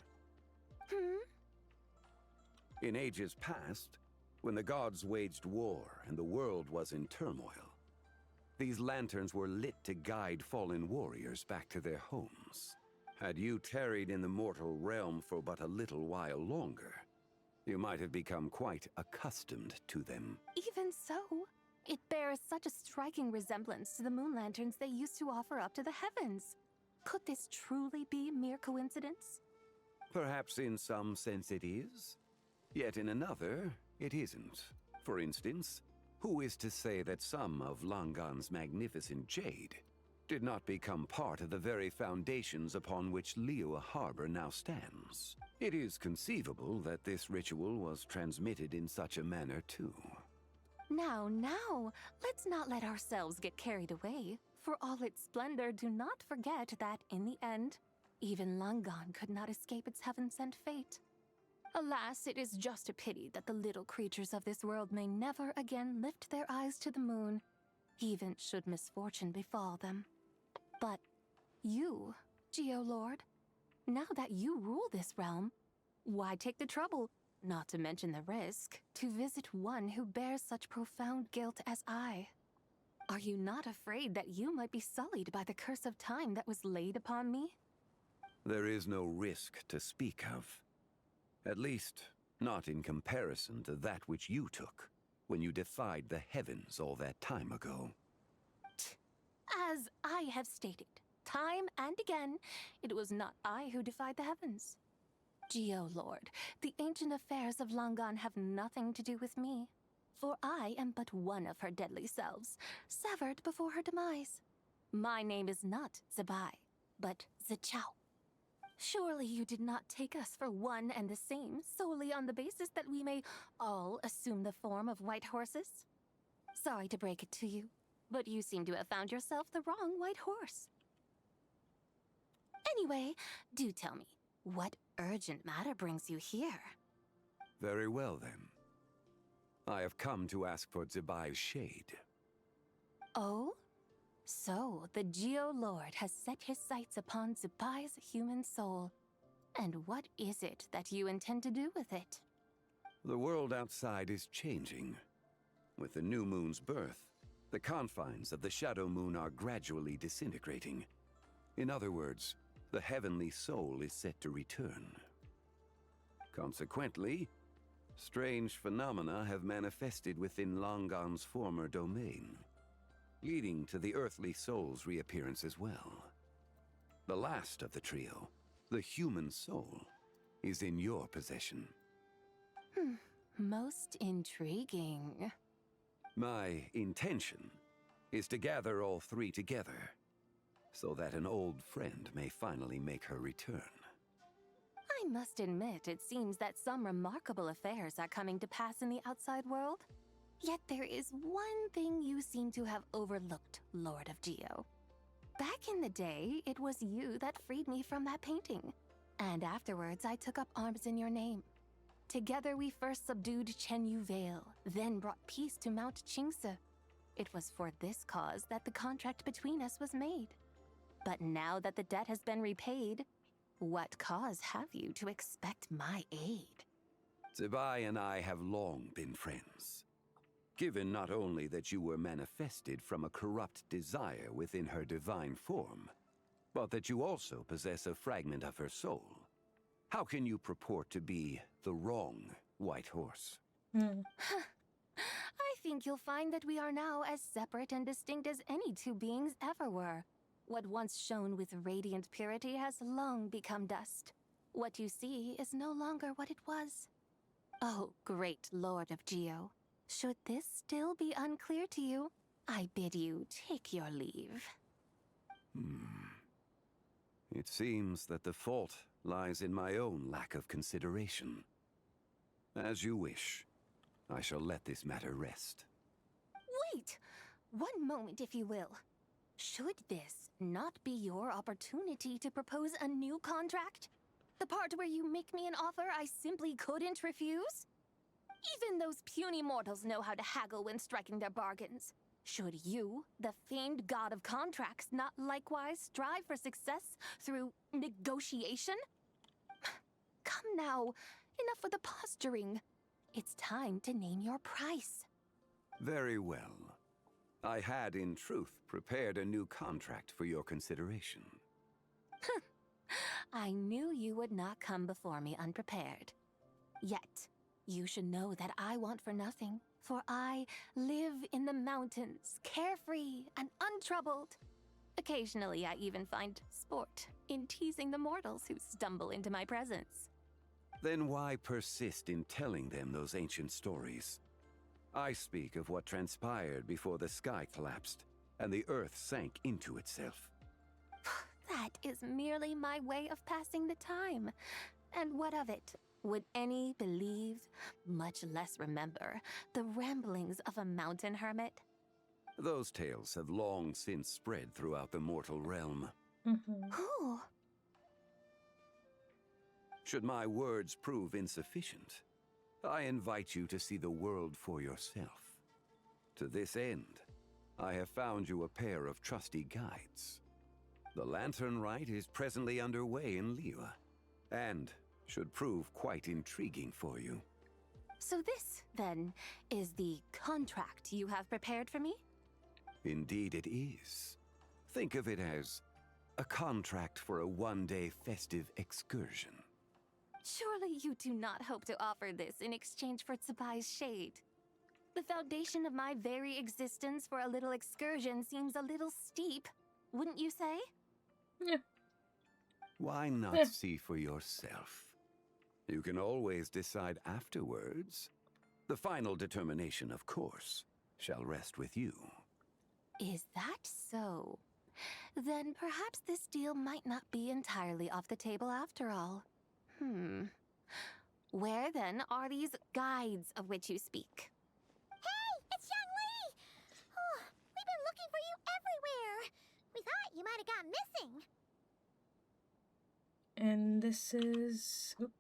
In ages past, when the gods waged war and the world was in turmoil, these lanterns were lit to guide fallen warriors back to their homes. Had you tarried in the mortal realm for but a little while longer, you might have become quite accustomed to them. Even so, it bears such a striking resemblance to the moon lanterns they used to offer up to the heavens. Could this truly be mere coincidence? Perhaps in some sense it is, yet in another, it isn't. For instance, who is to say that some of Langan's magnificent jade did not become part of the very foundations upon which Liyue Harbor now stands? It is conceivable that this ritual was transmitted in such a manner too. Now, let's not let ourselves get carried away. For all its splendor, do not forget that, in the end, even Langan could not escape its heaven-sent fate. Alas, it is just a pity that the little creatures of this world may never again lift their eyes to the moon, even should misfortune befall them. But you, Geo-Lord, now that you rule this realm, why take the trouble, not to mention the risk, to visit one who bears such profound guilt as I? Are you not afraid that you might be sullied by the curse of time that was laid upon me? There is no risk to speak of. At least, not in comparison to that which you took when you defied the heavens all that time ago. As I have stated, time and again, it was not I who defied the heavens. Geo-Lord, the ancient affairs of Langan have nothing to do with me, for I am but one of her deadly selves, severed before her demise. My name is not Zibai, but Xiao. Surely you did not take us for one and the same solely on the basis that we may all assume the form of white horses? Sorry to break it to you, but you seem to have found yourself the wrong white horse. Anyway, do tell me, what urgent matter brings you here? Very well then. I have come to ask for Zibai's shade. Oh? So, the Geo-Lord has set his sights upon Zibai's human soul. And what is it that you intend to do with it? The world outside is changing. With the new moon's birth, the confines of the shadow moon are gradually disintegrating. In other words, the heavenly soul is set to return. Consequently, strange phenomena have manifested within Langan's former domain, leading to the earthly soul's reappearance as well. The last of the trio, the human soul, is in your possession. Most intriguing. My intention is to gather all three together, so that an old friend may finally make her return. I must admit, it seems that some remarkable affairs are coming to pass in the outside world. Yet there is one thing you seem to have overlooked, Lord of Geo. Back in the day, it was you that freed me from that painting. And afterwards, I took up arms in your name. Together we first subdued Chenyu Vale, then brought peace to Mount Qingse. It was for this cause that the contract between us was made. But now that the debt has been repaid, what cause have you to expect my aid? Zibai and I have long been friends. Given not only that you were manifested from a corrupt desire within her divine form, but that you also possess a fragment of her soul, how can you purport to be the wrong White Horse? I think you'll find that we are now as separate and distinct as any two beings ever were. What once shone with radiant purity has long become dust. What you see is no longer what it was. Oh, great Lord of Geo. Should this still be unclear to you, I bid you take your leave. It seems that the fault lies in my own lack of consideration. As you wish. I shall let this matter rest. Wait! One moment, if you will. Should this not be your opportunity to propose a new contract? The part where you make me an offer I simply couldn't refuse? Even those puny mortals know how to haggle when striking their bargains. Should you, the famed god of contracts, not likewise strive for success through negotiation? Come now, enough with the posturing. It's time to name your price. Very well. I had, in truth, prepared a new contract for your consideration. I knew you would not come before me unprepared. Yet, you should know that I want for nothing, for I live in the mountains, carefree and untroubled. Occasionally, I even find sport in teasing the mortals who stumble into my presence. Then why persist in telling them those ancient stories? I speak of what transpired before the sky collapsed and the earth sank into itself. That is merely my way of passing the time. And what of it? Would any believe, much less remember, the ramblings of a mountain hermit? Those tales have long since spread throughout the mortal realm. Who? Should my words prove insufficient, I invite you to see the world for yourself. To this end, I have found you a pair of trusty guides. The lanternrite is presently underway in Liyue, and should prove quite intriguing for you. So this, then, is the contract you have prepared for me? Indeed it is. Think of it as a contract for a one-day festive excursion. Surely you do not hope to offer this in exchange for Zibai's shade. The foundation of my very existence for a little excursion seems a little steep, wouldn't you say? Yeah. Why not see for yourself? You can always decide afterwards. The final determination, of course, shall rest with you. Is that so? Then perhaps this deal might not be entirely off the table after all. Where then are these guides of which you speak? Hey, it's Zhongli! Oh, we've been looking for you everywhere. We thought you might have gone missing. And this is... Oop.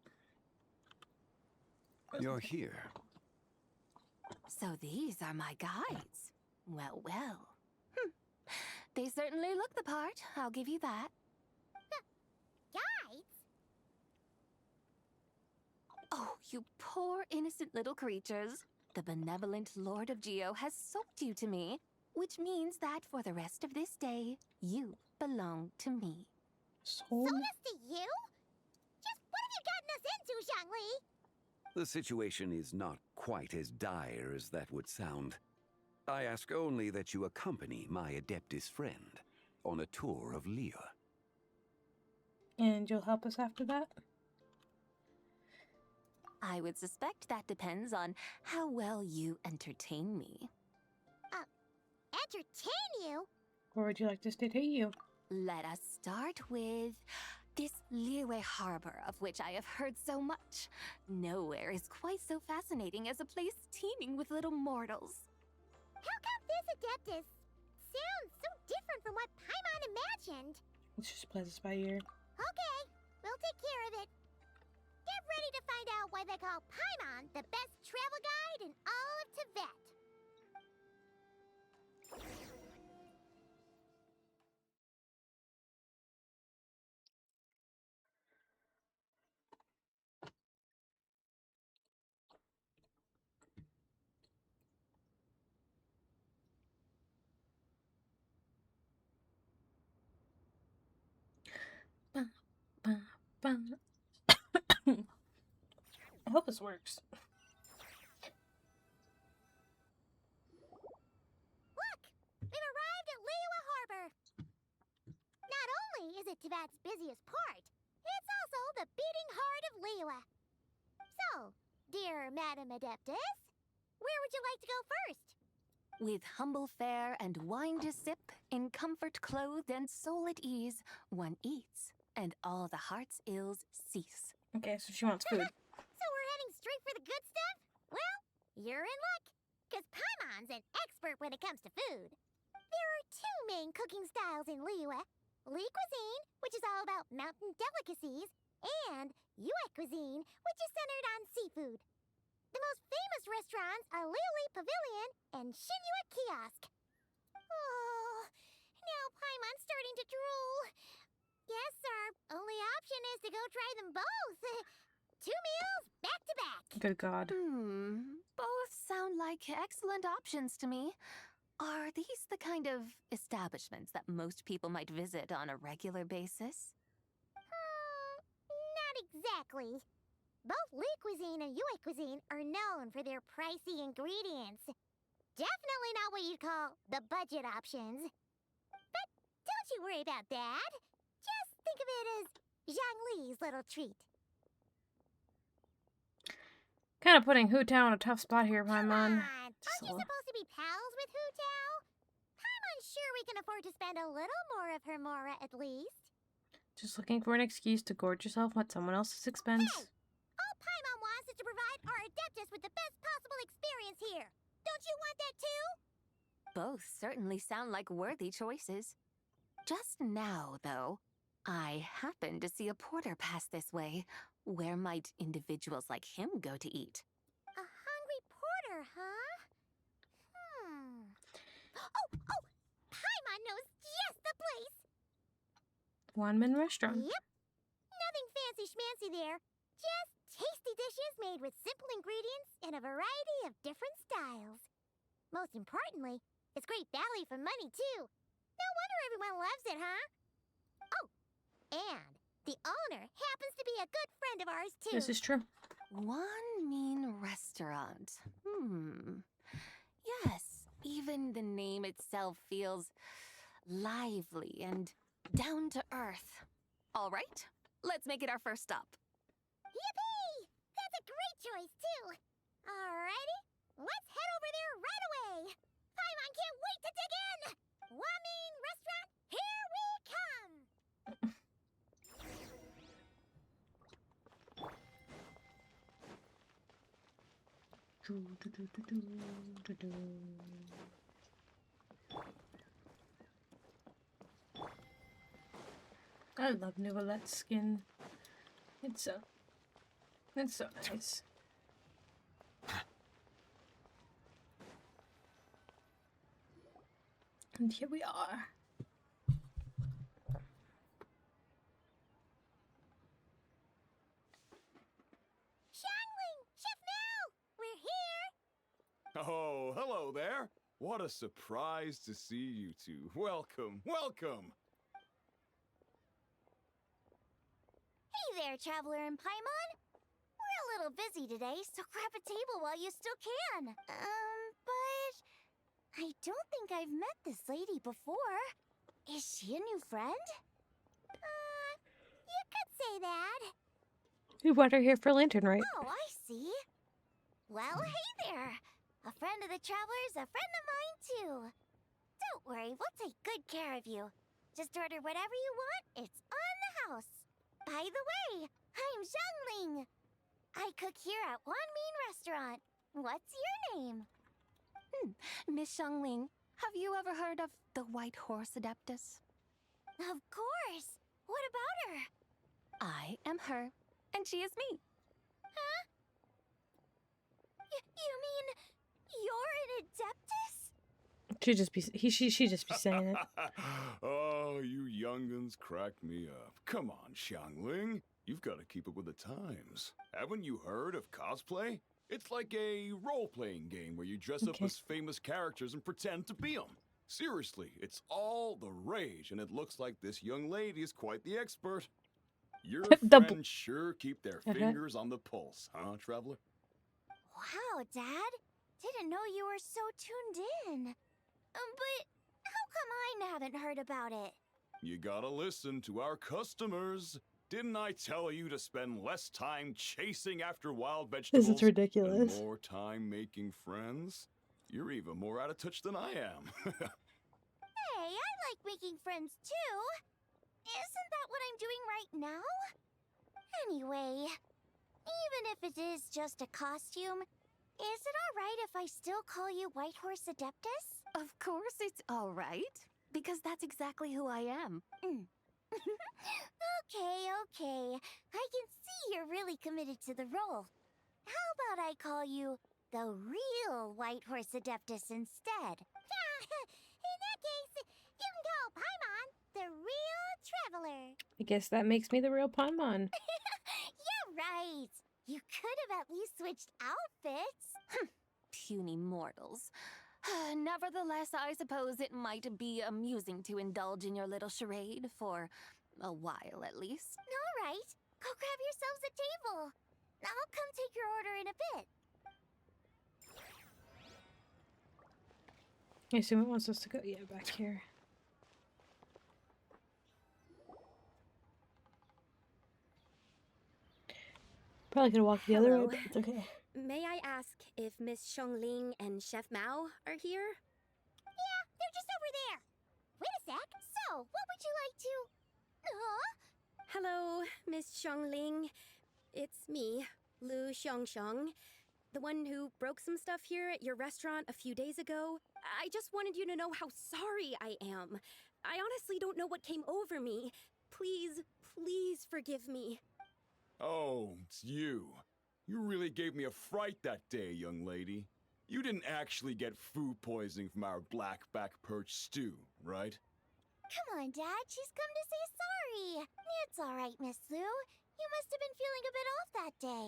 You're here. So these are my guides. Well, well. They certainly look the part, I'll give you that. Guides? Oh, you poor innocent little creatures. The benevolent Lord of Geo has soaked you to me, which means that for the rest of this day, you belong to me. Sold us to you? Just what have you gotten us into, Zhongli? The situation is not quite as dire as that would sound. I ask only that you accompany my Adeptus friend on a tour of Liyue. And you'll help us after that? I would suspect that depends on how well you entertain me. Entertain you? Or would you like to stay to you? Let us start with this Liyue harbor of which I have heard so much. Nowhere is quite so fascinating as a place teeming with little mortals. How come this Adeptus sounds so different from what Paimon imagined? Let's just play this by ear. Okay, we'll take care of it. Get ready to find out why they call Paimon the best travel guide in all of Tibet. I hope this works. Look! We've arrived at Liyue Harbor! Not only is it Teyvat's busiest port, it's also the beating heart of Liyue. So, dear Madam Adeptus, where would you like to go first? With humble fare and wine to sip, in comfort clothed and soul at ease, one eats, and all the heart's ills cease. Okay, so she wants food. So we're heading straight for the good stuff? Well, you're in luck, because Paimon's an expert when it comes to food. There are two main cooking styles in Liyue. Li cuisine, which is all about mountain delicacies, and Yue cuisine, which is centered on seafood. The most famous restaurants are Liyue Pavilion and Xinyue Kiosk. Oh, now Paimon's starting to drool. Guess our only option is to go try them both. 2 meals back to back. Good God. Both sound like excellent options to me. Are these the kind of establishments that most people might visit on a regular basis? Not exactly. Both Li cuisine and Yue cuisine are known for their pricey ingredients. Definitely not what you'd call the budget options. But don't you worry about that. Just think of it as Zhongli's little treat. Kind of putting Hu Tao in a tough spot here, Paimon. Aren't you supposed to be pals with Hu Tao? Paimon's sure we can afford to spend a little more of her mora at least. Just looking for an excuse to gorge yourself at someone else's expense. Hey! All Paimon wants is to provide our Adeptus with the best possible experience here. Don't you want that too? Both certainly sound like worthy choices. Just now, though, I happened to see a porter pass this way. Where might individuals like him go to eat? A hungry porter, huh? Oh! Paimon knows just the place! Wanmin Restaurant. Yep. Nothing fancy-schmancy there. Just tasty dishes made with simple ingredients in a variety of different styles. Most importantly, it's great value for money, too. No wonder everyone loves it, huh? Oh, and the owner happens to be a good friend of ours, too. This is true. Wanmin Restaurant. Yes, even the name itself feels lively and down to earth. All right, let's make it our first stop. Yippee! That's a great choice, too. Alrighty, let's head over there right away. Paimon can't wait to dig in. Wanmin Restaurant, here we come. I love Nouvelette's skin. It's so nice. And here we are. Xiangling, Chef Now, we're here. Oh, hello there. What a surprise to see you two. Welcome, welcome. Hey there, Traveler and Paimon. We're a little busy today, so grab a table while you still can. But I don't think I've met this lady before. Is she a new friend? You could say that. We brought her here for lanternrite. Oh, I see. Well, hey there. A friend of the Traveler's a friend of mine, too. Don't worry, we'll take good care of you. Just order whatever you want, it's on the house. By the way, I'm Zhongli. I cook here at Wanmin Restaurant. What's your name? Miss Xiangling, have you ever heard of the White Horse Adeptus? Of course. What about her? I am her, and she is me. Huh? You mean you're an Adeptus? She just be saying it. Oh, you young'uns crack me up. Come on, Xiangling. You've got to keep up with the times. Haven't you heard of cosplay? It's like a role-playing game where you dress up as famous characters and pretend to be them. Seriously, it's all the rage, and it looks like this young lady is quite the expert. Your The friends sure keep their fingers on the pulse, huh, Traveler? Wow, Dad. Didn't know you were so tuned in. But how come I haven't heard about it? You gotta listen to our customers. Didn't I tell you to spend less time chasing after wild vegetables? This is ridiculous. And more time making friends? You're even more out of touch than I am. Hey, I like making friends too. Isn't that what I'm doing right now? Anyway, even if it is just a costume, is it alright if I still call you White Horse Adeptus? Of course it's all right, because that's exactly who I am. Okay. I can see you're really committed to the role. How about I call you the real White Horse Adeptus instead? In that case, you can call Paimon the real traveler. I guess that makes me the real Paimon. You're right. You could have at least switched outfits. Puny mortals. Nevertheless, I suppose it might be amusing to indulge in your little charade for a while at least. All right. Go grab yourselves a table. I'll come take your order in a bit. I assume it wants us to go, yeah, back here. Probably could have walked the other way, but it's okay. May I ask if Miss Zhongli and Chef Mao are here? Yeah, they're just over there. Wait a sec. So, what would you like to... Hello, Miss Zhongli. It's me, Lu Xiongxiong, the one who broke some stuff here at your restaurant a few days ago. I just wanted you to know how sorry I am. I honestly don't know what came over me. Please forgive me. Oh, it's you. You really gave me a fright that day, young lady. You didn't actually get food poisoning from our black-back perch stew, right? Come on, Dad. She's come to say sorry. It's all right, Miss Lu. You must have been feeling a bit off that day.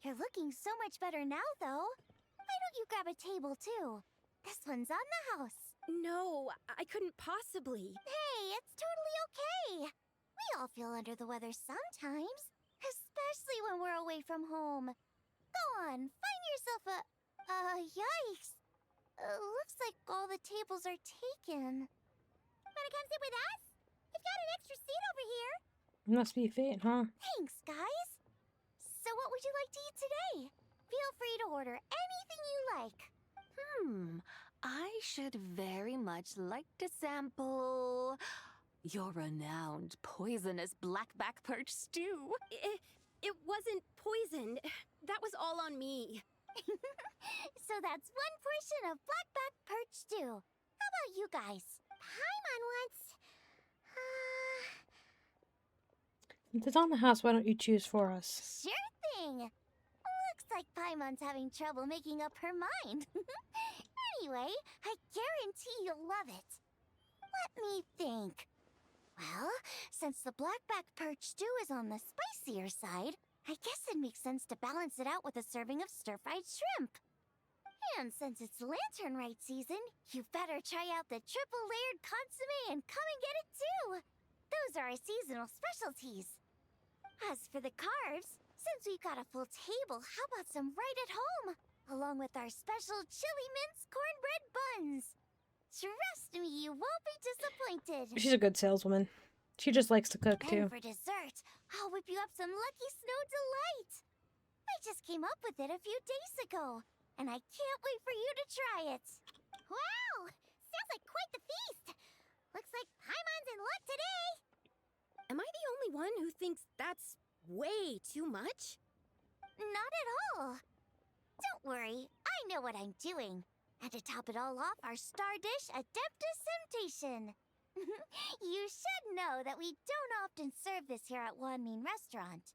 You're looking so much better now, though. Why don't you grab a table, too? This one's on the house. No, I couldn't possibly. Hey, it's totally okay. We all feel under the weather sometimes, especially when we're away from home. Go on, find yourself a... yikes. Looks like all the tables are taken. Wanna come sit with us? We've got an extra seat over here. Must be fate, huh? Thanks, guys. So what would you like to eat today? Feel free to order anything you like. I should very much like to sample your renowned poisonous blackback perch stew. It wasn't poisoned. That was all on me. So that's one portion of blackback perch stew. How about you guys? Paimon wants... Since it's on the house, why don't you choose for us? Sure thing. Looks like Paimon's having trouble making up her mind. Anyway, I guarantee you'll love it. Let me think. Well, since the blackback perch stew is on the spicier side, I guess it makes sense to balance it out with a serving of stir-fried shrimp. And since it's lanternrite season, you better try out the triple-layered consommé and come and get it too. Those are our seasonal specialties. As for the carbs, since we've got a full table, how about some right at home? Along with our special chili mince cornbread buns. Trust me, you won't be disappointed. She's a good saleswoman. She just likes to cook, too. And for dessert, I'll whip you up some Lucky Snow Delight. I just came up with it a few days ago, and I can't wait for you to try it. Wow! Sounds like quite the feast. Looks like Paimon's in luck today. Am I the only one who thinks that's way too much? Not at all. Don't worry, I know what I'm doing. And to top it all off, our star dish, Adeptus Temptation. You should know that we don't often serve this here at Wanmin Restaurant.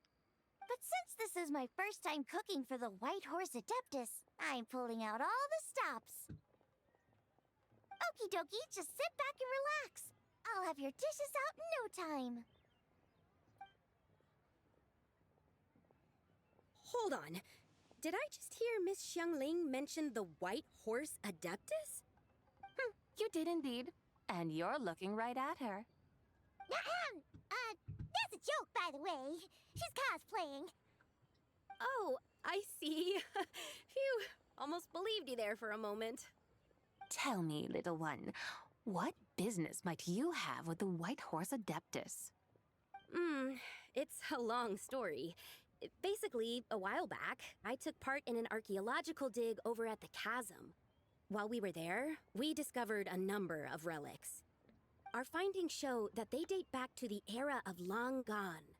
But since this is my first time cooking for the White Horse Adeptus, I'm pulling out all the stops. Okie dokie, just sit back and relax. I'll have your dishes out in no time. Hold on. Did I just hear Miss Xiangling mention the White Horse Adeptus? You did indeed. And you're looking right at her. This a joke, by the way. She's cosplaying. Oh, I see. Phew, almost believed you there for a moment. Tell me, little one, what business might you have with the White Horse Adeptus? It's a long story. Basically, a while back, I took part in an archaeological dig over at the chasm. While we were there, we discovered a number of relics. Our findings show that they date back to the era of Long Gone,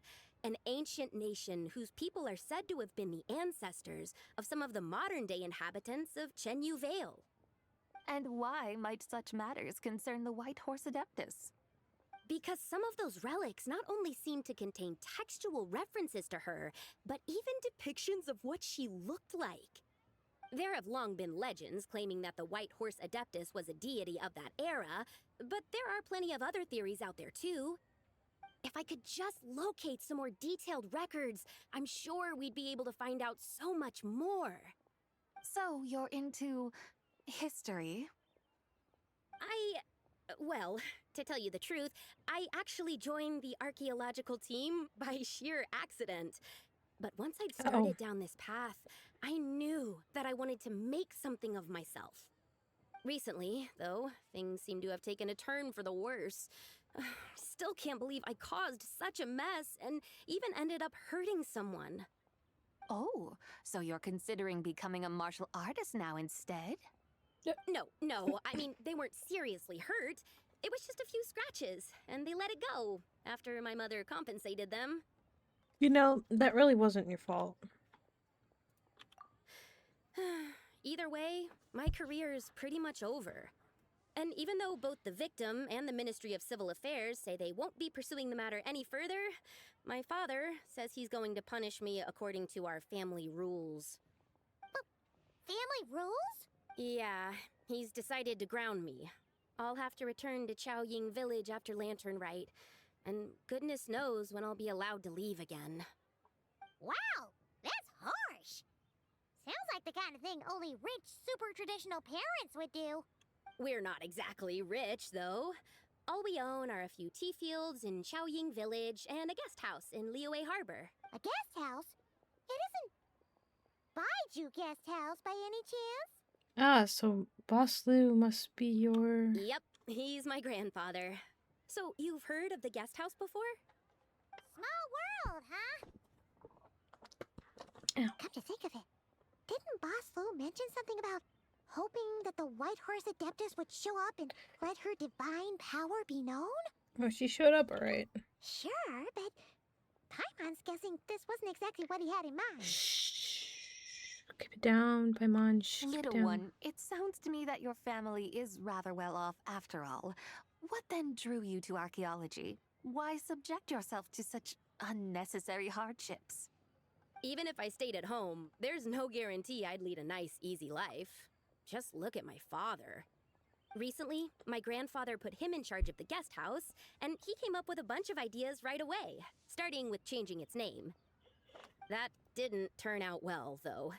an ancient nation whose people are said to have been the ancestors of some of the modern-day inhabitants of Chenyu Vale. And why might such matters concern the White Horse Adeptus? Because some of those relics not only seem to contain textual references to her, but even depictions of what she looked like. There have long been legends claiming that the White Horse Adeptus was a deity of that era, but there are plenty of other theories out there too. If I could just locate some more detailed records, I'm sure we'd be able to find out so much more. So you're into history? Well, to tell you the truth, I actually joined the archaeological team by sheer accident. But once I'd started down this path, I knew that I wanted to make something of myself. Recently, though, things seem to have taken a turn for the worse. Still can't believe I caused such a mess and even ended up hurting someone. Oh, so you're considering becoming a martial artist now instead? No, I mean, they weren't seriously hurt. It was just a few scratches, and they let it go after my mother compensated them. You know, that really wasn't your fault. Either way, my career is pretty much over. And even though both the victim and the Ministry of Civil Affairs say they won't be pursuing the matter any further, my father says he's going to punish me according to our family rules. Family rules? Yeah, he's decided to ground me. I'll have to return to Xiaoying village after lanternrite, and goodness knows when I'll be allowed to leave again. Wow, that's harsh. Sounds like the kind of thing only rich, super traditional parents would do. We're not exactly rich, though. All we own are a few tea fields in Xiaoying village and a guest house in Liyue harbor. A guest house? It isn't Baiju guest house by any chance? Ah, so Boss Lu must be your... Yep, he's my grandfather. So, you've heard of the guest house before? Small world, huh? Ow. Come to think of it, didn't Boss Lu mention something about hoping that the White Horse Adeptus would show up and let her divine power be known? Oh, she showed up alright. Sure, but Paimon's guessing this wasn't exactly what he had in mind. Shh. Keep it down, Paimon. Keep it Little down. one, it sounds to me that your family is rather well off after all. What then drew you to archaeology? Why subject yourself to such unnecessary hardships? Even if I stayed at home, there's no guarantee I'd lead a nice, easy life. Just look at my father. Recently, my grandfather put him in charge of the guest house, and he came up with a bunch of ideas right away, starting with changing its name. That didn't turn out well, though.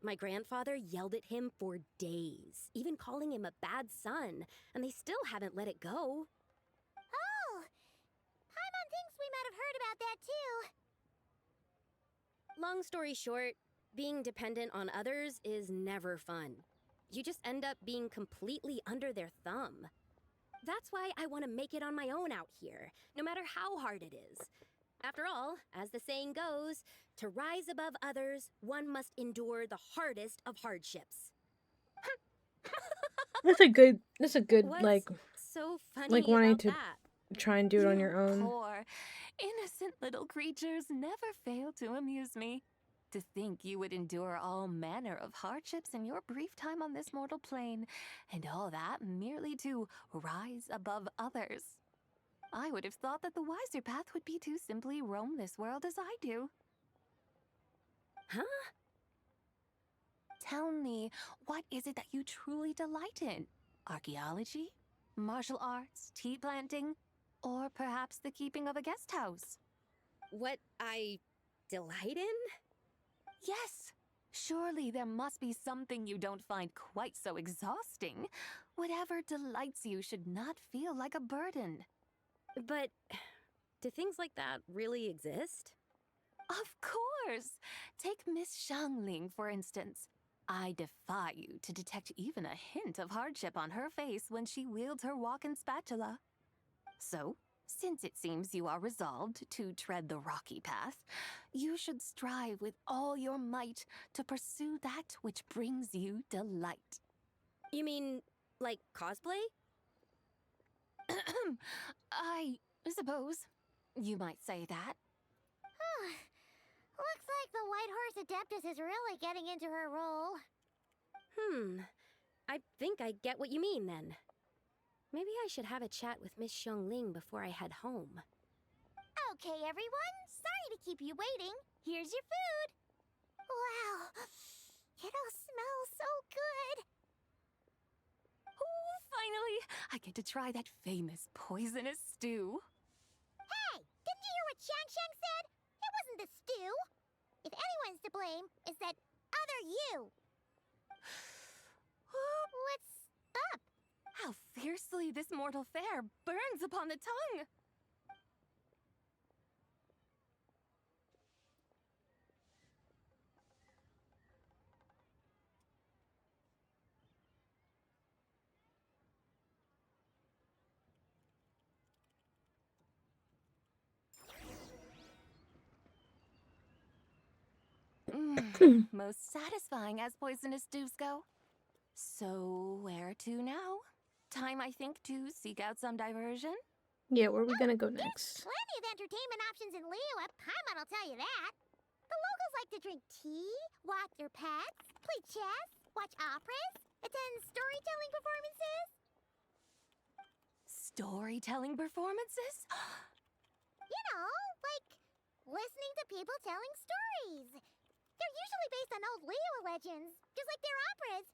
My grandfather yelled at him for days, even calling him a bad son, and they still haven't let it go. Oh! Paimon thinks we might have heard about that too. Long story short, being dependent on others is never fun. You just end up being completely under their thumb. That's why I want to make it on my own out here, no matter how hard it is. After all, as the saying goes, to rise above others, one must endure the hardest of hardships. That's a good, What's like, so funny like wanting about to that? try and do it on your own. Poor, innocent little creatures never fail to amuse me. To think you would endure all manner of hardships in your brief time on this mortal plane, and all that merely to rise above others. I would have thought that the wiser path would be to simply roam this world as I do. Huh? Tell me, what is it that you truly delight in? Archaeology? Martial arts? Tea planting? Or perhaps the keeping of a guest house? What I delight in? Yes. Surely there must be something you don't find quite so exhausting. Whatever delights you should not feel like a burden. But Do things like that really exist? Of course! Take Miss Zhongli, for instance. I defy you to detect even a hint of hardship on her face when she wields her walking spatula. So, since it seems you are resolved to tread the rocky path, you should strive with all your might to pursue that which brings you delight. You mean, like cosplay? I suppose you might say that. Looks like the White Horse Adeptus is really getting into her role. I think I get what you mean then. Maybe I should have a chat with Miss Xiongling before I head home. Okay, everyone. Sorry to keep you waiting. Here's your food. Wow. It all smells so good. Oh, finally! I get to try that famous poisonous stew. Hey! Didn't you hear what Shang said? It wasn't the stew. If anyone's to blame, it's that other you. What's up? How fiercely this mortal fare burns upon the tongue! Most satisfying as poisonous stews go. So, where to now? Time, I think, to seek out some diversion? Yeah, where are we gonna go next? Plenty of entertainment options in Liyue. Paimon will tell you that. The locals like to drink tea, walk their pets, play chess, watch operas, attend storytelling performances. Storytelling performances? You know, like listening to people telling stories. They're usually based on old Liyue legends, just like their operas.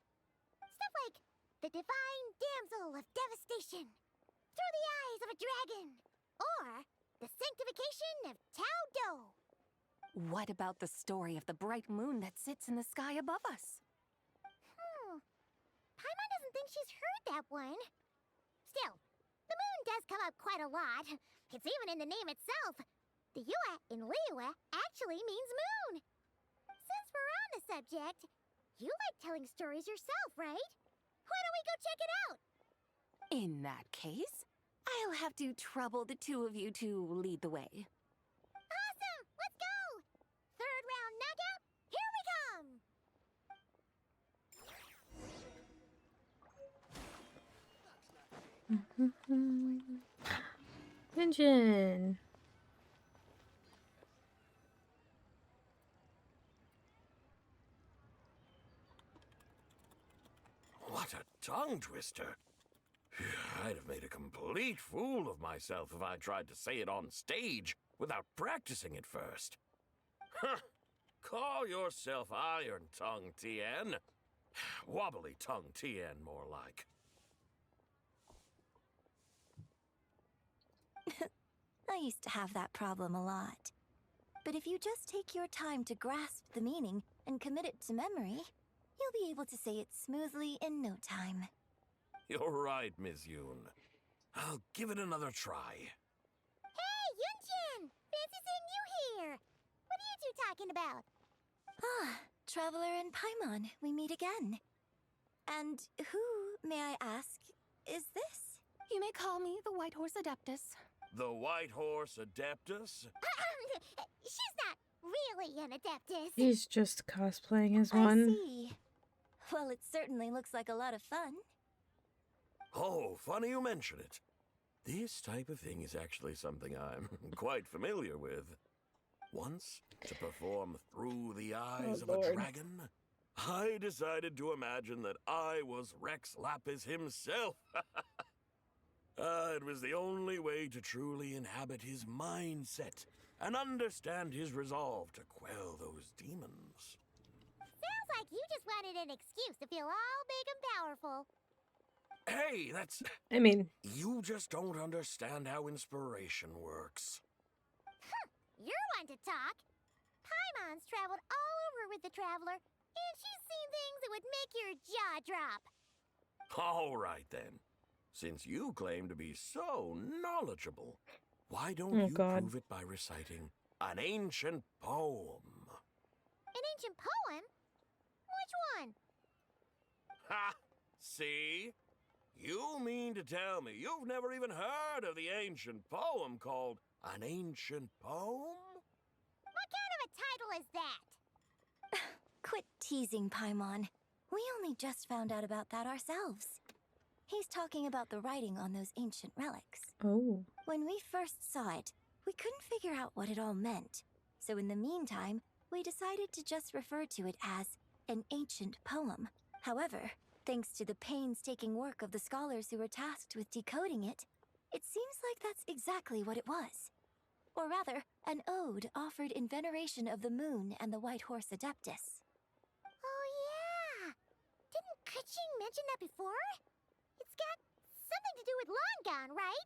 Stuff like The Divine Damsel of Devastation, Through the Eyes of a Dragon, or The Sanctification of Tao Do. What about the story of the bright moon that sits in the sky above us? Paimon doesn't think she's heard that one. Still, the moon does come up quite a lot. It's even in the name itself. The Yue in Liyue actually means moon. Since we're on the subject, you like telling stories yourself, right? Why don't we go check it out? In that case, I'll have to trouble the two of you to lead the way. Awesome! Let's go! Third round knockout, here we come! Genshin. What a tongue twister. I'd have made a complete fool of myself if I tried to say it on stage without practicing it first. Huh. Call yourself Iron Tongue Tien. Wobbly Tongue Tien, more like. I used to have that problem a lot. But if you just take your time to grasp the meaning and commit it to memory, you'll be able to say it smoothly in no time. You're right, Miss Yoon. I'll give it another try. Hey, Yunjin! Fancy seeing you here! What are you two talking about? Ah, Traveler and Paimon, we meet again. And who, may I ask, is this? You may call me the White Horse Adeptus. The White Horse Adeptus? She's not really an Adeptus. He's just cosplaying as I one. see. Well, it certainly looks like a lot of fun. Oh, funny you mention it. This type of thing is actually something I'm quite familiar with. Once, to perform Through the Eyes of a Dragon, I decided to imagine that I was Rex Lapis himself. It was the only way to truly inhabit his mindset and understand his resolve to quell those demons. Sounds like you just wanted an excuse to feel all big and powerful. Hey, that's... I mean... You just don't understand how inspiration works. You're one to talk. Paimon's traveled all over with the Traveler, and she's seen things that would make your jaw drop. All right, then. Since you claim to be so knowledgeable, Why don't you prove it by reciting an ancient poem? An ancient poem? Which one? Ha! See? You mean to tell me you've never even heard of the ancient poem called An Ancient Poem? What kind of a title is that? Quit teasing, Paimon. We only just found out about that ourselves. He's talking about the writing on those ancient relics. Oh. When we first saw it, we couldn't figure out what it all meant. So in the meantime, we decided to just refer to it as an ancient poem. However, thanks to the painstaking work of the scholars who were tasked with decoding it, it seems like that's exactly what it was. Or rather, an ode offered in veneration of the moon and the White Horse Adeptus. Oh yeah! Didn't Keqing mention that before? It's got something to do with Longon, right?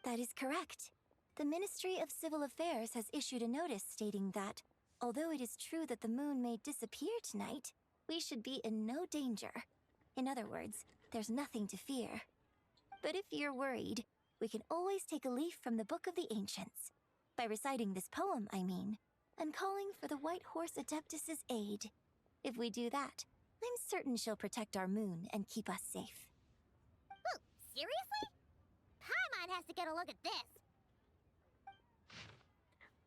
That is correct. The Ministry of Civil Affairs has issued a notice stating that, although it is true that the moon may disappear tonight, we should be in no danger. In other words, there's nothing to fear. But if you're worried, we can always take a leaf from the Book of the Ancients. By reciting this poem, I mean, and calling for the White Horse Adeptus's aid. If we do that, I'm certain she'll protect our moon and keep us safe. Oh, seriously? Paimon has to get a look at this.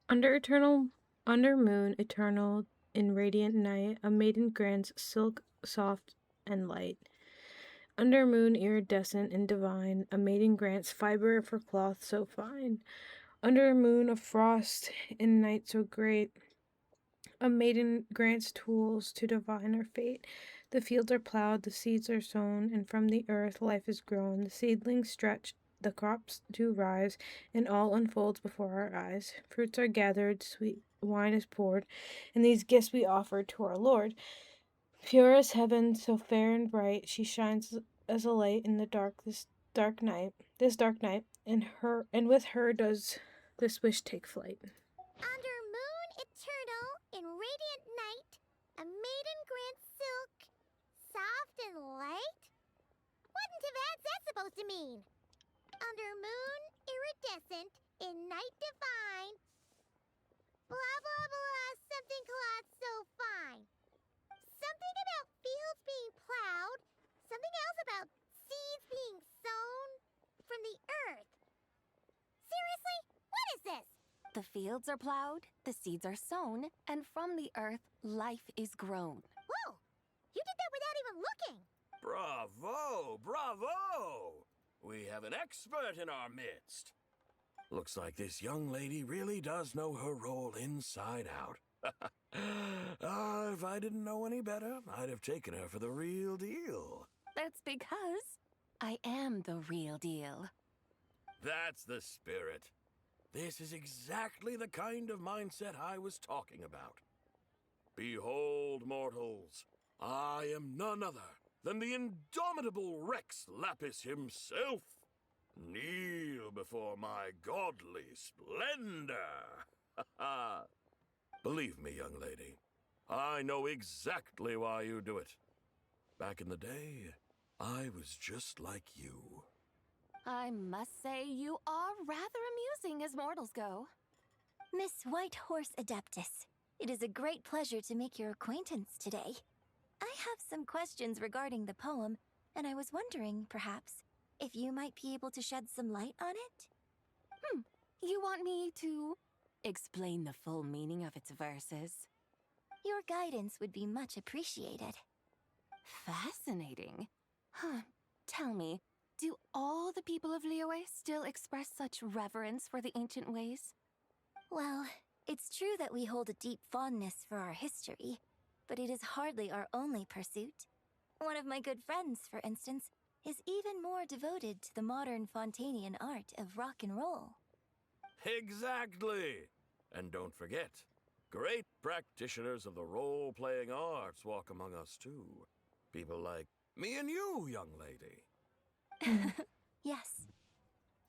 Under moon eternal, in radiant night, a maiden grants silk soft and light. Under moon iridescent and divine, a maiden grants fiber for cloth so fine. Under a moon of frost in night so great, a maiden grants tools to divine her fate. The fields are plowed, the seeds are sown, and from the earth life is grown. The seedlings stretch, the crops do rise, and all unfolds before our eyes. Fruits are gathered, sweet wine is poured, and these gifts we offer to our Lord. Pure as heaven, so fair and bright, she shines as a light in the this dark night, and with her does this wish take flight. Under moon eternal, in radiant night, a maiden grants silk, soft and light? What in Tibet's that supposed to mean? Under moon iridescent, in night divine, blah blah blah, something cloth so fine. Something about fields being plowed, something else about seeds being sown from the earth. Seriously? What is this? The fields are plowed, the seeds are sown, and from the earth life is grown. Whoa! You did that without even looking! Bravo! Bravo! We have an expert in our midst. Looks like this young lady really does know her role inside out. If I didn't know any better, I'd have taken her for the real deal. That's because I am the real deal. That's the spirit. This is exactly the kind of mindset I was talking about. Behold, mortals, I am none other than the indomitable Rex Lapis himself. Kneel before my godly splendor. Believe me, young lady, I know exactly why you do it. Back in the day, I was just like you. I must say you are rather amusing as mortals go. Miss White Horse Adeptus, it is a great pleasure to make your acquaintance today. I have some questions regarding the poem, and I was wondering, perhaps, if you might be able to shed some light on it? You want me to explain the full meaning of its verses? Your guidance would be much appreciated. Fascinating. Tell me, do all the people of Liyue still express such reverence for the ancient ways? Well, it's true that we hold a deep fondness for our history, but it is hardly our only pursuit. One of my good friends, for instance, is even more devoted to the modern Fontanian art of rock and roll. Exactly! And don't forget, great practitioners of the role-playing arts walk among us too. People like me and you, young lady. Yes.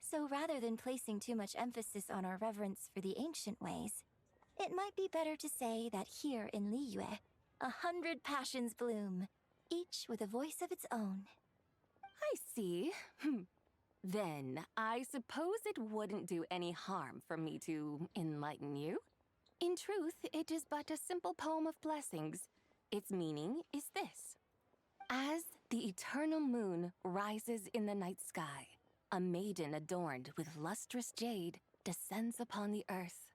So rather than placing too much emphasis on our reverence for the ancient ways, it might be better to say that here in Liyue, 100 passions bloom, each with a voice of its own. I see. Then, I suppose it wouldn't do any harm for me to enlighten you. In truth, it is but a simple poem of blessings. Its meaning is this. As the eternal moon rises in the night sky, a maiden adorned with lustrous jade descends upon the earth.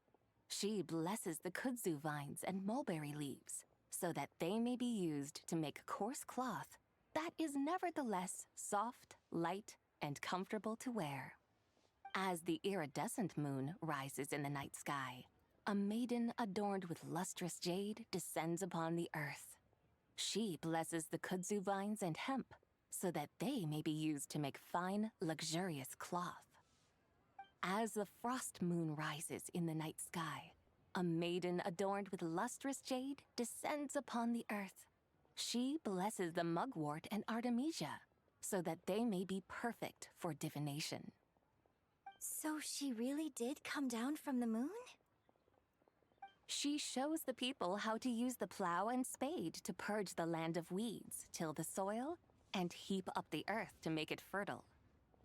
She blesses the kudzu vines and mulberry leaves, so that they may be used to make coarse cloth that is nevertheless soft, light, and comfortable to wear. As the iridescent moon rises in the night sky, a maiden adorned with lustrous jade descends upon the earth. She blesses the kudzu vines and hemp, so that they may be used to make fine, luxurious cloth. As the frost moon rises in the night sky, a maiden adorned with lustrous jade descends upon the earth. She blesses the mugwort and artemisia, so that they may be perfect for divination. So she really did come down from the moon? She shows the people how to use the plow and spade to purge the land of weeds, till the soil, and heap up the earth to make it fertile.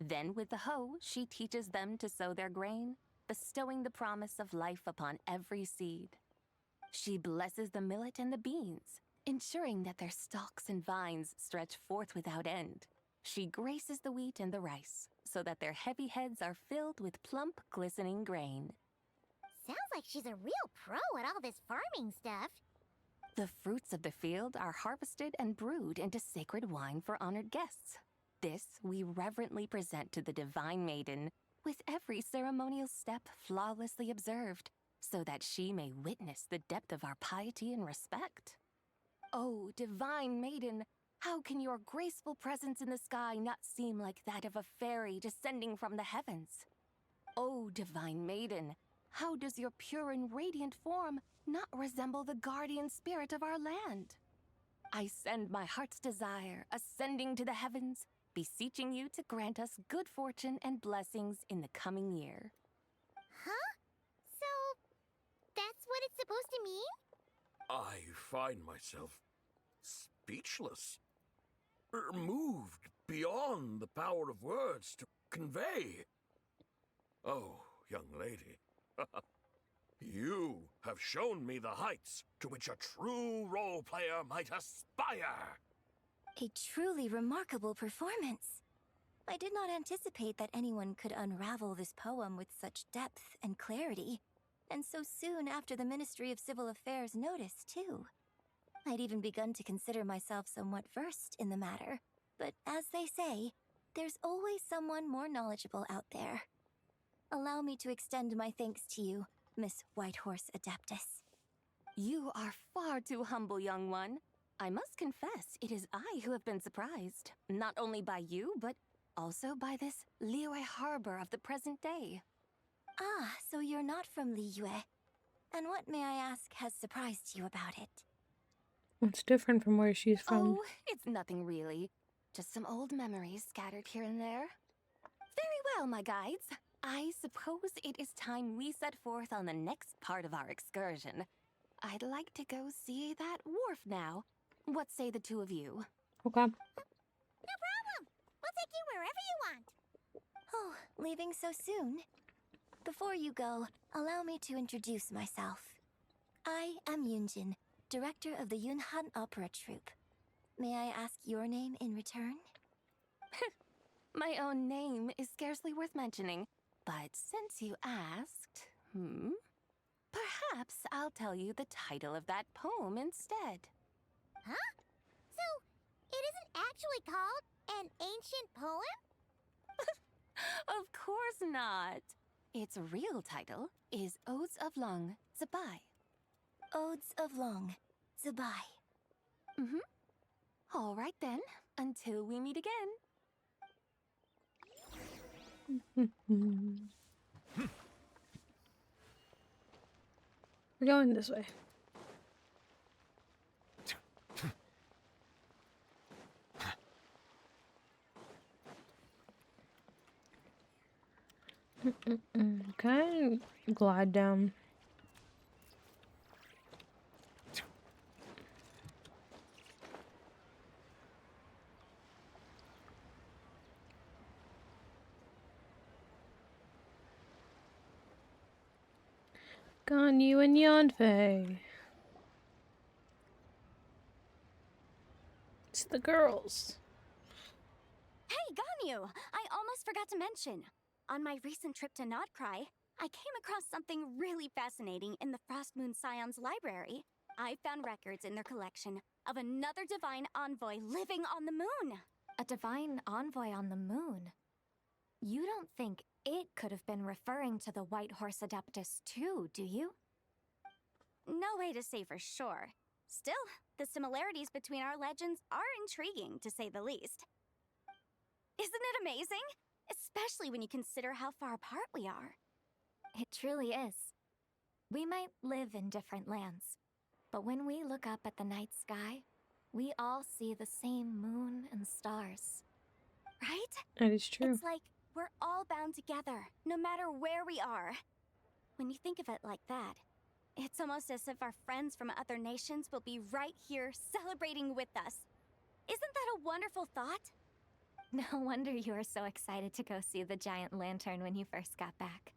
Then with the hoe, she teaches them to sow their grain, bestowing the promise of life upon every seed. She blesses the millet and the beans, ensuring that their stalks and vines stretch forth without end. She graces the wheat and the rice, so that their heavy heads are filled with plump, glistening grain. Sounds like she's a real pro at all this farming stuff. The fruits of the field are harvested and brewed into sacred wine for honored guests. This we reverently present to the divine maiden, with every ceremonial step flawlessly observed, so that she may witness the depth of our piety and respect. Oh, divine maiden, how can your graceful presence in the sky not seem like that of a fairy descending from the heavens? Oh, divine maiden, how does your pure and radiant form not resemble the guardian spirit of our land? I send my heart's desire, ascending to the heavens, beseeching you to grant us good fortune and blessings in the coming year. Huh? So, that's what it's supposed to mean? I find myself speechless, moved beyond the power of words to convey. Oh, young lady, you have shown me the heights to which a true role player might aspire. A truly remarkable performance. I did not anticipate that anyone could unravel this poem with such depth and clarity, and so soon after the Ministry of Civil Affairs notice, too. I'd even begun to consider myself somewhat versed in the matter, but as they say, there's always someone more knowledgeable out there. Allow me to extend my thanks to you, Miss Whitehorse Adeptus. You are far too humble, young one. I must confess, it is I who have been surprised, not only by you, but also by this Liyue harbor of the present day. Ah, so you're not from Liyue. And what, may I ask, has surprised you about it? It's different from where she's from. Oh, it's nothing really. Just some old memories scattered here and there. Very well, my guides. I suppose it is time we set forth on the next part of our excursion. I'd like to go see that wharf now. What say the two of you? Okay. No problem. We'll take you wherever you want. Oh, leaving so soon? Before you go, allow me to introduce myself. I am Yunjin, director of the Yunhan Opera Troupe. May I ask your name in return? My own name is scarcely worth mentioning, but since you asked, perhaps I'll tell you the title of that poem instead. Huh? So, it isn't actually called an ancient poem? Of course not. Its real title is Odes of Long, Zibai. Odes of Long, Zibai. All right then, until we meet again. We're going this way. Can I glide down? Ganyu and Yanfei. It's the girls. Hey, Ganyu! I almost forgot to mention. On my recent trip to Nodcry, I came across something really fascinating in the Frost Moon Scion's library. I found records in their collection of another divine envoy living on the moon. A divine envoy on the moon? You don't think it could have been referring to the White Horse Adeptus too, do you? No way to say for sure. Still, the similarities between our legends are intriguing, to say the least. Isn't it amazing? Especially when you consider how far apart we are. It truly is. We might live in different lands, but when we look up at the night sky, we all see the same moon and stars. Right? That is true. It's like we're all bound together, no matter where we are. When you think of it like that, it's almost as if our friends from other nations will be right here celebrating with us. Isn't that a wonderful thought? No wonder you were so excited to go see the giant lantern when you first got back.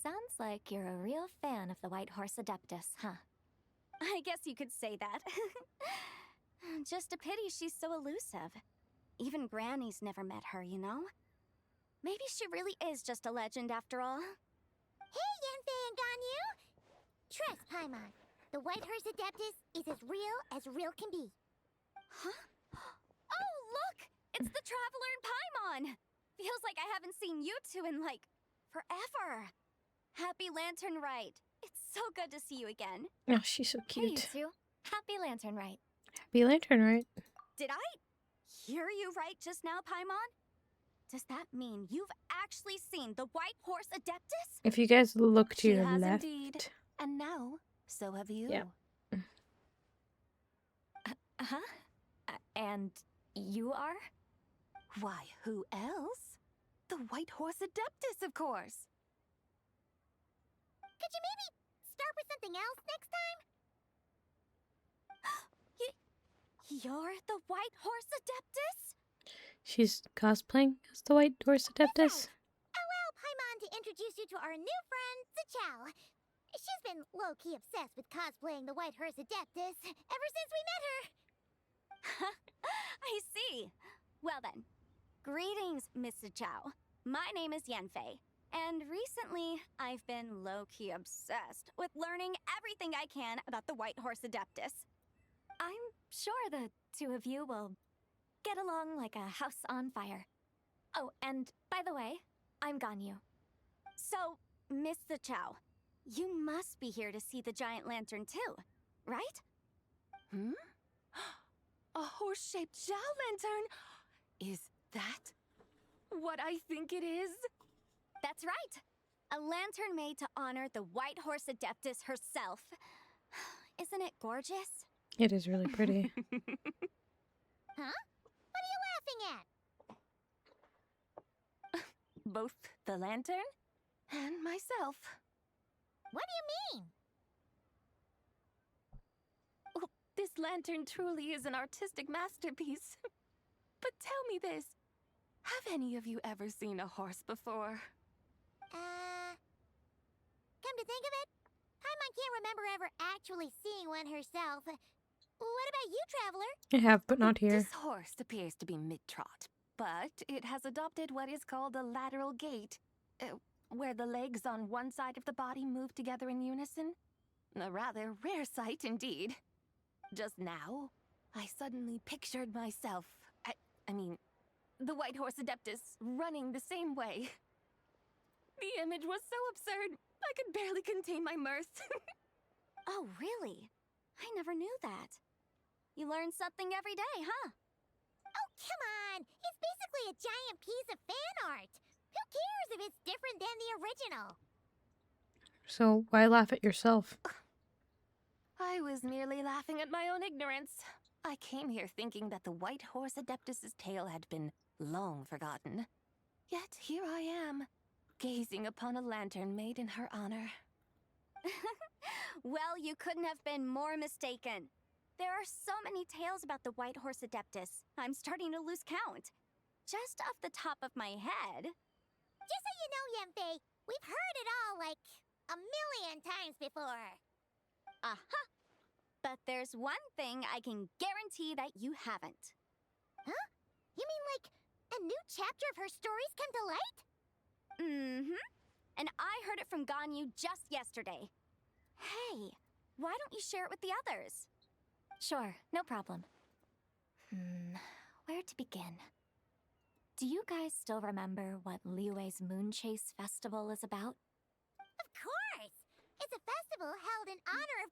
Sounds like you're a real fan of the White Horse Adeptus, huh? I guess you could say that. Just a pity she's so elusive. Even Granny's never met her, you know? Maybe she really is just a legend after all. Hey, Yanfei and Ganyu! Trust, Paimon. The White Horse Adeptus is as real can be. Huh? Oh, look! It's the Traveler and Paimon! Feels like I haven't seen you two in, like, forever. Happy lanternrite. It's so good to see you again. Oh, she's so cute. Hey, you two. Happy lanternrite. Happy lanternrite. Did I hear you right just now, Paimon? Does that mean you've actually seen the White Horse Adeptus? If you guys look to She your has left. indeed. And now, so have you. Yeah. And you are? Why, who else? The White Horse Adeptus, of course. Could you maybe start with something else next time? You're the White Horse Adeptus? She's cosplaying as the White Horse Adeptus. Allow Paimon to introduce you to our new friend, Xiao. She's been low-key obsessed with cosplaying the White Horse Adeptus ever since we met her. I see. Well then, greetings, Miss Xiao. My name is Yanfei, and recently I've been low-key obsessed with learning everything I can about the White Horse Adeptus. I'm sure the two of you will get along like a house on fire. Oh, and by the way, I'm Ganyu. So, Miss Xiao, you must be here to see the giant lantern too, right? A horse-shaped Xiao lantern? Is that what I think it is? That's right. A lantern made to honor the White Horse Adeptus herself. Isn't it gorgeous? It is really pretty. Huh? What are you laughing at? Both the lantern and myself. What do you mean? Oh, this lantern truly is an artistic masterpiece. But tell me this. Have any of you ever seen a horse before? Come to think of it, Paimon can't remember ever actually seeing one herself. What about you, Traveler? I have, but not here. This horse appears to be mid-trot, but it has adopted what is called a lateral gait, where the legs on one side of the body move together in unison. A rather rare sight indeed. Just now, I suddenly pictured myself, I mean, the White Horse Adeptus running the same way. The image was so absurd, I could barely contain my mirth. Oh, really? I never knew that. You learn something every day, huh? Oh, come on! It's basically a giant piece of fan art! Who cares if it's different than the original? So why laugh at yourself? I was merely laughing at my own ignorance. I came here thinking that the White Horse Adeptus's tale had been long forgotten. Yet here I am, gazing upon a lantern made in her honor. Well, you couldn't have been more mistaken. There are so many tales about the White Horse Adeptus, I'm starting to lose count. Just off the top of my head... Just so you know, Yanfei, we've heard it all, like, a million times before. Uh-huh. But there's one thing I can guarantee that you haven't. Huh? You mean like a new chapter of her stories come to light? Mm-hmm. And I heard it from Ganyu just yesterday. Hey, why don't you share it with the others? Sure, no problem. Where to begin? Do you guys still remember what Liyue's Moon Chase Festival is about? Of course! It's a festival held in honor of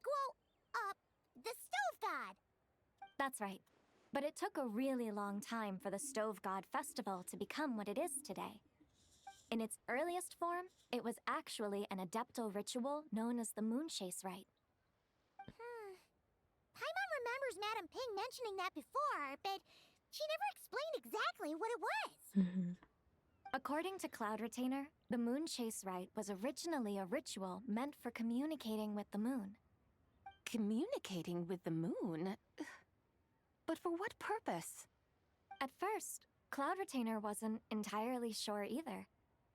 the Stove God. That's right. But it took a really long time for the Stove God Festival to become what it is today. In its earliest form, it was actually an adeptal ritual known as the Moon Chase Rite. Paimon remembers Madame Ping mentioning that before, but she never explained exactly what it was. According to Cloud Retainer, the Moon Chase Rite was originally a ritual meant for communicating with the moon. Communicating with the moon? But for what purpose? At first, Cloud Retainer wasn't entirely sure either,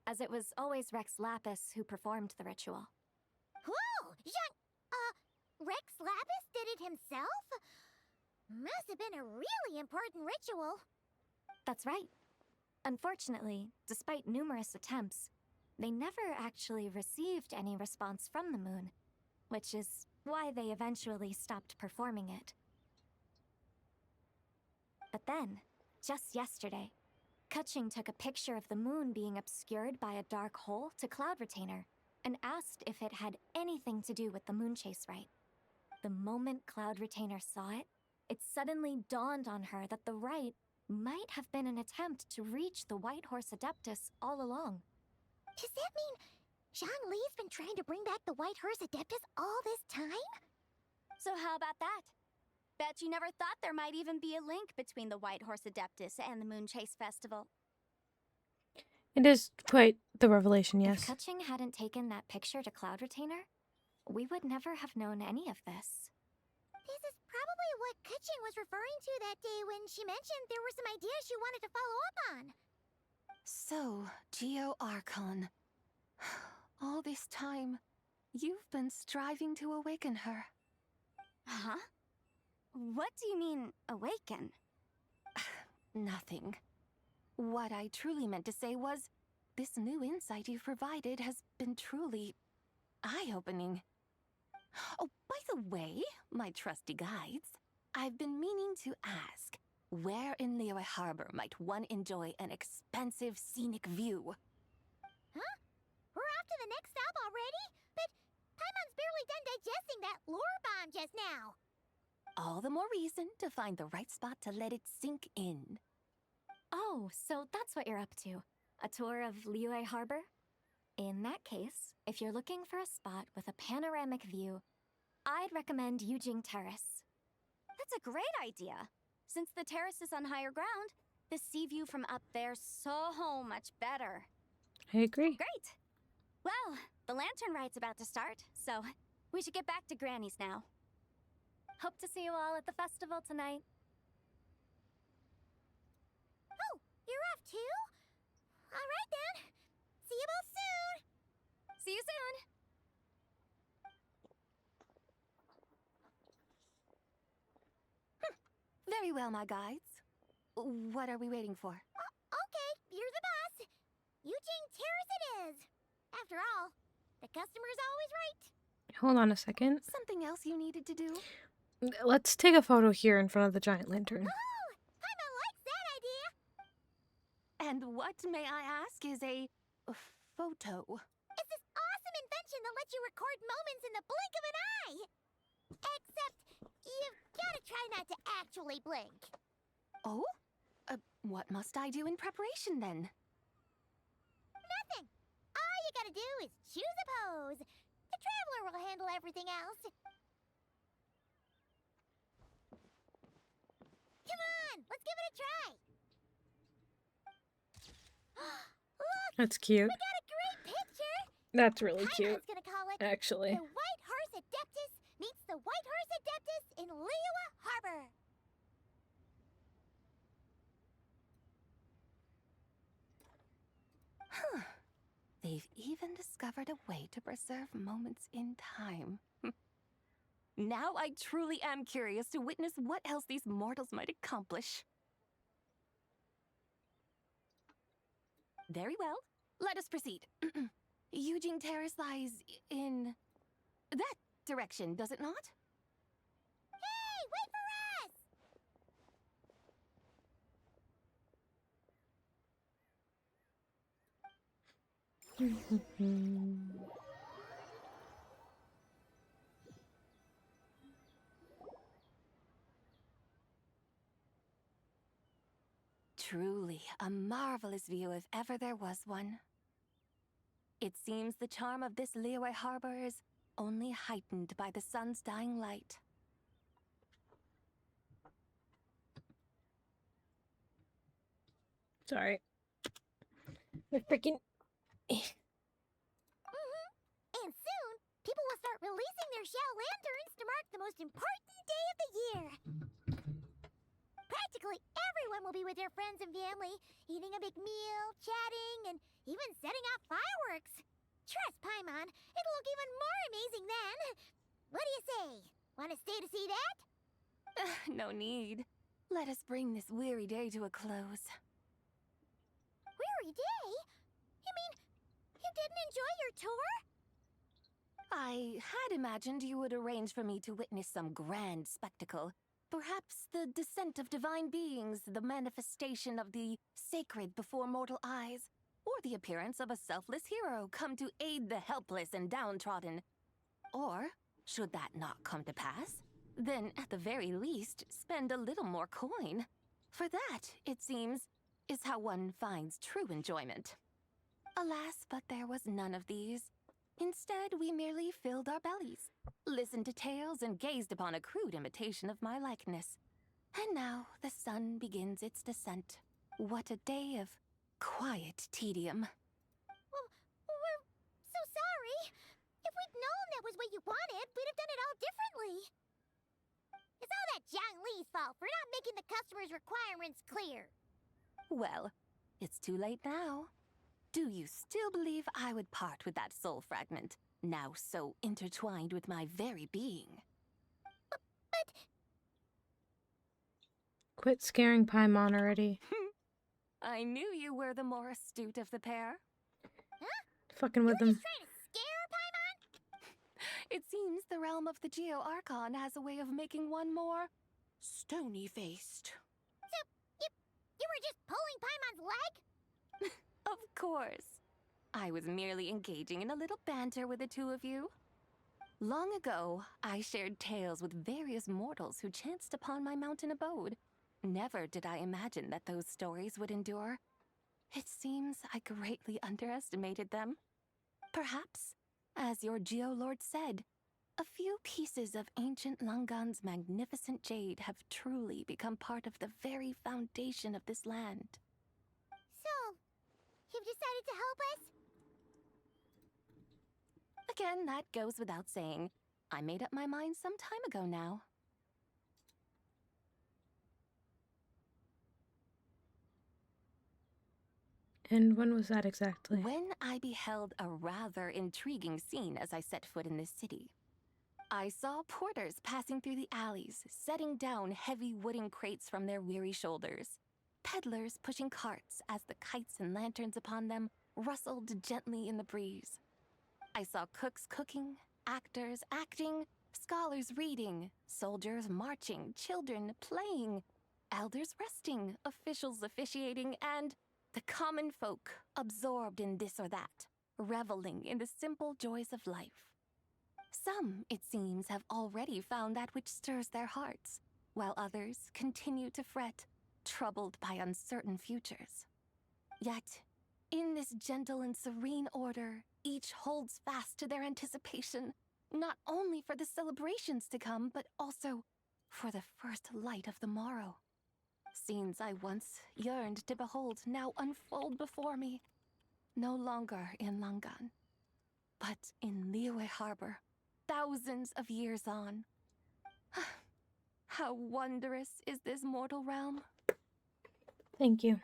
as it was always Rex Lapis who performed the ritual. Whoa! Rex Lapis did it himself? Must have been a really important ritual. That's right. Unfortunately, despite numerous attempts, they never actually received any response from the moon, which is why they eventually stopped performing it. But then, just yesterday, Keqing took a picture of the moon being obscured by a dark hole to Cloud Retainer and asked if it had anything to do with the Moon Chase Rite. The moment Cloud Retainer saw it, it suddenly dawned on her that the rite might have been an attempt to reach the White Horse Adeptus all along. Does that mean Zhongli's been trying to bring back the White Horse Adeptus all this time? So how about that? Bet you never thought there might even be a link between the White Horse Adeptus and the Moon Chase Festival. It is quite the revelation, yes. If Keqing hadn't taken that picture to Cloud Retainer, we would never have known any of this. This is probably what Keqing was referring to that day when she mentioned there were some ideas she wanted to follow up on. So, Geo-Archon. All this time, you've been striving to awaken her. Huh? What do you mean, awaken? Nothing. What I truly meant to say was, this new insight you've provided has been truly eye-opening. Oh, by the way, my trusty guides, I've been meaning to ask, where in Liyue Harbor might one enjoy an expansive scenic view? Huh? We're off to the next stop already? But Paimon's barely done digesting that lore bomb just now. All the more reason to find the right spot to let it sink in. Oh, so that's what you're up to. A tour of Liyue Harbor? In that case, if you're looking for a spot with a panoramic view, I'd recommend Yujing Terrace. That's a great idea. Since the terrace is on higher ground, the sea view from up there's so much better. I agree. Great! Well, the lanternrite's about to start, so we should get back to Granny's now. Hope to see you all at the festival tonight. Oh, you're off too? All right then. See you both soon. See you soon. Very well, my guides. What are we waiting for? Okay, you're the boss. Yujing Terrace it is. After all, the customer's always right. Hold on a second. Something else you needed to do? Let's take a photo here in front of the giant lantern. Oh, Paimon likes that idea. And what, may I ask, is a photo? It's this awesome invention that lets you record moments in the blink of an eye. Except, you've gotta try not to actually blink. Oh? What must I do in preparation, then? Nothing. All you gotta do is choose a pose. The Traveler will handle everything else. Come on, let's give it a try. Look, That's cute. we got a great picture. That's really cute. Paimon's gonna call it Actually. The White Horse Adeptus meets the White Horse Adeptus in Liyue Harbor. Huh. The they've even discovered a way to preserve moments in time. Now I truly am curious to witness what else these mortals might accomplish. Very well. Let us proceed. Eugene Terrace lies in that direction, does it not? Hey, wait for us! Truly a marvelous view if ever there was one. It seems the charm of this Liyue harbor is only heightened by the sun's dying light. Sorry. We're freaking. And soon, people will start releasing their Xiao lanterns to mark the most important day of the year. Practically everyone will be with their friends and family, eating a big meal, chatting, and even setting off fireworks. Trust Paimon, it'll look even more amazing then. What do you say? Want to stay to see that? No need. Let us bring this weary day to a close. Weary day? You mean you didn't enjoy your tour? I had imagined you would arrange for me to witness some grand spectacle. Perhaps the descent of divine beings, the manifestation of the sacred before mortal eyes, or the appearance of a selfless hero come to aid the helpless and downtrodden. Or, should that not come to pass, then at the very least spend a little more coin. For that, it seems, is how one finds true enjoyment. Alas, but there was none of these. Instead, we merely filled our bellies, listened to tales, and gazed upon a crude imitation of my likeness. And now the sun begins its descent. What a day of quiet tedium. Well, we're so sorry. If we'd known that was what you wanted, we'd have done it all differently. It's all that Zhongli's fault for not making the customer's requirements clear. Well, it's too late now. Do you still believe I would part with that soul fragment, now so intertwined with my very being? But... Quit scaring Paimon already. I knew you were the more astute of the pair. Huh? Fucking with You were them. just trying to scare Paimon? It seems the realm of the Geo Archon has a way of making one more stony-faced. So, you were just pulling Paimon's leg? Of course. I was merely engaging in a little banter with the two of you. Long ago, I shared tales with various mortals who chanced upon my mountain abode. Never did I imagine that those stories would endure. It seems I greatly underestimated them. Perhaps, as your Geolord said, a few pieces of ancient Langan's magnificent jade have truly become part of the very foundation of this land. So, you've decided to help us? Again, that goes without saying. I made up my mind some time ago now. And when was that exactly? When I beheld a rather intriguing scene as I set foot in this city. I saw porters passing through the alleys, setting down heavy wooden crates from their weary shoulders. Peddlers pushing carts as the kites and lanterns upon them rustled gently in the breeze. I saw cooks cooking, actors acting, scholars reading, soldiers marching, children playing, elders resting, officials officiating, and the common folk absorbed in this or that, reveling in the simple joys of life. Some, it seems, have already found that which stirs their hearts, while others continue to fret, troubled by uncertain futures. Yet, in this gentle and serene order, each holds fast to their anticipation, not only for the celebrations to come, but also for the first light of the morrow. Scenes I once yearned to behold now unfold before me, no longer in Langan, but in Liyue Harbor, thousands of years on. How wondrous is this mortal realm? Thank you.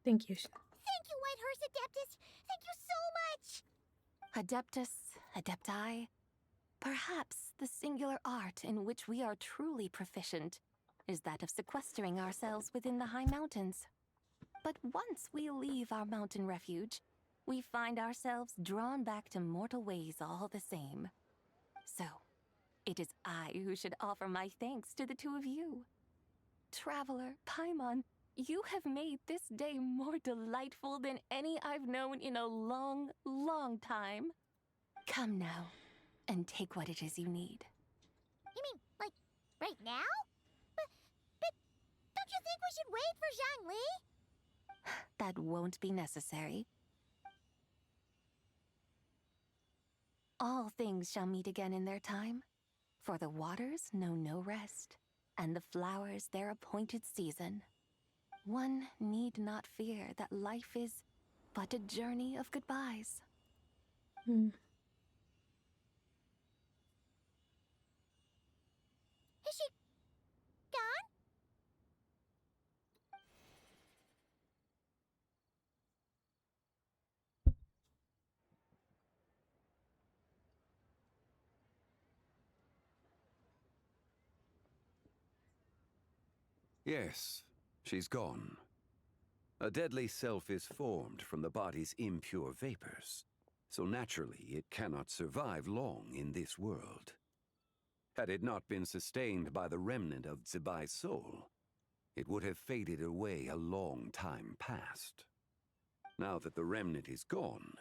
Thank you. Thank you, White Horse Adeptus! Adeptus, adepti. Perhaps the singular art in which we are truly proficient is that of sequestering ourselves within the high mountains. But once we leave our mountain refuge, we find ourselves drawn back to mortal ways all the same. So, it is I who should offer my thanks to the two of you. Traveler, Paimon, you have made this day more delightful than any I've known in a long, long time. Come now, and take what it is you need. You mean, like, right now? But don't you think we should wait for Zhongli? That won't be necessary. All things shall meet again in their time, for the waters know no rest, and the flowers their appointed season. One need not fear that life is but a journey of goodbyes. Is she gone? Yes, she's gone. A deadly self is formed from the body's impure vapors, so naturally it cannot survive long in this world. Had it not been sustained by the remnant of Zibai's soul, it would have faded away a long time past. Now that the remnant is gone,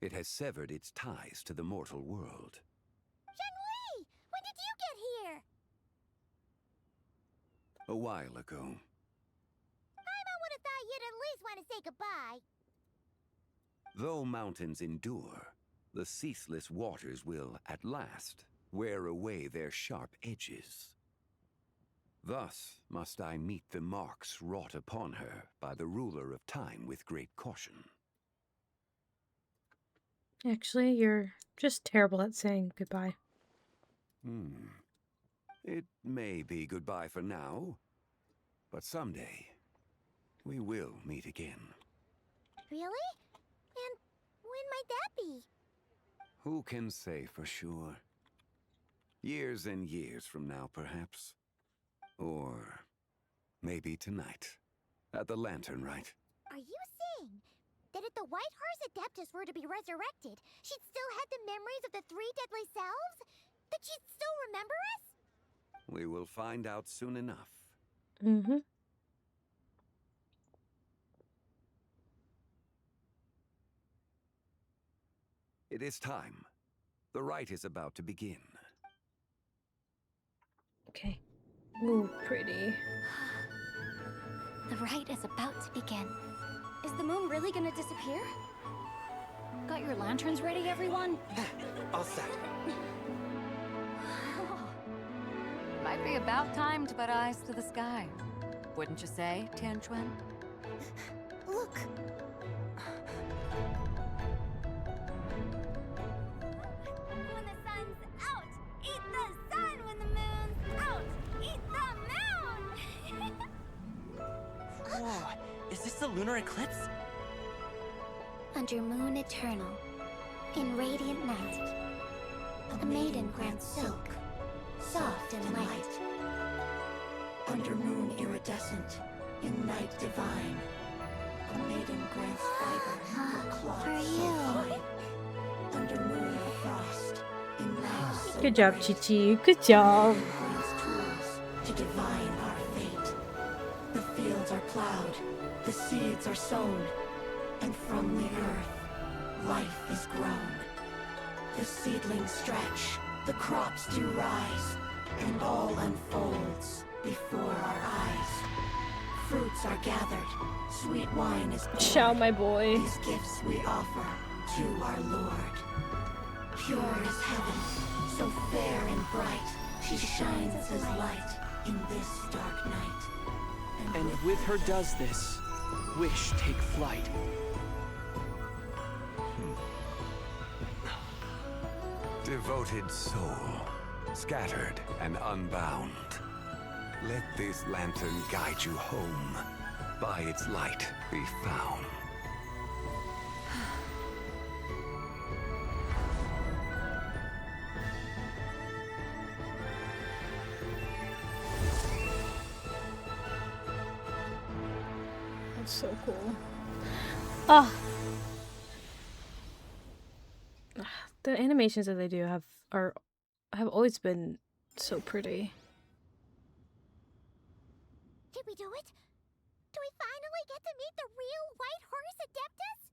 it has severed its ties to the mortal world. Zhongli! When did you get here? A while ago. Paimon would have thought you'd at least want to say goodbye. Though mountains endure, the ceaseless waters will, at last, wear away their sharp edges. Thus must I meet the marks wrought upon her by the ruler of time with great caution. Actually, you're just terrible at saying goodbye. It may be goodbye for now, but someday we will meet again. Really? And when might that be? Who can say for sure? Years and years from now, perhaps. Or maybe tonight, at the lanternrite. Are you saying that if the White Horse Adeptus were to be resurrected, she'd still have the memories of the three deadly selves? That she'd still remember us? We will find out soon enough. It is time. The rite is about to begin. Okay. Ooh, pretty. The rite is about to begin. Is the moon really gonna disappear? Got your lanterns ready, everyone? All set. Might be about time to put eyes to the sky. Wouldn't you say, Tianquan? Look! When the sun's out, eat the sun. When the moon's out, eat the moon. Whoa, is this the lunar eclipse? Under moon eternal, in radiant night, a maiden grants silk, soft and light. Under moon iridescent, in night divine, a maiden grants fiber for cloth For so you. fine. Under moon of frost, in night so Good job, bright, Chi-Chi. Good job. grants tools to divine our fate. The fields are plowed, the seeds are sown, and from the earth, life is grown. The seedlings stretch, the crops do rise, and all unfolds before our eyes. Fruits are gathered, sweet wine is poured. Xiao, my boy. These gifts we offer to our Lord. Pure as heaven, so fair and bright, she shines as light in this dark night. And with her does this, wish take flight. Devoted soul, scattered and unbound. Let this lantern guide you home. By its light be found. That's so cool. Ah. The animations that they do have always been so pretty. Did we do it? Do we finally get to meet the real White Horse Adeptus?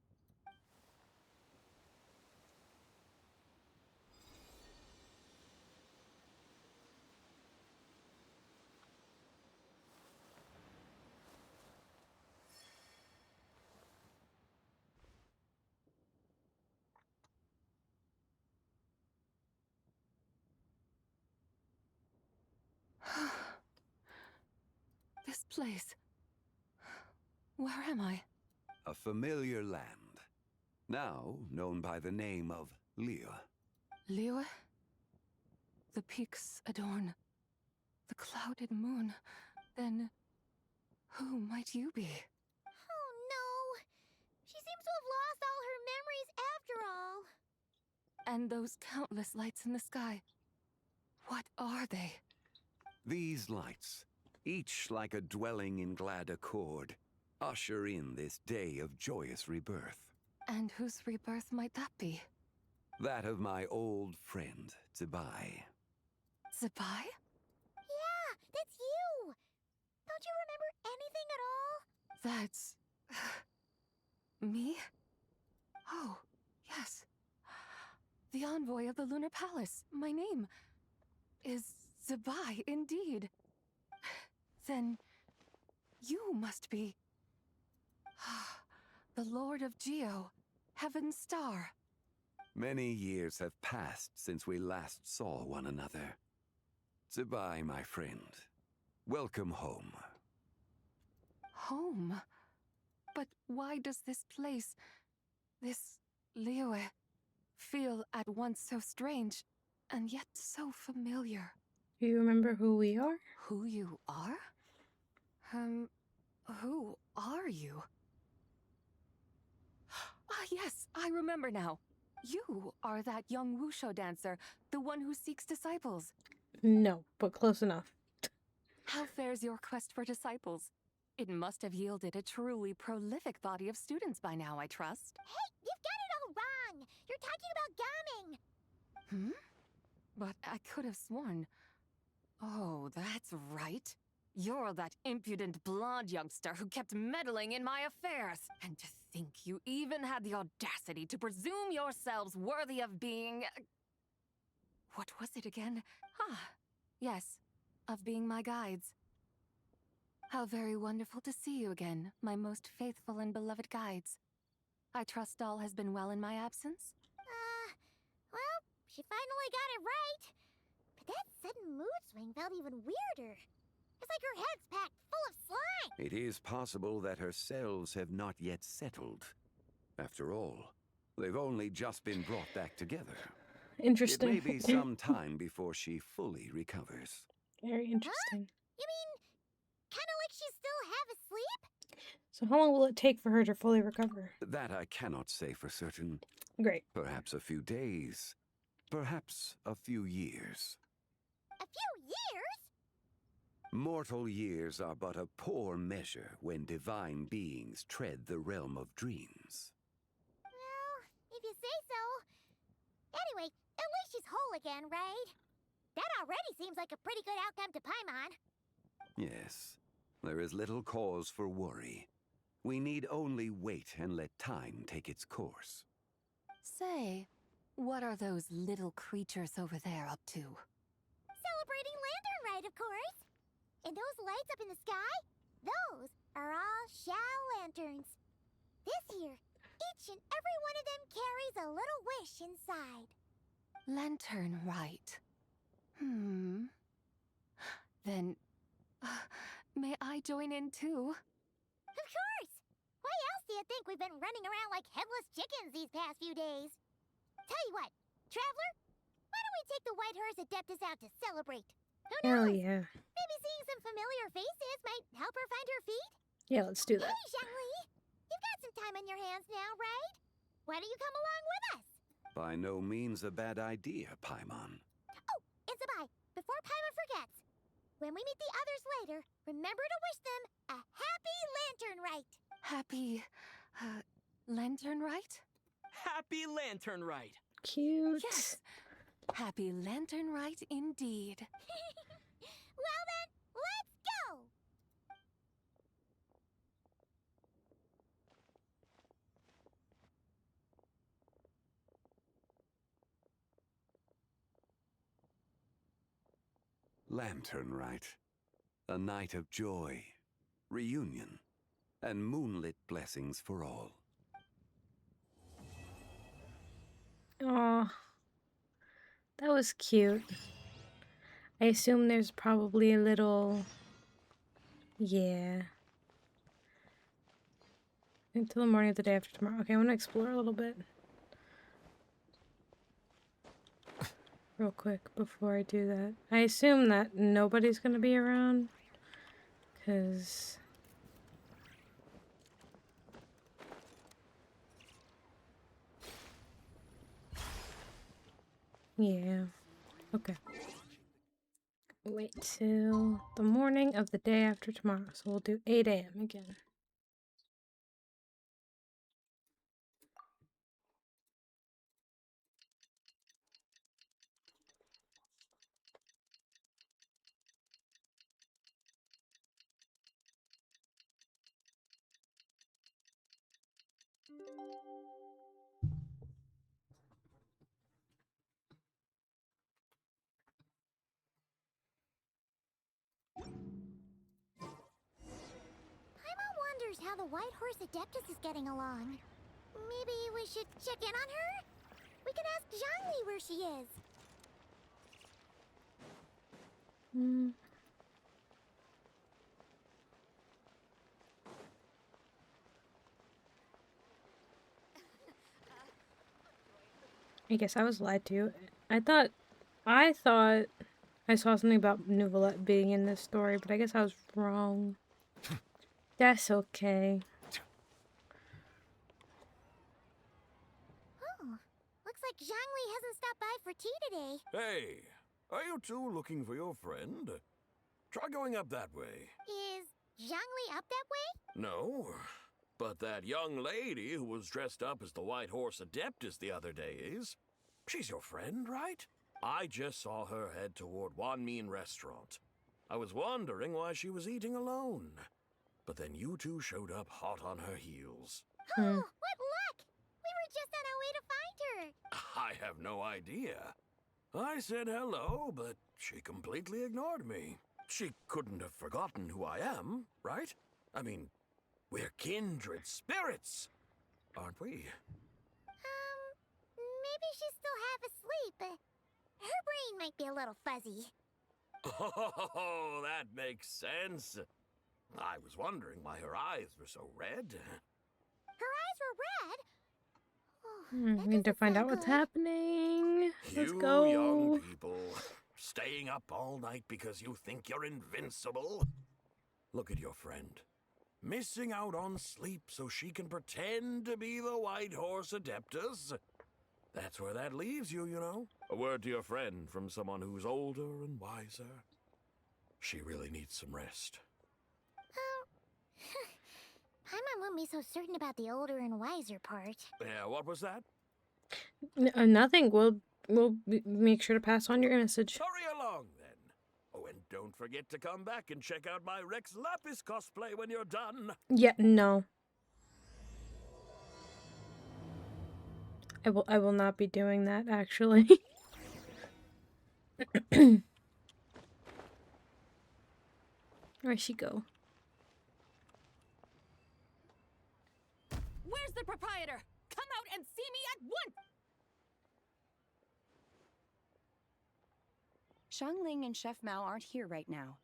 This place. Where am I? A familiar land, now known by the name of Liyue. Liyue? The peaks adorn the clouded moon. Then, who might you be? Oh no! She seems to have lost all her memories after all. And those countless lights in the sky. What are they? These lights, each like a dwelling in glad accord, usher in this day of joyous rebirth. And whose rebirth might that be? That of my old friend, Zibai. Zibai? Yeah, that's you! Don't you remember anything at all? That's... me? Oh, yes. The envoy of the Lunar Palace. My name is Zibai, indeed. Then you must be... the Lord of Geo, Heaven's Star. Many years have passed since we last saw one another. Zibai, my friend. Welcome home. Home? But why does this place, this Liyue, feel at once so strange and yet so familiar? Do you remember who we are? Who you are? Who are you? Ah, yes, I remember now. You are that young wushu dancer, the one who seeks disciples. No, but close enough. How fares your quest for disciples? It must have yielded a truly prolific body of students by now, I trust. Hey, you've got it all wrong! You're talking about Gaming! But I could have sworn... Oh, that's right. You're that impudent blonde youngster who kept meddling in my affairs. And to think you even had the audacity to presume yourselves worthy of being... What was it again? Ah, yes, of being my guides. How very wonderful to see you again, my most faithful and beloved guides. I trust all has been well in my absence? Well, she finally got it right. But that sudden mood swing felt even weirder. It's like her head's packed full of slime. It is possible that her cells have not yet settled. After all, they've only just been brought back together. Interesting. It may be some time before she fully recovers. Very interesting. Huh? You mean, kind of like she's still half asleep? So how long will it take for her to fully recover? That I cannot say for certain. Great. Perhaps a few days. Perhaps a few years. A few years? Mortal years are but a poor measure when divine beings tread the realm of dreams. Well, if you say so. Anyway, at least she's whole again, right? That already seems like a pretty good outcome to Paimon. Yes, there is little cause for worry. We need only wait and let time take its course. Say, what are those little creatures over there up to? Celebrating Lanternrite, of course. And those lights up in the sky? Those are all Xiao lanterns. This year, each and every one of them carries a little wish inside. Lanternrite. Then, may I join in too? Of course! Why else do you think we've been running around like headless chickens these past few days? Tell you what, Traveler, why don't we take the White Horse Adeptus out to celebrate? Who knows? Hell yeah. Maybe seeing some familiar faces might help her find her feet? Yeah, let's do that. Hey, Zhongli! You've got some time on your hands now, right? Why don't you come along with us? By no means a bad idea, Paimon. Oh, and Zibai, before Paimon forgets, when we meet the others later, remember to wish them a happy Lanternrite. Happy, lanternrite? Happy lanternrite. Cute. Yes. Happy lanternrite indeed. Well then, let's go! Lanternrite. A night of joy, reunion, and moonlit blessings for all. Aw. That was cute. I assume there's probably a little... Yeah. Until the morning of the day after tomorrow. Okay, I want to explore a little bit. Real quick before I do that. I assume that nobody's going to be around. Because... Yeah. Okay. Wait till the morning of the day after tomorrow. So we'll do 8 a.m. again. Paimon wonders how the White Horse Adeptus is getting along. Maybe we should check in on her? We can ask Zhongli where she is. I guess I was lied to. I thought I saw something about Nuvolette being in this story, but I guess I was wrong. That's okay. Oh, looks like Zhongli hasn't stopped by for tea today. Hey, are you two looking for your friend? Try going up that way. Is Zhongli up that way? No, but that young lady who was dressed up as the White Horse Adeptus the other day is. She's your friend, right? I just saw her head toward Wanmin Restaurant. I was wondering why she was eating alone. But then you two showed up hot on her heels. Oh, what luck! We were just on our way to find her. I have no idea. I said hello, but she completely ignored me. She couldn't have forgotten who I am, right? I mean, we're kindred spirits, aren't we? Maybe she's still half asleep. Her brain might be a little fuzzy. Oh, that makes sense. I was wondering why her eyes were so red. Her eyes were red? We need to find out what's happening. Let's You go. young people, staying up all night because you think you're invincible? Look at your friend. Missing out on sleep so she can pretend to be the White Horse Adeptus. That's where that leaves you, you know. A word to your friend from someone who's older and wiser. She really needs some rest. Paimon won't be so certain about the older and wiser part. Yeah, what was that? Nothing. We'll make sure to pass on your message. Hurry along, then. Oh, and don't forget to come back and check out my Rex Lapis cosplay when you're done. Yeah, no. I will not be doing that, actually. Where'd she go? Where's the proprietor? Come out and see me at once! Xiangling and Chef Mao aren't here right now.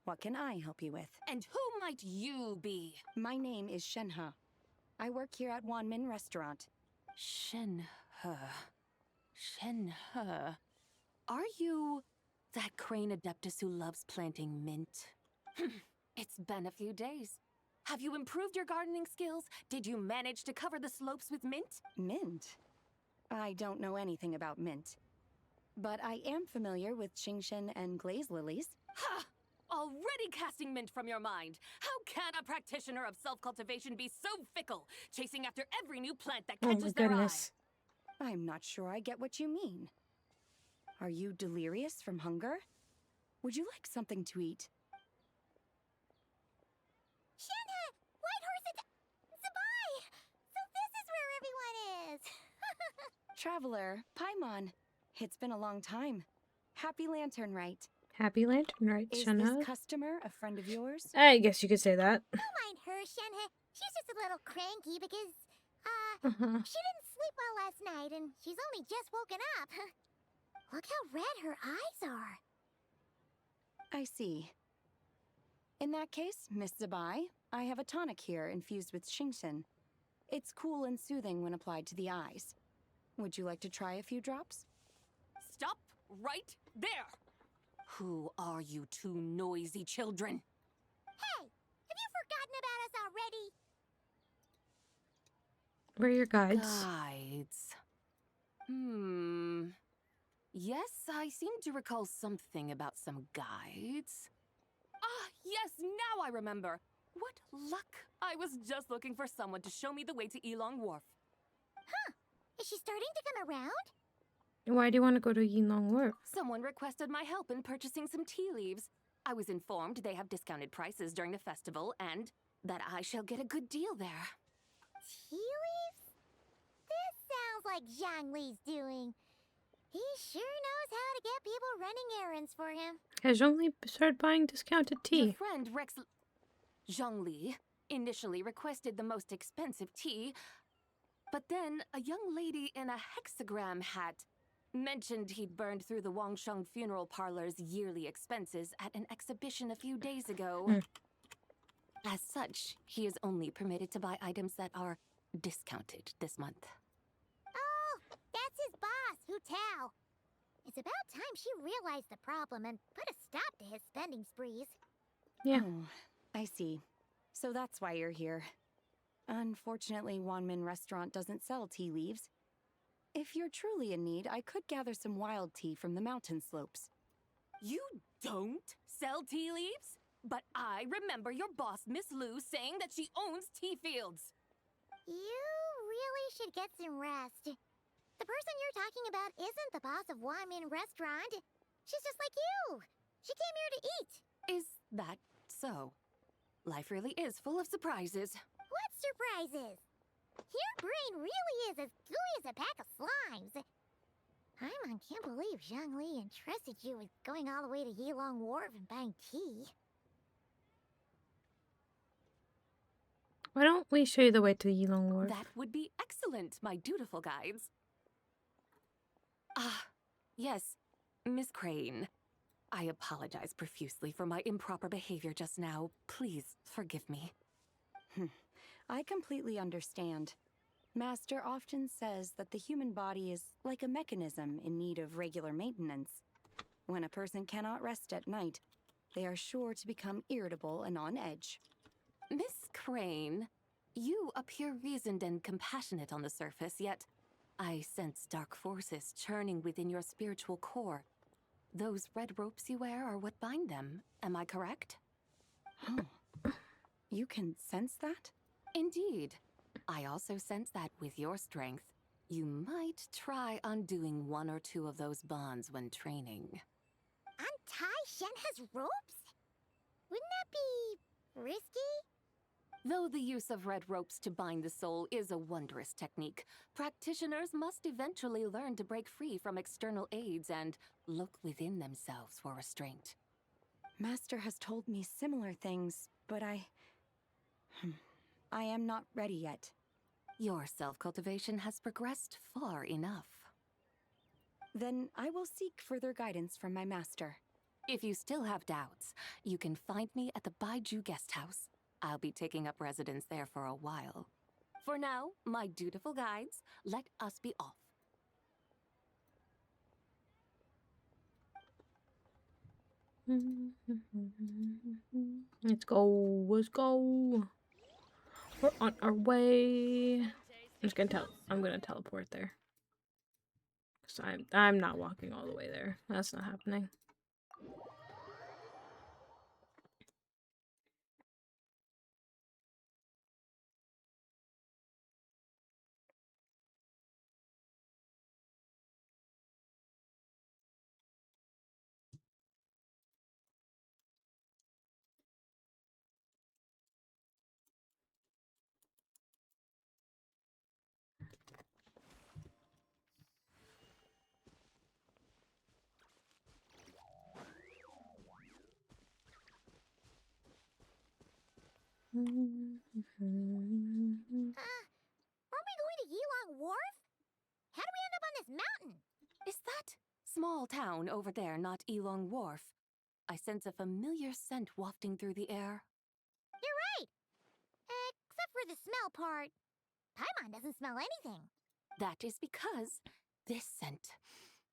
What can I help you with? And who might you be? My name is Shenhe. I work here at Wanmin Restaurant. Shenhe. Shenhe. Are you that crane adeptus who loves planting mint? It's been a few days. Have you improved your gardening skills? Did you manage to cover the slopes with mint? Mint? I don't know anything about mint. But I am familiar with Genshin and glaze lilies. Ha! already casting mint from your mind. How can a practitioner of self-cultivation be so fickle, chasing after every new plant that catches their eye? I'm not sure I get what you mean. Are you delirious from hunger? Would you like something to eat? Shenhe! White Horse Zibai! So this is where everyone is! Traveler, Paimon. It's been a long time. Happy Lanternrite. Happy Lanternrite, Is Shenhe. this customer a friend of yours? I guess you could say that. Don't mind her, Shenhe. She's just a little cranky because, she didn't sleep well last night and she's only just woken up. Look how red her eyes are. I see. In that case, Miss Zibai, I have a tonic here infused with Xingshin. It's cool and soothing when applied to the eyes. Would you like to try a few drops? Stop right there! Who are you two noisy children? Hey! Have you forgotten about us already? Where are your guides? Guides. Yes, I seem to recall something about some guides. Ah, yes, now I remember. What luck! I was just looking for someone to show me the way to Elong Wharf. Huh. Is she starting to come around? Why do you want to go to Yinlong Wharf? Someone requested my help in purchasing some tea leaves. I was informed they have discounted prices during the festival and that I shall get a good deal there. Tea leaves? This sounds like Zhongli's doing. He sure knows how to get people running errands for him. Has Zhongli started buying discounted tea? Your friend Rex Zhongli initially requested the most expensive tea, but then a young lady in a hexagram hat mentioned he'd burned through the Wangsheng funeral parlor's yearly expenses at an exhibition a few days ago. As such, he is only permitted to buy items that are discounted this month. Oh, that's his boss, Hu Tao. It's about time she realized the problem and put a stop to his spending sprees. Yeah. Oh, I see. So that's why you're here. Unfortunately, Wanmin Restaurant doesn't sell tea leaves. If you're truly in need, I could gather some wild tea from the mountain slopes. You don't sell tea leaves? But I remember your boss, Miss Lu, saying that she owns tea fields. You really should get some rest. The person you're talking about isn't the boss of Wanmin Restaurant. She's just like you. She came here to eat. Is that so? Life really is full of surprises. What surprises? Your brain really is as gooey as a pack of slimes. I can't believe Zhongli entrusted you with going all the way to Yilong Wharf and buying tea. Why don't we show you the way to Yilong Wharf? That would be excellent, my dutiful guides. Ah, yes, Miss Crane. I apologize profusely for my improper behavior just now. Please forgive me. I completely understand. Master often says that the human body is like a mechanism in need of regular maintenance. When a person cannot rest at night, they are sure to become irritable and on edge. Miss Crane, you appear reasoned and compassionate on the surface, yet I sense dark forces churning within your spiritual core. Those red ropes you wear are what bind them. Am I correct? Oh, you can sense that? Indeed. I also sense that with your strength, you might try undoing one or two of those bonds when training. Untie Shenhe's ropes? Wouldn't that be risky? Though the use of red ropes to bind the soul is a wondrous technique, practitioners must eventually learn to break free from external aids and look within themselves for restraint. Master has told me similar things, but I am not ready yet. Your self-cultivation has progressed far enough. Then I will seek further guidance from my master. If you still have doubts, you can find me at the Baiju guest house. I'll be taking up residence there for a while. For now, my dutiful guides, let us be off. Let's go. Let's go. We're on our way. I'm gonna teleport there. So I'm not walking all the way there. That's not happening. Aren't we going to Yilong Wharf? How do we end up on this mountain? Is that small town over there not Elong Wharf? I sense a familiar scent wafting through the air. You're right! Except for the smell part. Paimon doesn't smell anything. That is because this scent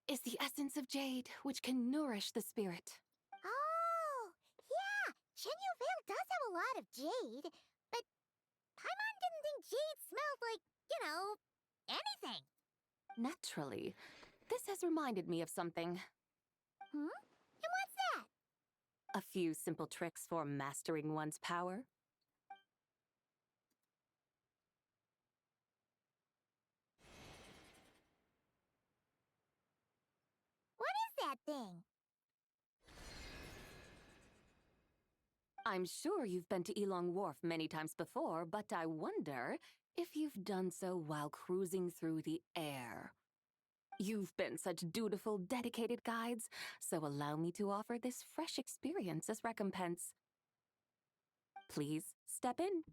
is the essence of jade, which can nourish the spirit. Oh, yeah! Shenyu Vale does have a lot of jade, but Paimon didn't think jade smelled like, anything. Naturally, this has reminded me of something. And what's that? A few simple tricks for mastering one's power. What is that thing? I'm sure you've been to Elong Wharf many times before, but I wonder if you've done so while cruising through the air. You've been such dutiful, dedicated guides, so allow me to offer this fresh experience as recompense. Please step in.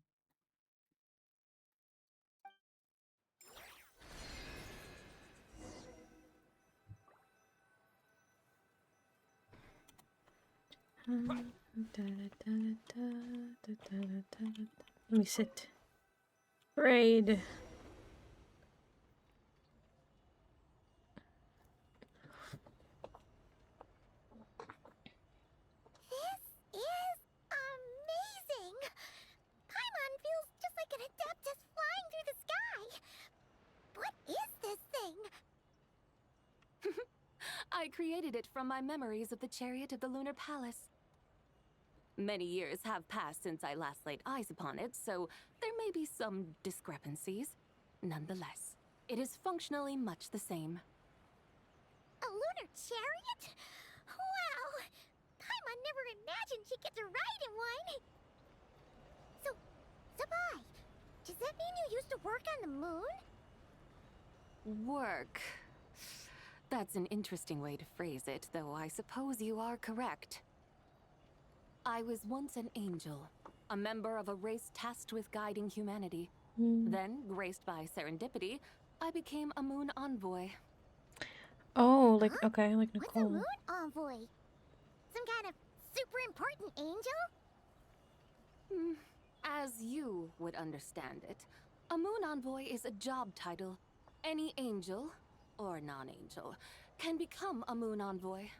Let me sit. Raid. This is amazing! Paimon feels just like an adeptus flying through the sky. What is this thing? I created it from my memories of the chariot of the Lunar Palace. Many years have passed since I last laid eyes upon it, so there may be some discrepancies. Nonetheless, it is functionally much the same. A lunar chariot? Wow! Paimon never imagined she'd get to ride in one! So, Zibai, does that mean you used to work on the moon? Work. That's an interesting way to phrase it, though I suppose you are correct. I was once an angel, a member of a race tasked with guiding humanity. Then, graced by serendipity, I became a moon envoy. Oh, like, okay, like What's a Nicole. moon envoy? Some kind of super important angel? As you would understand it, a moon envoy is a job title. Any angel, or non-angel, can become a moon envoy.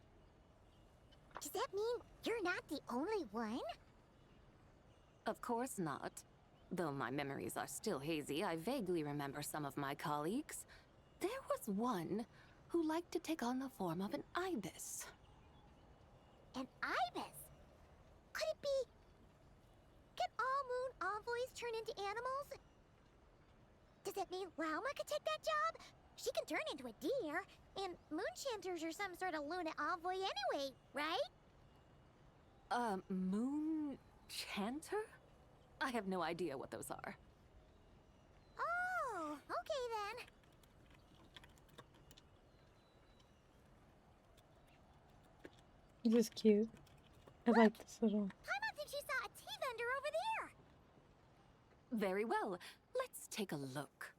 Does that mean you're not the only one? Of course not. Though my memories are still hazy, I vaguely remember some of my colleagues. There was one who liked to take on the form of an ibis. An ibis? Could it be... Can all moon envoys turn into animals? Does that mean Lauma could take that job? She can turn into a deer, and moonchanters are some sort of Luna envoy anyway, right? Moon chanter? I have no idea what those are. Oh, okay then. This is cute. I like this little. Paimon thinks she saw a tea vendor over there. Very well. Let's take a look.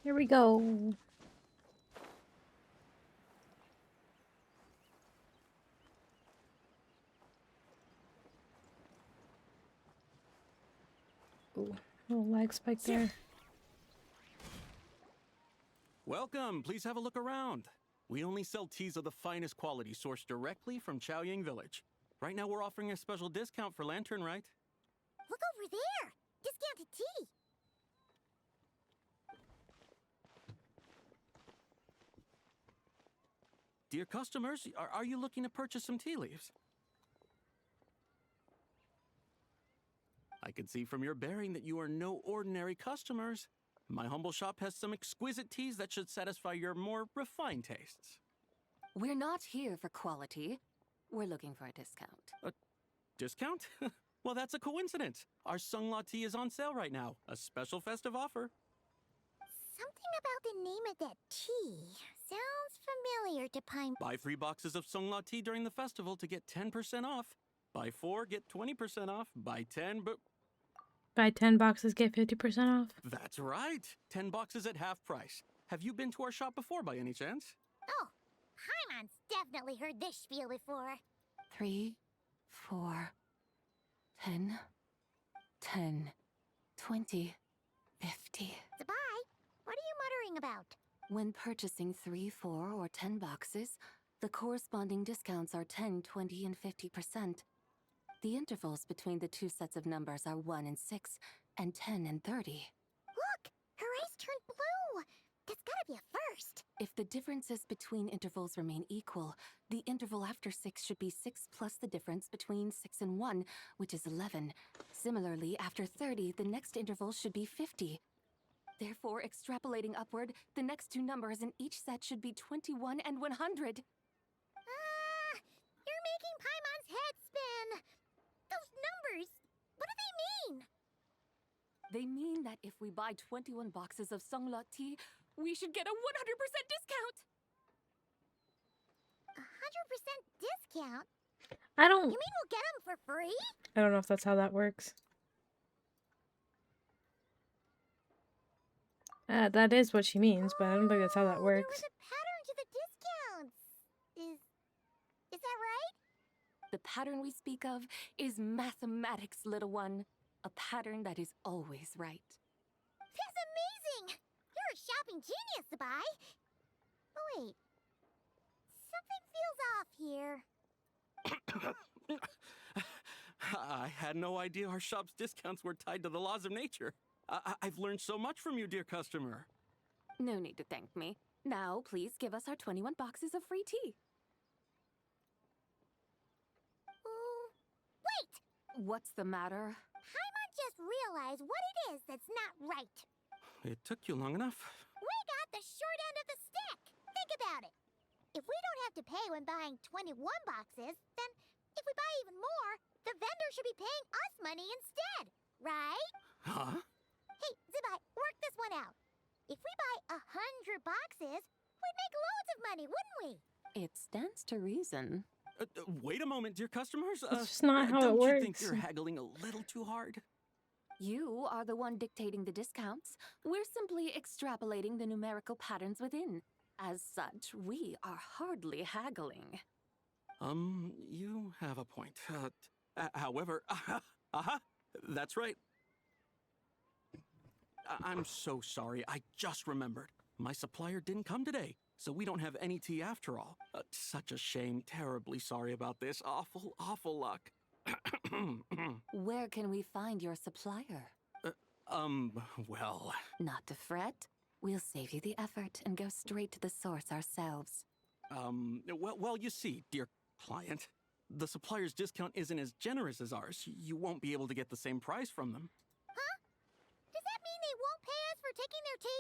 Here we go. Ooh, little lag spike there. Welcome, please have a look around. We only sell teas of the finest quality sourced directly from Chaoyang Village. Right now we're offering a special discount for lanternrite. Look over there! Discounted tea! Dear customers, are you looking to purchase some tea leaves? I can see from your bearing that you are no ordinary customers. My humble shop has some exquisite teas that should satisfy your more refined tastes. We're not here for quality. We're looking for a discount. A discount? Well, that's a coincidence. Our Sungla tea is on sale right now. A special festive offer. Something about the name of that tea sounds familiar to Pine. Buy 3 boxes of Sungla tea during the festival to get 10% off. Buy 4, get 20% off. Buy 10, but... Buy 10 boxes, get 50% off. That's right. 10 boxes at half price. Have you been to our shop before by any chance? Oh, Paimon's definitely heard this spiel before. 3, 4, 10, 10, 20, 50. Zibai, what are you muttering about? When purchasing 3, 4, or 10 boxes, the corresponding discounts are 10, 20, and 50%. The intervals between the two sets of numbers are 1 and 6, and 10 and 30. Look! Her eyes turned blue! That's gotta be a first! If the differences between intervals remain equal, the interval after 6 should be 6 plus the difference between 6 and 1, which is 11. Similarly, after 30, the next interval should be 50. Therefore, extrapolating upward, the next two numbers in each set should be 21 and 100. You're making Paimon's head spin! Those numbers, what do they mean? They mean that if we buy 21 boxes of Sungla tea, we should get a 100% discount! 100% discount? I don't... You mean we'll get them for free? I don't know if that's how that works. That is what she means, but I don't think that's how that works. There was a pattern to the discounts. Is that right? The pattern we speak of is mathematics, little one. A pattern that is always right. That's amazing! You're a shopping genius, Zibai. Oh, wait. Something feels off here. I had no idea our shop's discounts were tied to the laws of nature. I've learned so much from you, dear customer. No need to thank me. Now, please give us our 21 boxes of free tea. Wait! What's the matter? Paimon just realized what it is that's not right. It took you long enough. We got the short end of the stick. Think about it. If we don't have to pay when buying 21 boxes, then if we buy even more, the vendor should be paying us money instead, right? Huh? Hey, Zibai, work this one out. If we buy 100 boxes, we'd make loads of money, wouldn't we? It stands to reason. Wait a moment, dear customers. That's just not how it don't works. you think you're haggling a little too hard? You are the one dictating the discounts. We're simply extrapolating the numerical patterns within. As such, we are hardly haggling. You have a point. However, that's right. I'm so sorry. I just remembered. My supplier didn't come today, so we don't have any tea after all. Such a shame. Terribly sorry about this. Awful, awful luck. Where can we find your supplier? Well... Not to fret. We'll save you the effort and go straight to the source ourselves. Well, you see, dear client, the supplier's discount isn't as generous as ours. You won't be able to get the same price from them. Huh? Does that mean they won't pay us for taking their tea?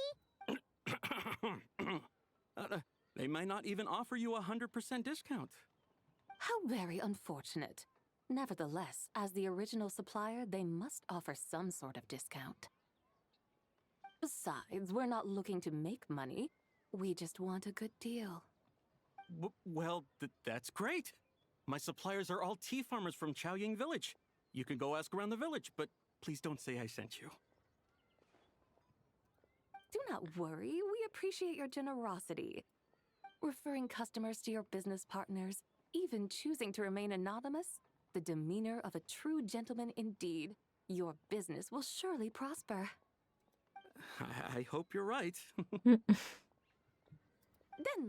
They might not even offer you a 100% discount. How very unfortunate. Nevertheless, as the original supplier, they must offer some sort of discount. Besides, we're not looking to make money. We just want a good deal. Well, that's great. My suppliers are all tea farmers from Xiaoying Village. You can go ask around the village, but please don't say I sent you. Do not worry, we appreciate your generosity. Referring customers to your business partners, even choosing to remain anonymous, the demeanor of a true gentleman indeed. Your business will surely prosper. I hope you're right. Then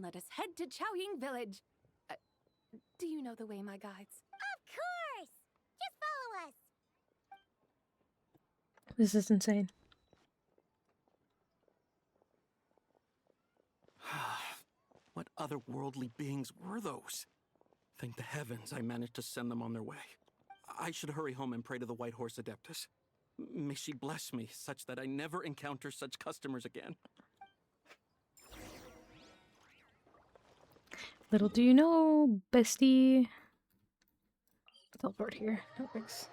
let us head to Xiaoying Village. Do you know the way, my guides? Of course! Just follow us! This is insane. What otherworldly beings were those? Thank the heavens I managed to send them on their way. I should hurry home and pray to the White Horse Adeptus. May she bless me such that I never encounter such customers again. Little do you know, bestie. Teleport here. That works.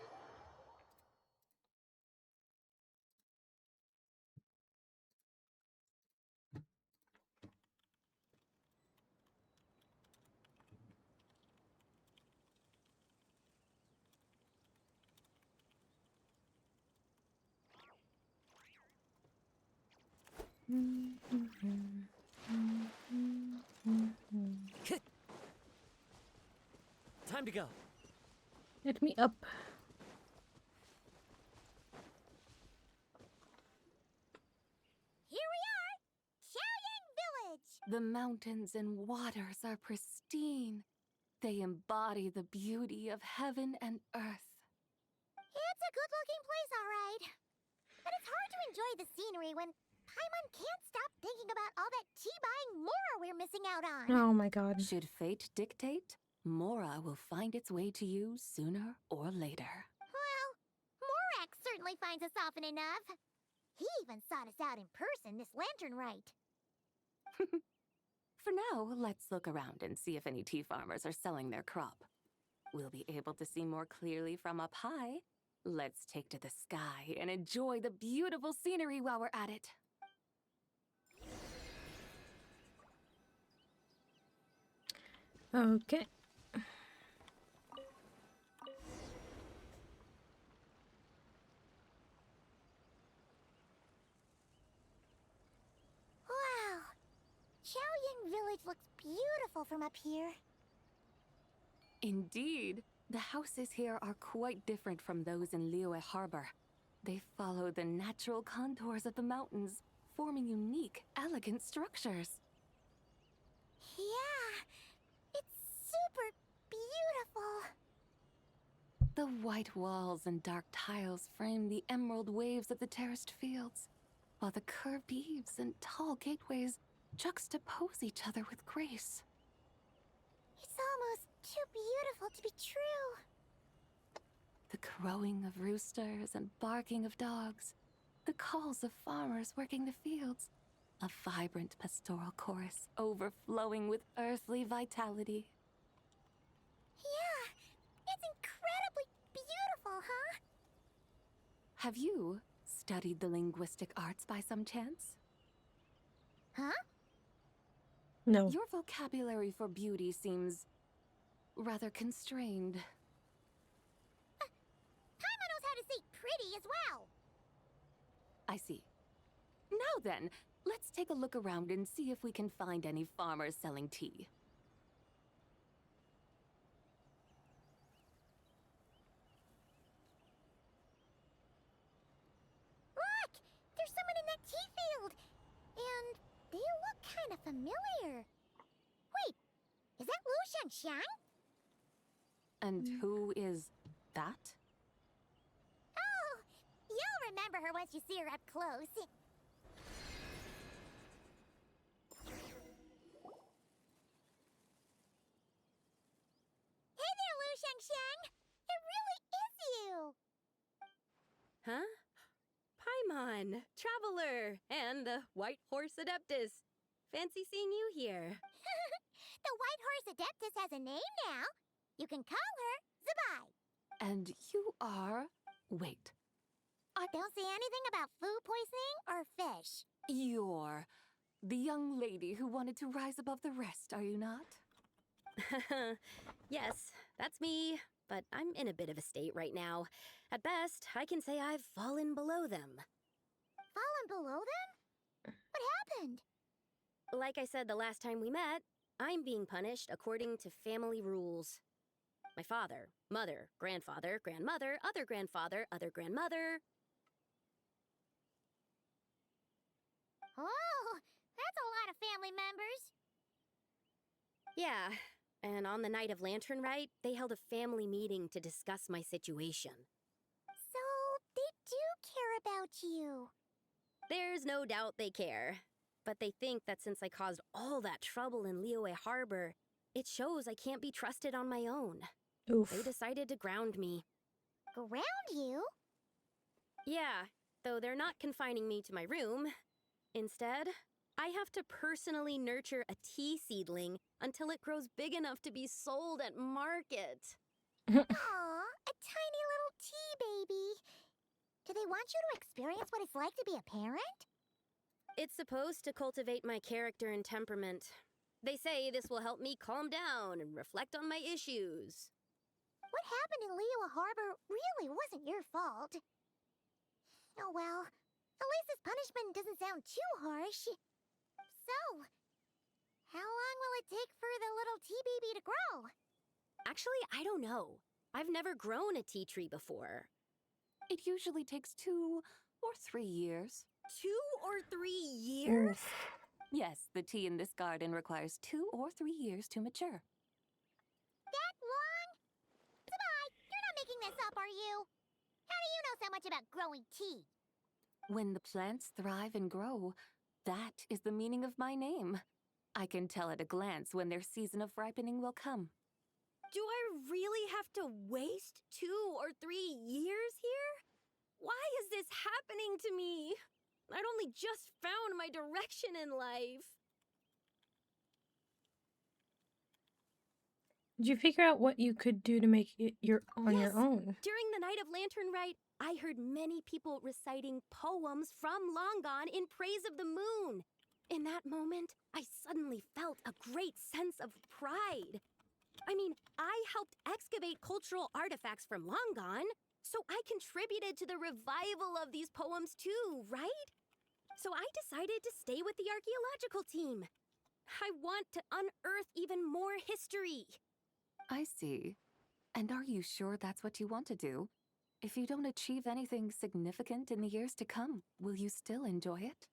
Time to go. Let me up. Here we are! Xiaoyang Village! The mountains and waters are pristine. They embody the beauty of heaven and earth. It's a good-looking place, all right. But it's hard to enjoy the scenery when Paimon can't stop thinking about all that tea-buying Mora we're missing out on. Oh my god. Should fate dictate, Mora will find its way to you sooner or later. Well, Morak certainly finds us often enough. He even sought us out in person this lanternrite. For now, let's look around and see if any tea farmers are selling their crop. We'll be able to see more clearly from up high. Let's take to the sky and enjoy the beautiful scenery while we're at it. Okay. Wow! Xiaoyang Village looks beautiful from up here. Indeed, the houses here are quite different from those in Liyue Harbor. They follow the natural contours of the mountains, forming unique, elegant structures. Yeah, it's super beautiful. The white walls and dark tiles frame the emerald waves of the terraced fields, while the curved eaves and tall gateways juxtapose each other with grace. It's almost too beautiful to be true. The crowing of roosters and barking of dogs, the calls of farmers working the fields, a vibrant pastoral chorus overflowing with earthly vitality. Yeah, it's incredibly beautiful, huh? Have you studied the linguistic arts by some chance? Huh? No. Your vocabulary for beauty seems rather constrained. Paimon knows how to say pretty as well. I see. Now then, let's take a look around and see if we can find any farmers selling tea. Look! There's someone in that tea field! And they look kind of familiar. Wait, is that Lu Shangxiang? And who is that? Oh, you'll remember her once you see her up close. Hey there, Lu Shangxiang! It really is you! Huh? Paimon, Traveler, and the White Horse Adeptus. Fancy seeing you here. The White Horse Adeptus has a name now. You can call her Zibai. And you are... Wait. I don't say anything about food poisoning or fish. You're the young lady who wanted to rise above the rest, are you not? Yes, that's me, but I'm in a bit of a state right now. At best, I can say I've fallen below them. Fallen below them? What happened? Like I said the last time we met, I'm being punished according to family rules. My father, mother, grandfather, grandmother, other grandfather, other grandmother. Oh, that's a lot of family members. Yeah, and on the night of lanternrite, they held a family meeting to discuss my situation. So, they do care about you. There's no doubt they care. But they think that since I caused all that trouble in Liyue Harbor, it shows I can't be trusted on my own. Oof. They decided to ground me. Ground you? Yeah, though they're not confining me to my room. Instead, I have to personally nurture a tea seedling until it grows big enough to be sold at market. Aw, a tiny little tea baby. Do they want you to experience what it's like to be a parent? It's supposed to cultivate my character and temperament. They say this will help me calm down and reflect on my issues. What happened in Liyue Harbor really wasn't your fault. Oh well, at least this punishment doesn't sound too harsh. So, how long will it take for the little tea baby to grow? Actually, I don't know. I've never grown a tea tree before. It usually takes 2 or 3 years. 2 or 3 years? Yes, the tea in this garden requires 2 or 3 years to mature. That long? Zibai, you're not making this up, are you? How do you know so much about growing tea? When the plants thrive and grow, that is the meaning of my name. I can tell at a glance when their season of ripening will come. Do I really have to waste 2 or 3 years here? Why is this happening to me? I'd only just found my direction in life. Did you figure out what you could do to make it your own? During the night of lanternrite, I heard many people reciting poems from Long Gone in praise of the moon. In that moment, I suddenly felt a great sense of pride. I mean, I helped excavate cultural artifacts from Long Gone, so I contributed to the revival of these poems too, right? So I decided to stay with the archaeological team. I want to unearth even more history. I see. And are you sure that's what you want to do? If you don't achieve anything significant in the years to come, will you still enjoy it?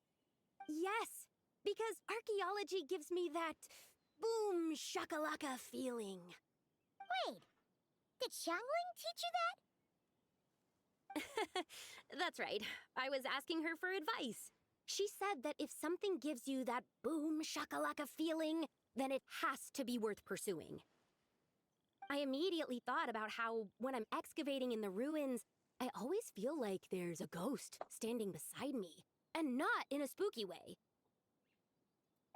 Yes, because archaeology gives me that boom shakalaka feeling. Wait, did Xiangling teach you that? That's right. I was asking her for advice. She said that if something gives you that boom shakalaka feeling, then it has to be worth pursuing. I immediately thought about how, when I'm excavating in the ruins, I always feel like there's a ghost standing beside me, and not in a spooky way.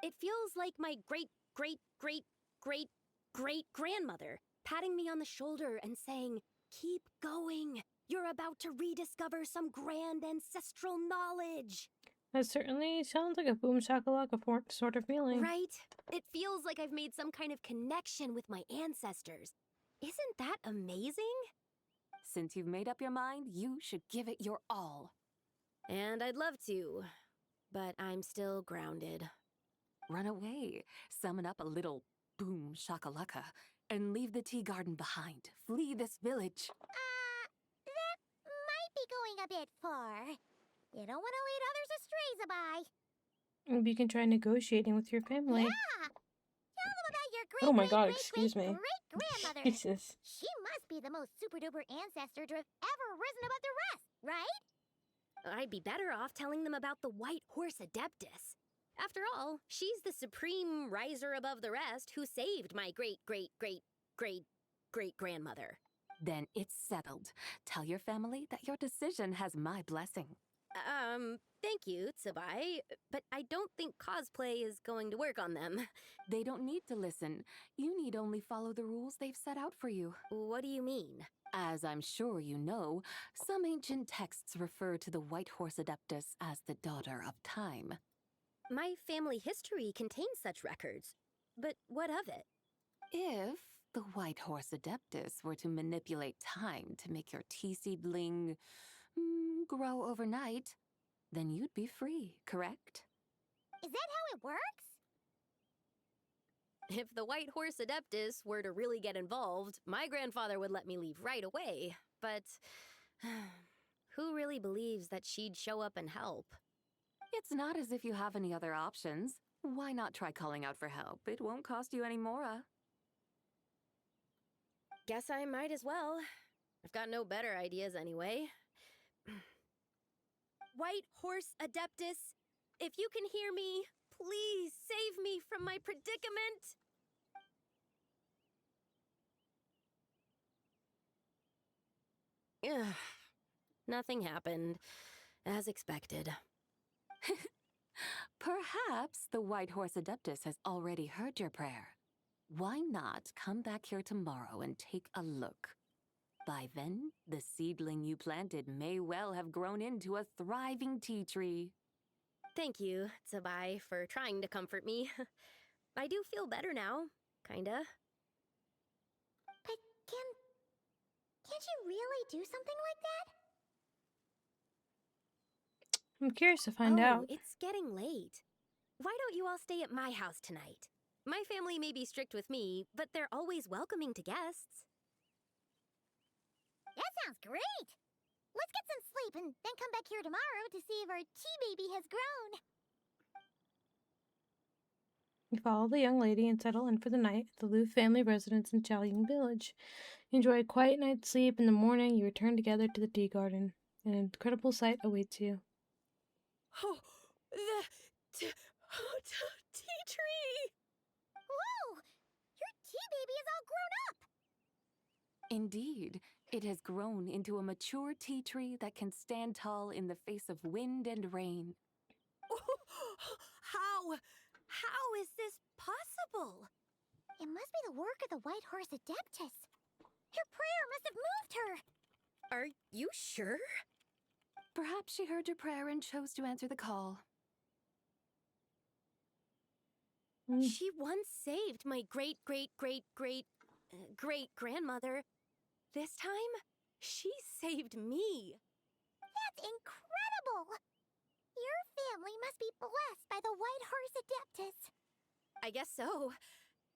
It feels like my great-great-great-great-great-grandmother patting me on the shoulder and saying, "Keep going. You're about to rediscover some grand ancestral knowledge." That certainly sounds like a boom shakalaka sort of feeling. Right? It feels like I've made some kind of connection with my ancestors. Isn't that amazing? Since you've made up your mind, you should give it your all. And I'd love to, but I'm still grounded. Run away, summon up a little boom shakalaka, and leave the tea garden behind. Flee this village. That might be going a bit far. You don't want to lead others astray, Zibai. Maybe you can try negotiating with your family. Yeah! Tell them about your Oh my god, excuse me. great-grandmother. Jesus. She must be the most super-duper ancestor to have ever risen above the rest, right? I'd be better off telling them about the White Horse Adeptus. After all, she's the supreme riser above the rest who saved my great-great-great-great-great-grandmother. Then it's settled. Tell your family that your decision has my blessing. Thank you, Zibai, but I don't think cosplay is going to work on them. They don't need to listen. You need only follow the rules they've set out for you. What do you mean? As I'm sure you know, some ancient texts refer to the White Horse Adeptus as the daughter of time. My family history contains such records, but what of it? If the White Horse Adeptus were to manipulate time to make your tea seedling grow overnight, then you'd be free, correct? Is that how it works? If the White Horse Adeptus were to really get involved, my grandfather would let me leave right away, but who really believes that she'd show up and help? It's not as if you have any other options. Why not try calling out for help? It won't cost you any more. Guess I might as well. I've got no better ideas anyway. White Horse Adeptus, if you can hear me, please save me from my predicament. Ugh. Nothing happened, as expected. Perhaps the White Horse Adeptus has already heard your prayer. Why not come back here tomorrow and take a look? By then, the seedling you planted may well have grown into a thriving tea tree. Thank you, Zibai, for trying to comfort me. I do feel better now, kinda. But can't you really do something like that? I'm curious to find out. It's getting late. Why don't you all stay at my house tonight? My family may be strict with me, but they're always welcoming to guests. That sounds great! Let's get some sleep and then come back here tomorrow to see if our tea baby has grown. You follow the young lady and settle in for the night at the Liu family residence in Xiaoying village. You enjoy a quiet night's sleep. In the morning, you return together to the tea garden. An incredible sight awaits you. Oh, the tea tree! Whoa! Your tea baby is all grown up! Indeed, it has grown into a mature tea tree that can stand tall in the face of wind and rain. How is this possible? It must be the work of the White Horse Adeptus. Your prayer must have moved her. Are you sure? Perhaps she heard your prayer and chose to answer the call. She once saved my great-great-great-great-great-grandmother. This time, she saved me. That's incredible! Your family must be blessed by the White Horse Adeptus. I guess so.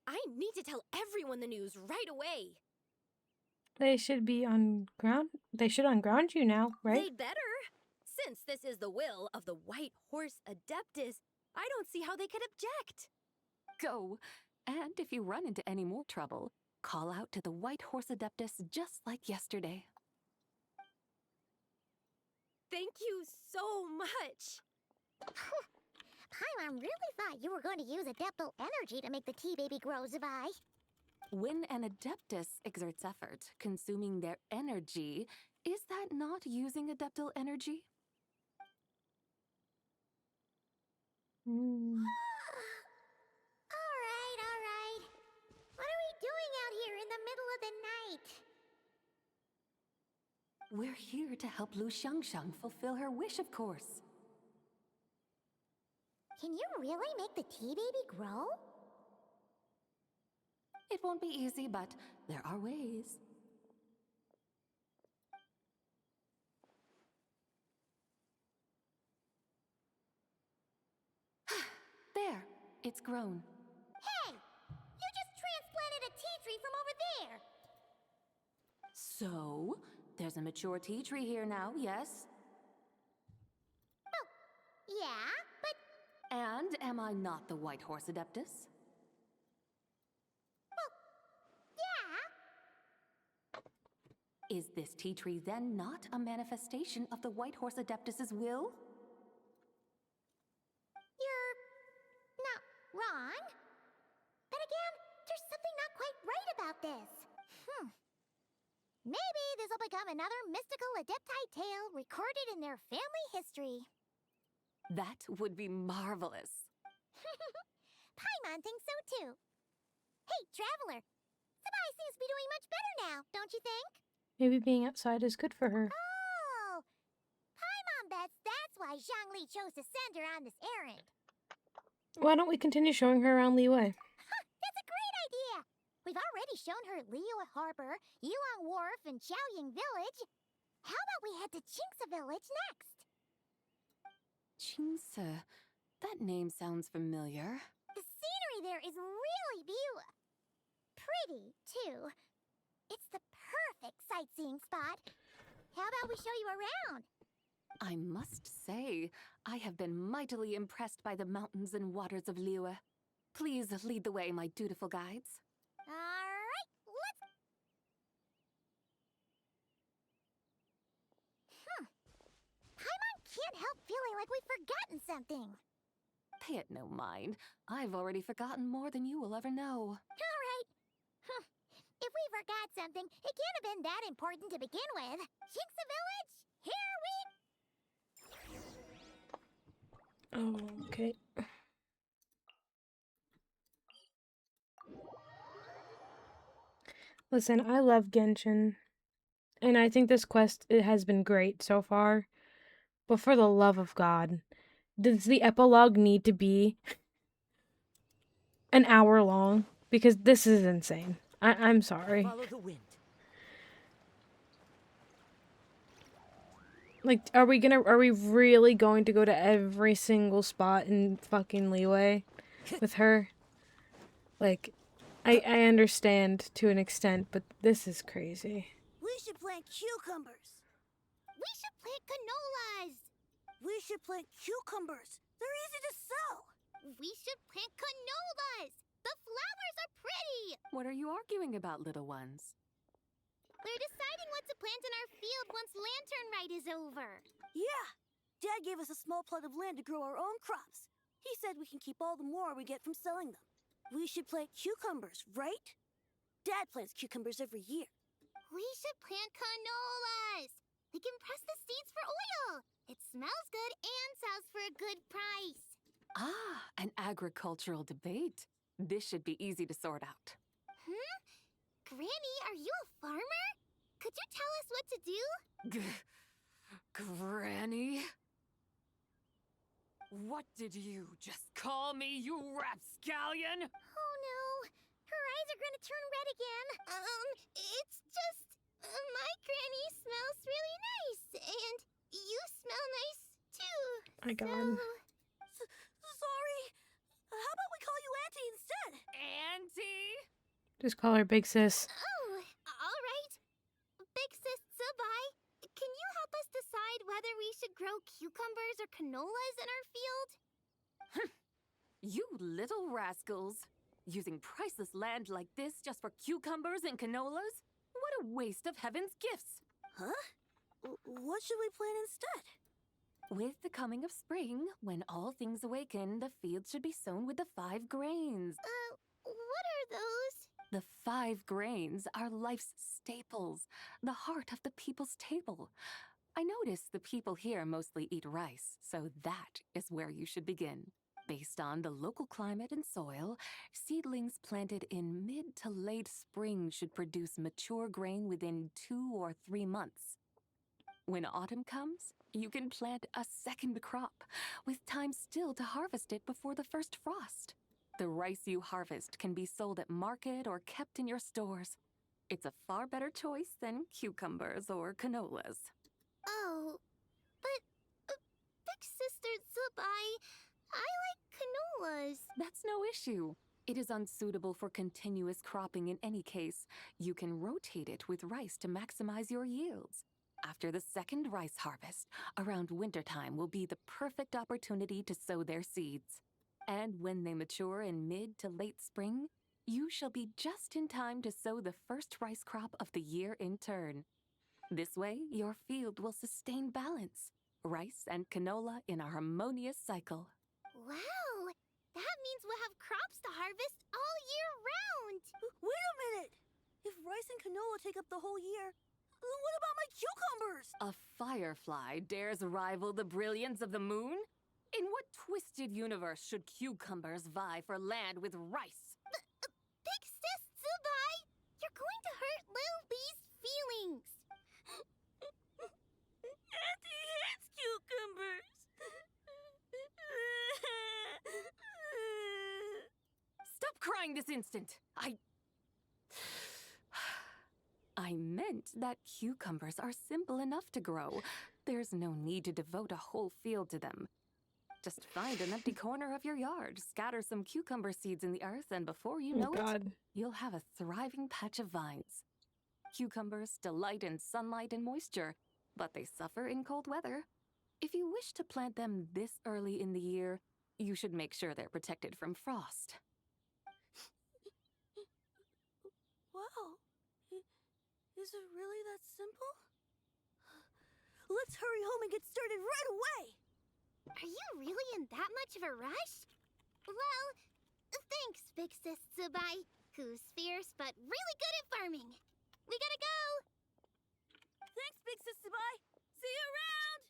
I need to tell everyone the news right away. They should unground you now, right? They'd better. Since this is the will of the White Horse Adeptus, I don't see how they could object. Go, and if you run into any more trouble, call out to the White Horse Adeptus just like yesterday. Thank you so much. Paimon really thought you were going to use adeptal energy to make the tea baby grow, Zibai. When an Adeptus exerts effort, consuming their energy, is that not using adeptal energy? All right. What are we doing out here in the middle of the night? We're here to help Lu Xiangxiang fulfill her wish, of course. Can you really make the tea baby grow? It won't be easy, but there are ways. There, it's grown. Hey! You just transplanted a tea tree from over there! So, there's a mature tea tree here now, yes? Oh, yeah, but... And am I not the White Horse Adeptus? Well, yeah. Is this tea tree then not a manifestation of the White Horse Adeptus's will? You're not wrong. But again, there's something not quite right about this. Maybe this will become another mystical Adepti tale recorded in their family history. That would be marvelous. Paimon thinks so too. Hey, Traveler! Zibai seems to be doing much better now, don't you think? Maybe being outside is good for her. Oh! Paimon bets that's why Zhongli chose to send her on this errand. Why don't we continue showing her around Liyue? That's a great idea! We've already shown her Liyue Harbor, Yulong Wharf, and Xiaoying Village. How about we head to Qingce Village next? Qingce. That name sounds familiar. The scenery there is really pretty, too. It's the perfect sightseeing spot. How about we show you around? I must say, I have been mightily impressed by the mountains and waters of Liyue. Please lead the way, my dutiful guides. All right, let's... Paimon can't help feeling like we've forgotten something. Pay it no mind. I've already forgotten more than you will ever know. All right. If we forgot something, it can't have been that important to begin with. Qingce Village, here we... Oh, okay. Listen, I love Genshin, and I think this quest it has been great so far. But for the love of God, does the epilogue need to be an hour long? Because this is insane. I'm sorry. Follow the wind. Like, are we really going to go to every single spot in fucking Liyue with her? Like, I understand to an extent, but this is crazy. We should plant cucumbers. We should plant canolas. We should plant cucumbers. They're easy to sell. We should plant canolas. The flowers are pretty. What are you arguing about, little ones? We're deciding what to plant in our field once lanternrite is over. Yeah. Dad gave us a small plot of land to grow our own crops. He said we can keep all the more we get from selling them. We should plant cucumbers, right? Dad plants cucumbers every year. We should plant canolas. We can press the seeds for oil. It smells good and sells for a good price. Ah, an agricultural debate. This should be easy to sort out. Granny, are you a farmer? Could you tell us what to do? Granny? What did you just call me, you rapscallion? Oh no, her eyes are gonna turn red again. It's just, my granny smells really nice, and you smell nice too. My God. Sorry. How about we call you Auntie instead? Auntie? Just call her Big Sis. Oh, all right. Big Sis Zibai, can you help us decide whether we should grow cucumbers or canolas in our field? You little rascals. Using priceless land like this just for cucumbers and canolas? What a waste of heaven's gifts. Huh? What should we plant instead? With the coming of spring, when all things awaken, the fields should be sown with the 5 grains. What are those? The 5 grains are life's staples, the heart of the people's table. I notice the people here mostly eat rice, so that is where you should begin. Based on the local climate and soil, seedlings planted in mid to late spring should produce mature grain within 2 or 3 months. When autumn comes, you can plant a second crop, with time still to harvest it before the first frost. The rice you harvest can be sold at market or kept in your stores. It's a far better choice than cucumbers or canolas. Oh, but Big Sister Zibai, I like canolas. That's no issue. It is unsuitable for continuous cropping in any case. You can rotate it with rice to maximize your yields. After the second rice harvest, around wintertime will be the perfect opportunity to sow their seeds. And when they mature in mid to late spring, you shall be just in time to sow the first rice crop of the year in turn. This way, your field will sustain balance. Rice and canola in a harmonious cycle. Wow, that means we'll have crops to harvest all year round. Wait a minute! If rice and canola take up the whole year, what about my cucumbers? A firefly dares rival the brilliance of the moon? In what twisted universe should cucumbers vie for land with rice? Big Sis Zibai, you're going to hurt Lil Bee's feelings. Auntie hates cucumbers. Stop crying this instant! I meant that cucumbers are simple enough to grow. There's no need to devote a whole field to them. Just find an empty corner of your yard, scatter some cucumber seeds in the earth, and before you know it, you'll have a thriving patch of vines. Cucumbers delight in sunlight and moisture, but they suffer in cold weather. If you wish to plant them this early in the year, you should make sure they're protected from frost. Wow. Is it really that simple? Let's hurry home and get started right away! Are you really in that much of a rush? Well, thanks, Big Sis Zibai, who's fierce but really good at farming. We gotta go! Thanks, Big Sis Zibai! See you around!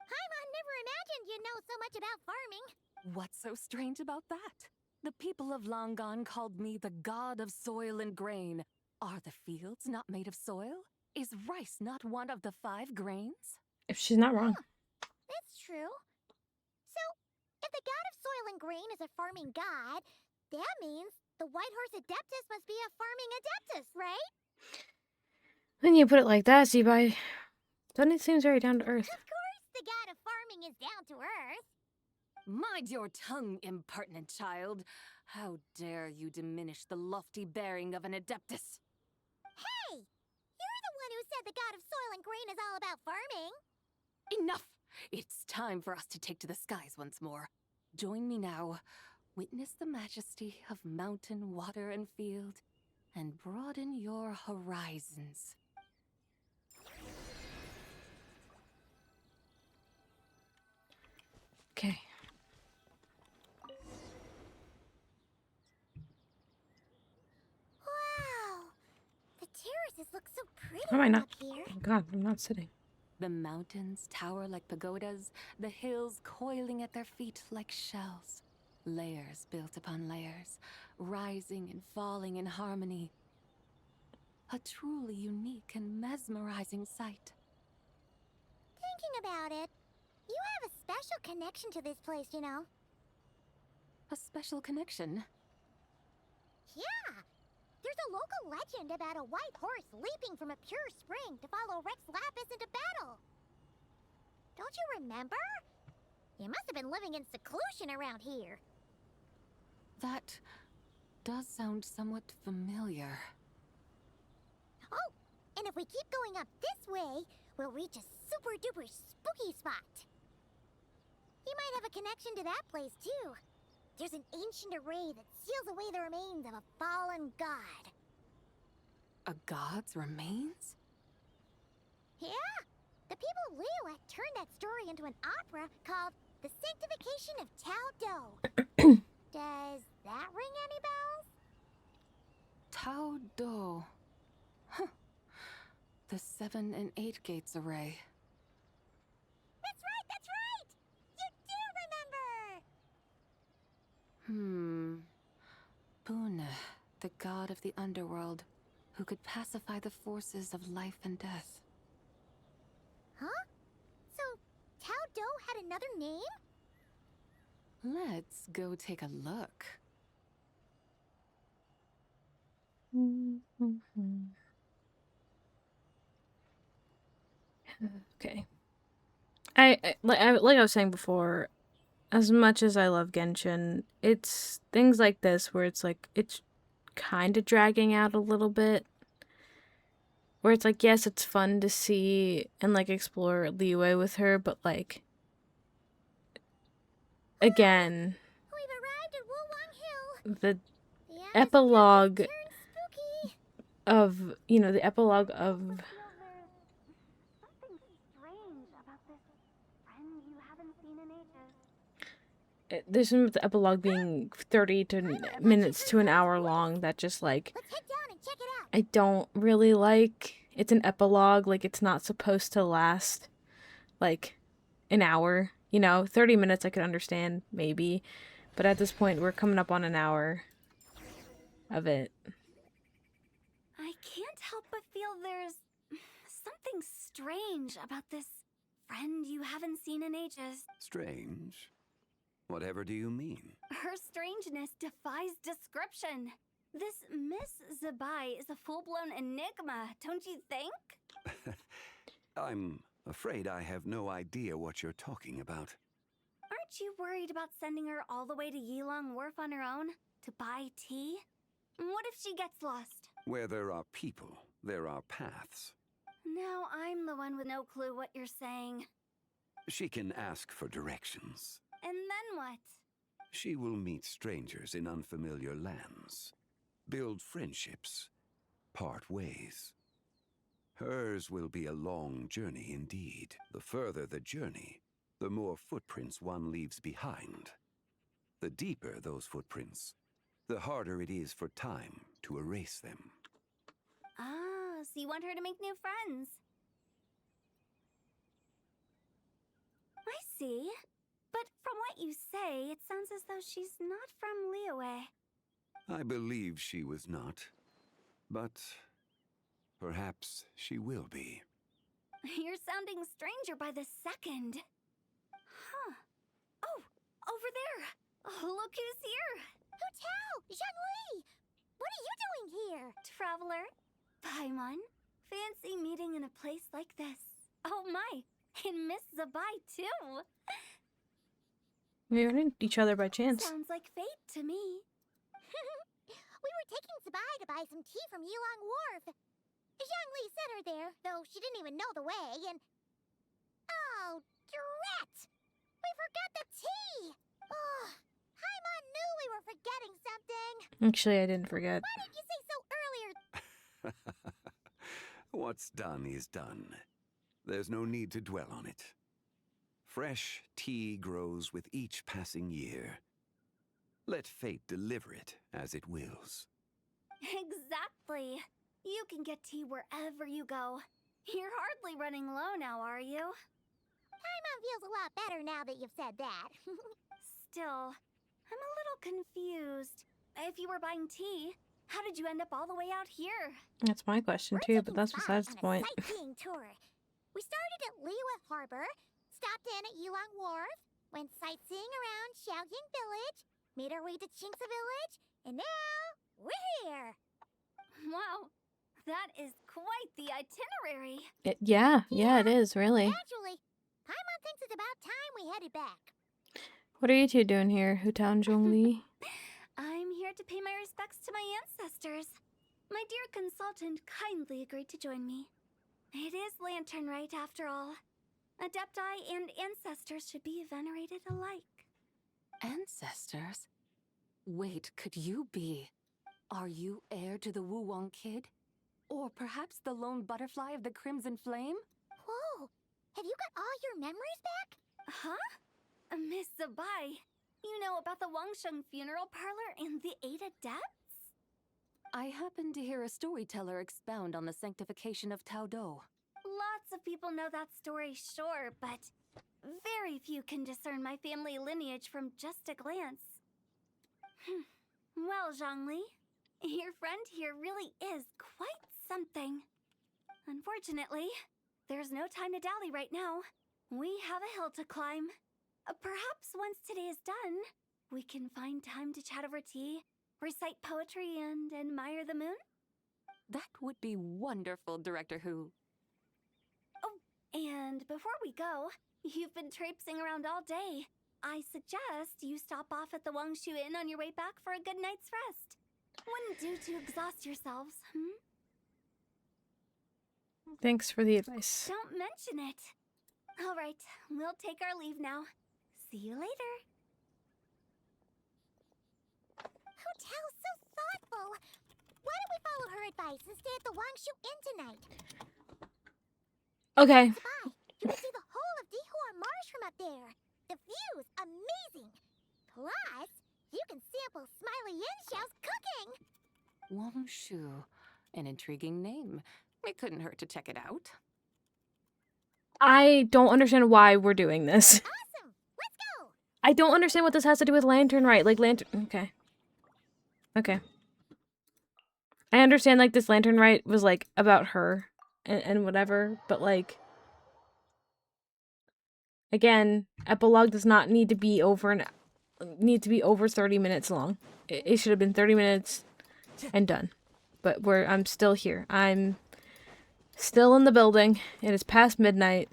Paimon never imagined you'd know so much about farming. What's so strange about that? The people of Longon called me the god of soil and grain. Are the fields not made of soil? Is rice not one of the 5 grains? If she's not wrong. That's true. So, if the god of soil and grain is a farming god, that means the White Horse Adeptus must be a farming adeptus, right? When you put it like that, Zibai, then it seems very down to earth. Of course the god of farming is down to earth. Mind your tongue, impertinent child. How dare you diminish the lofty bearing of an adeptus? Hey! You're the one who said the god of soil and grain is all about farming. Enough! It's time for us to take to the skies once more. Join me now. Witness the majesty of mountain, water, and field, and broaden your horizons. Okay. Wow! The terraces look so pretty How am I from not? up here. Oh God, I'm not sitting. The mountains tower like pagodas, the hills coiling at their feet like shells. Layers built upon layers, rising and falling in harmony. A truly unique and mesmerizing sight. Thinking about it, you have a special connection to this place, you know. A special connection? Yeah! There's a local legend about a white horse leaping from a pure spring to follow Rex Lapis into battle. Don't you remember? You must have been living in seclusion around here. That does sound somewhat familiar. Oh, and if we keep going up this way, we'll reach a super duper spooky spot. You might have a connection to that place too. There's an ancient array that seals away the remains of a fallen god. A god's remains? Yeah! The people of Liyue turned that story into an opera called The Sanctification of Tao Do. Does that ring any bells? Tao Do. Huh. The 7 and 8 gates array. That's right, that's right! You do remember! Buna, the god of the underworld, who could pacify the forces of life and death. Huh? So, Tao Do had another name? Let's go take a look. Okay. Like I was saying before, as much as I love Genshin, it's things like this where it's like it's kind of dragging out a little bit. Where it's like, yes, it's fun to see and like explore Liyue with her, but like again, the epilogue of, you know, the epilogue of there's some of the epilogue being 30 minutes to an hour long that just like I don't really like. It's an epilogue, like it's not supposed to last like an hour, you know. 30 minutes I could understand maybe, but at this point we're coming up on an hour of it. I can't help but feel there's something strange about this friend you haven't seen in ages. Strange? Whatever do you mean? Her strangeness defies description. This Miss Zibai is a full-blown enigma, don't you think? I'm afraid I have no idea what you're talking about. Aren't you worried about sending her all the way to Yilong Wharf on her own to buy tea? What if she gets lost? Where there are people, there are paths. Now I'm the one with no clue what you're saying. She can ask for directions. And then what? She will meet strangers in unfamiliar lands, build friendships, part ways. Hers will be a long journey indeed. The further the journey, the more footprints one leaves behind. The deeper those footprints, the harder it is for time to erase them. Ah, so you want her to make new friends? I see. But from what you say, it sounds as though she's not from Liyue. I believe she was not. But perhaps she will be. You're sounding stranger by the second. Huh. Oh, over there. Oh, look who's here. Xiao! Zhongli! What are you doing here? Traveler. Paimon. Fancy meeting in a place like this. Oh my, and Miss Zibai too. We ran into each other by chance. Sounds like fate to me. We were taking Zibai to buy some tea from Yulong Wharf. Zhongli sent her there, though she didn't even know the way, and... Oh, drat! We forgot the tea! Oh, Paimon knew we were forgetting something! Actually, I didn't forget. Why didn't you say so earlier? What's done is done. There's no need to dwell on it. Fresh tea grows with each passing year. Let fate deliver it as it wills. Exactly. You can get tea wherever you go. You're hardly running low now, are you? Paimon feels a lot better now that you've said that. Still, I'm a little confused. If you were buying tea, how did you end up all the way out here? That's my question too, but that's besides the point. Sightseeing tour. We started at Liyue Harbor, stopped in at Yulong Wharf, went sightseeing around Xiaoying Village, made our way to Qingce Village, and now we're here. Wow, that is quite the itinerary. Yeah, it is, really. Actually, Paimon thinks it's about time we headed back. What are you two doing here, Hutao and Zhongli? I'm here to pay my respects to my ancestors. My dear consultant kindly agreed to join me. It is lanternrite, after all. Adepti and ancestors should be venerated alike. Ancestors? Wait, could you be? Are you heir to the Wulong Kid? Or perhaps the lone butterfly of the Crimson Flame? Whoa! Have you got all your memories back? Huh? Miss Zibai, you know about the Wangsheng funeral parlor and the 8 adepts? I happened to hear a storyteller expound on the sanctification of Taodo. Lots of people know that story, sure, but very few can discern my family lineage from just a glance. Well, Zhongli, your friend here really is quite something. Unfortunately, there's no time to dally right now. We have a hill to climb. Perhaps once today is done, we can find time to chat over tea, recite poetry, and admire the moon? That would be wonderful, Director Hu. Oh, and before we go, you've been traipsing around all day. I suggest you stop off at the Wangshu Inn on your way back for a good night's rest. Wouldn't do to exhaust yourselves, Thanks for the advice. Don't mention it. All right, we'll take our leave now. See you later. Hotel's so thoughtful. Why don't we follow her advice and stay at the Wangshu Inn tonight? Okay. Zibai, you can see the whole of Dihua Marsh from up there. The view's amazing. Plus, you can sample Smiley Xiao's cooking. Wangshu, an intriguing name. It couldn't hurt to check it out. I don't understand why we're doing this. Awesome. Let's go. I don't understand what this has to do with lanternrite. Like okay. Okay. I understand like this lanternrite was like about her and whatever, but like again, epilogue does not need to be over 30 minutes long. It should have been 30 minutes and done. But I'm still here. I'm still in the building. It is past midnight.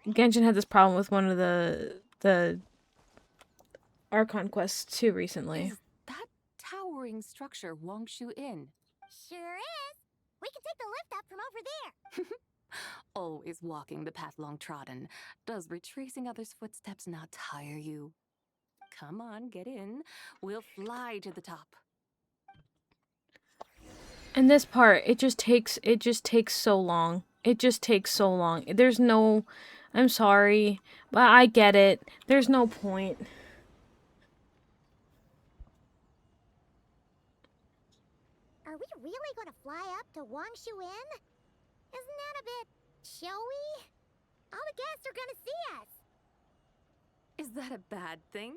Genshin had this problem with one of the Archon quests too recently. Is that towering structure Wangshu Inn? Sure is. We can take the lift up from over there. Always walking the path long trodden. Does retracing others' footsteps not tire you? Come on, get in. We'll fly to the top. And this part, it just takes so long. It just takes so long. There's no, I'm sorry, but I get it. There's no point. Are we really going to fly up to Wangshu Inn? Isn't that a bit showy? All the guests are gonna see us. Is that a bad thing?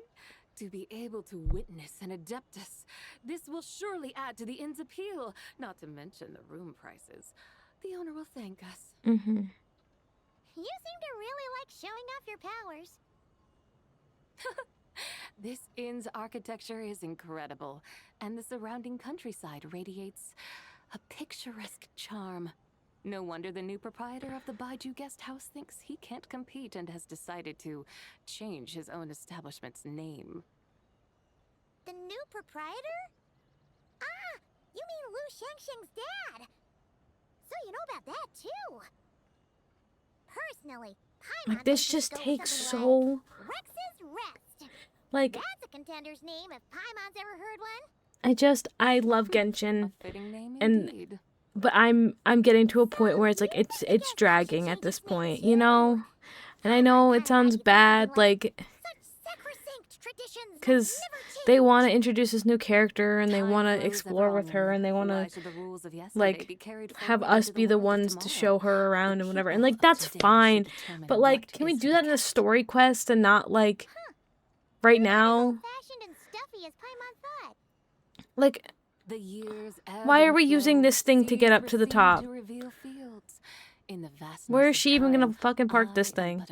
To be able to witness an Adeptus. This will surely add to the inn's appeal, not to mention the room prices. The owner will thank us. Mm-hmm. You seem to really like showing off your powers. This inn's architecture is incredible, and the surrounding countryside radiates a picturesque charm. No wonder the new proprietor of the Baiju guest house thinks he can't compete and has decided to change his own establishment's name. The new proprietor? Ah, you mean Lu Shengsheng's dad. So you know about that too. Personally, Paimon Like, this thinks we just go with takes something so... like Rex's Rest. Like... That's a contender's name if Paimon's ever heard one. I love Genshin. Fitting name And... indeed. But I'm getting to a point where it's like, it's dragging at this point, you know? And I know it sounds bad, like... Because they want to introduce this new character, and they want to explore with her, and they want to, like, have us be the ones to show her around and whatever. And, like, that's fine. But, like, can we do that in a story quest and not, like, right now? Like, why are we using this thing to get up to the top? Where is she even gonna fucking park this thing?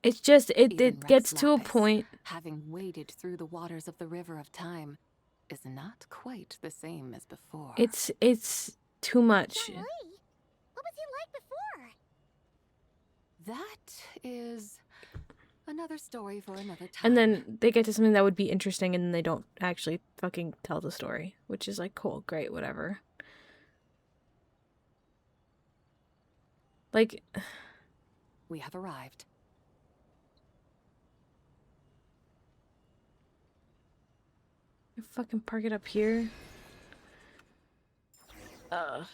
It's just, it gets to a point. Having waded through the waters of the river of time is not quite the same as before. It's too much. What was he like before? That is another story for another time. And then they get to something that would be interesting, and then they don't actually fucking tell the story, which is like, cool, great, whatever. Like, we have arrived. You fucking park it up here. This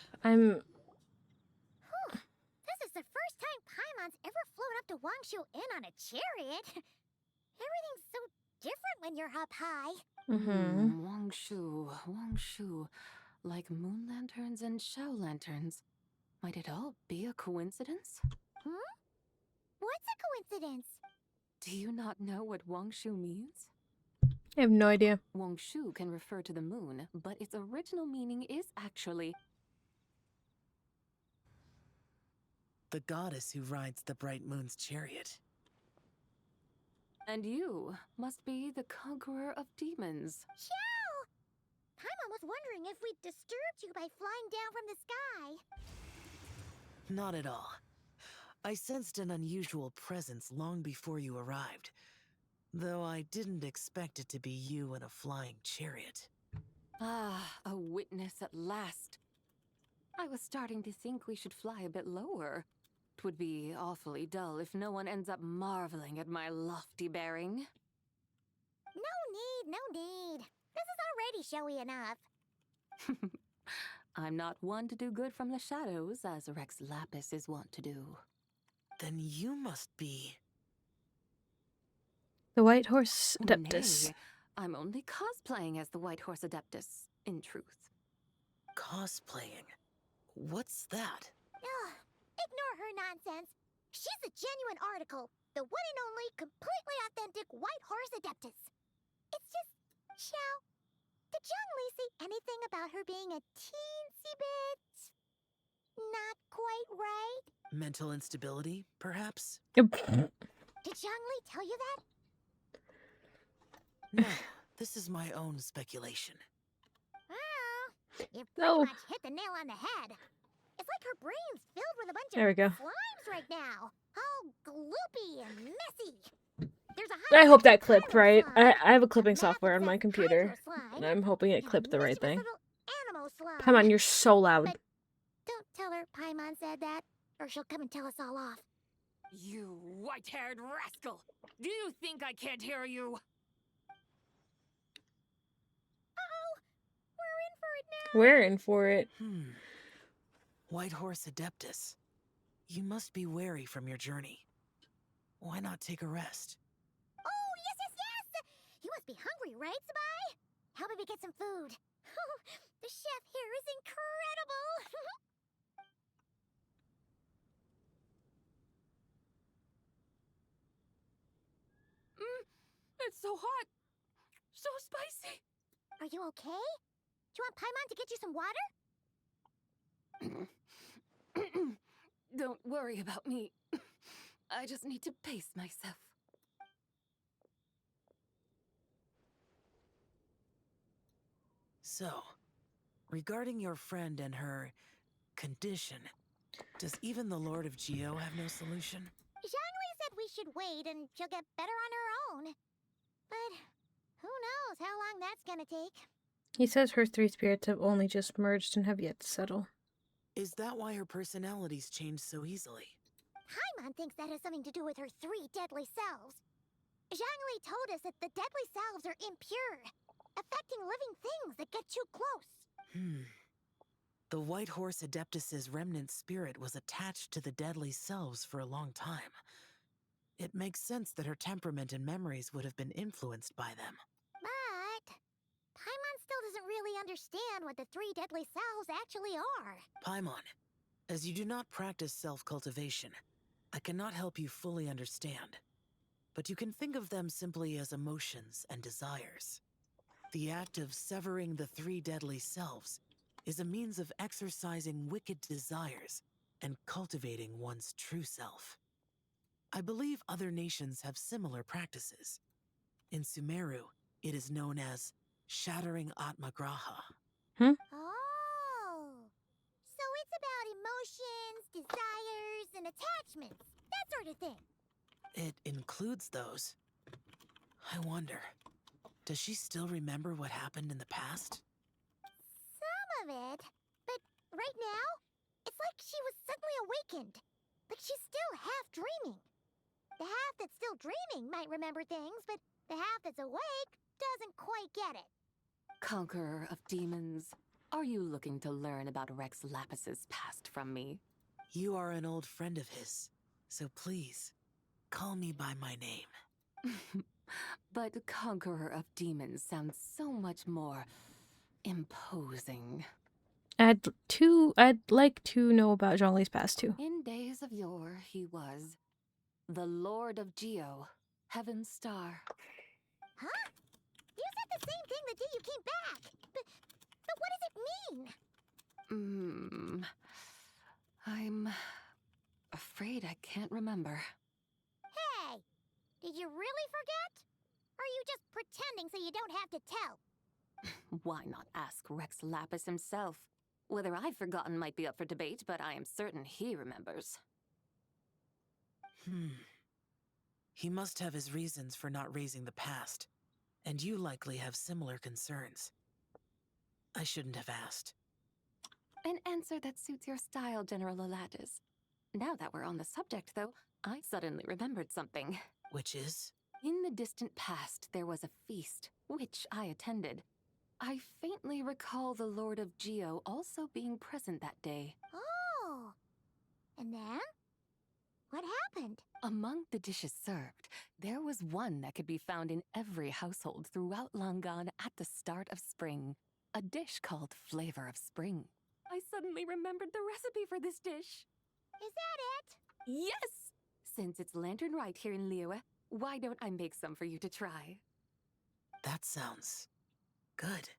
is the first time Paimon's ever flown up to Wangshu Inn on a chariot. Everything's so different when you're up high. Wangshu. Like moon lanterns and Xiao lanterns. Might it all be a coincidence? What's a coincidence? Do you not know what Wangshu means? I have no idea. Wangshu can refer to the moon, but its original meaning is actually the goddess who rides the bright moon's chariot. And you must be the conqueror of demons. Xiao! Paimon was wondering if we'd disturbed you by flying down from the sky. Not at all. I sensed an unusual presence long before you arrived, though I didn't expect it to be you in a flying chariot. Ah, a witness at last. I was starting to think we should fly a bit lower. 'Twould be awfully dull if no one ends up marveling at my lofty bearing. No need. This is already showy enough. I'm not one to do good from the shadows, as Rex Lapis is wont to do. Then you must be... the White Horse Adeptus. Nay, I'm only cosplaying as the White Horse Adeptus, in truth. Cosplaying? What's that? Ugh, ignore her nonsense. She's a genuine article. The one and only, completely authentic White Horse Adeptus. It's just, Xiao, did Zhongli say anything about her being a teensy bit... not quite right? Mental instability, perhaps? Did Zhongli tell you that? No, this is my own speculation. Oh, you pretty much hit the nail on the head. It's like her brain's filled with a bunch There we go. of slimes right now. All gloopy and messy. There's I hope that clipped right. I have a clipping software on my computer, and I'm hoping it clipped the right thing. Paimon, you're so loud. But don't tell her Paimon said that, or she'll come and tell us all off. You white-haired rascal! Do you think I can't hear you? We're in for it. White Horse Adeptus. You must be weary from your journey. Why not take a rest? Oh, yes! You must be hungry, right, Zibai? how about we get some food? The chef here is incredible! It's so hot! So spicy! Are you okay? Do you want Paimon to get you some water? Don't worry about me. I just need to pace myself. So, regarding your friend and her condition, does even the Lord of Geo have no solution? Zhongli said we should wait and she'll get better on her own. But who knows how long that's gonna take. He says her three spirits have only just merged and have yet to settle. Is that why her personalities change so easily? Paimon thinks that has something to do with her 3 deadly selves. Zhongli told us that the deadly selves are impure, affecting living things that get too close. The White Horse Adeptus's remnant spirit was attached to the deadly selves for a long time. It makes sense that her temperament and memories would have been influenced by them. But Paimon still doesn't really understand what the 3 deadly selves actually are. Paimon, as you do not practice self-cultivation, I cannot help you fully understand. But you can think of them simply as emotions and desires. The act of severing the 3 deadly selves is a means of exercising wicked desires and cultivating one's true self. I believe other nations have similar practices. In Sumeru, it is known as shattering Atmagraha. Oh! So it's about emotions, desires, and attachments. That sort of thing. It includes those. I wonder, does she still remember what happened in the past? Some of it. But right now, it's like she was suddenly awakened. Like she's still half dreaming. The half that's still dreaming might remember things, but the half that's awake doesn't quite get it. Conqueror of demons, are you looking to learn about Rex Lapis's past from me? You are an old friend of his, so please, call me by my name. But Conqueror of Demons sounds so much more imposing. I'd like to know about Zhongli's past too. In days of yore, he was the Lord of Geo, Heaven's Star. Huh? You said the same thing the day you came back. But what does it mean? I'm afraid I can't remember. Hey, did you really forget? Or are you just pretending so you don't have to tell? Why not ask Rex Lapis himself? Whether I've forgotten might be up for debate, but I am certain he remembers. He must have his reasons for not raising the past, and you likely have similar concerns. I shouldn't have asked. An answer that suits your style, General Alatis. Now that we're on the subject, though, I suddenly remembered something. Which is? In the distant past, there was a feast, which I attended. I faintly recall the Lord of Geo also being present that day. Oh! And then? What happened? Among the dishes served, there was one that could be found in every household throughout Langan at the start of spring. A dish called Flavor of Spring. I suddenly remembered the recipe for this dish. Is that it? Yes! Since it's lanternrite here in Liyue, why don't I make some for you to try? That sounds good.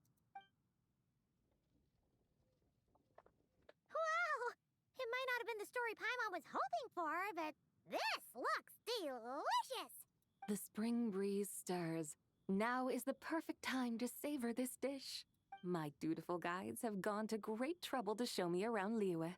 Wow! It might not have been the story Paimon was hoping for, but this looks delicious! The spring breeze stirs. Now is the perfect time to savor this dish. My dutiful guides have gone to great trouble to show me around Liyue.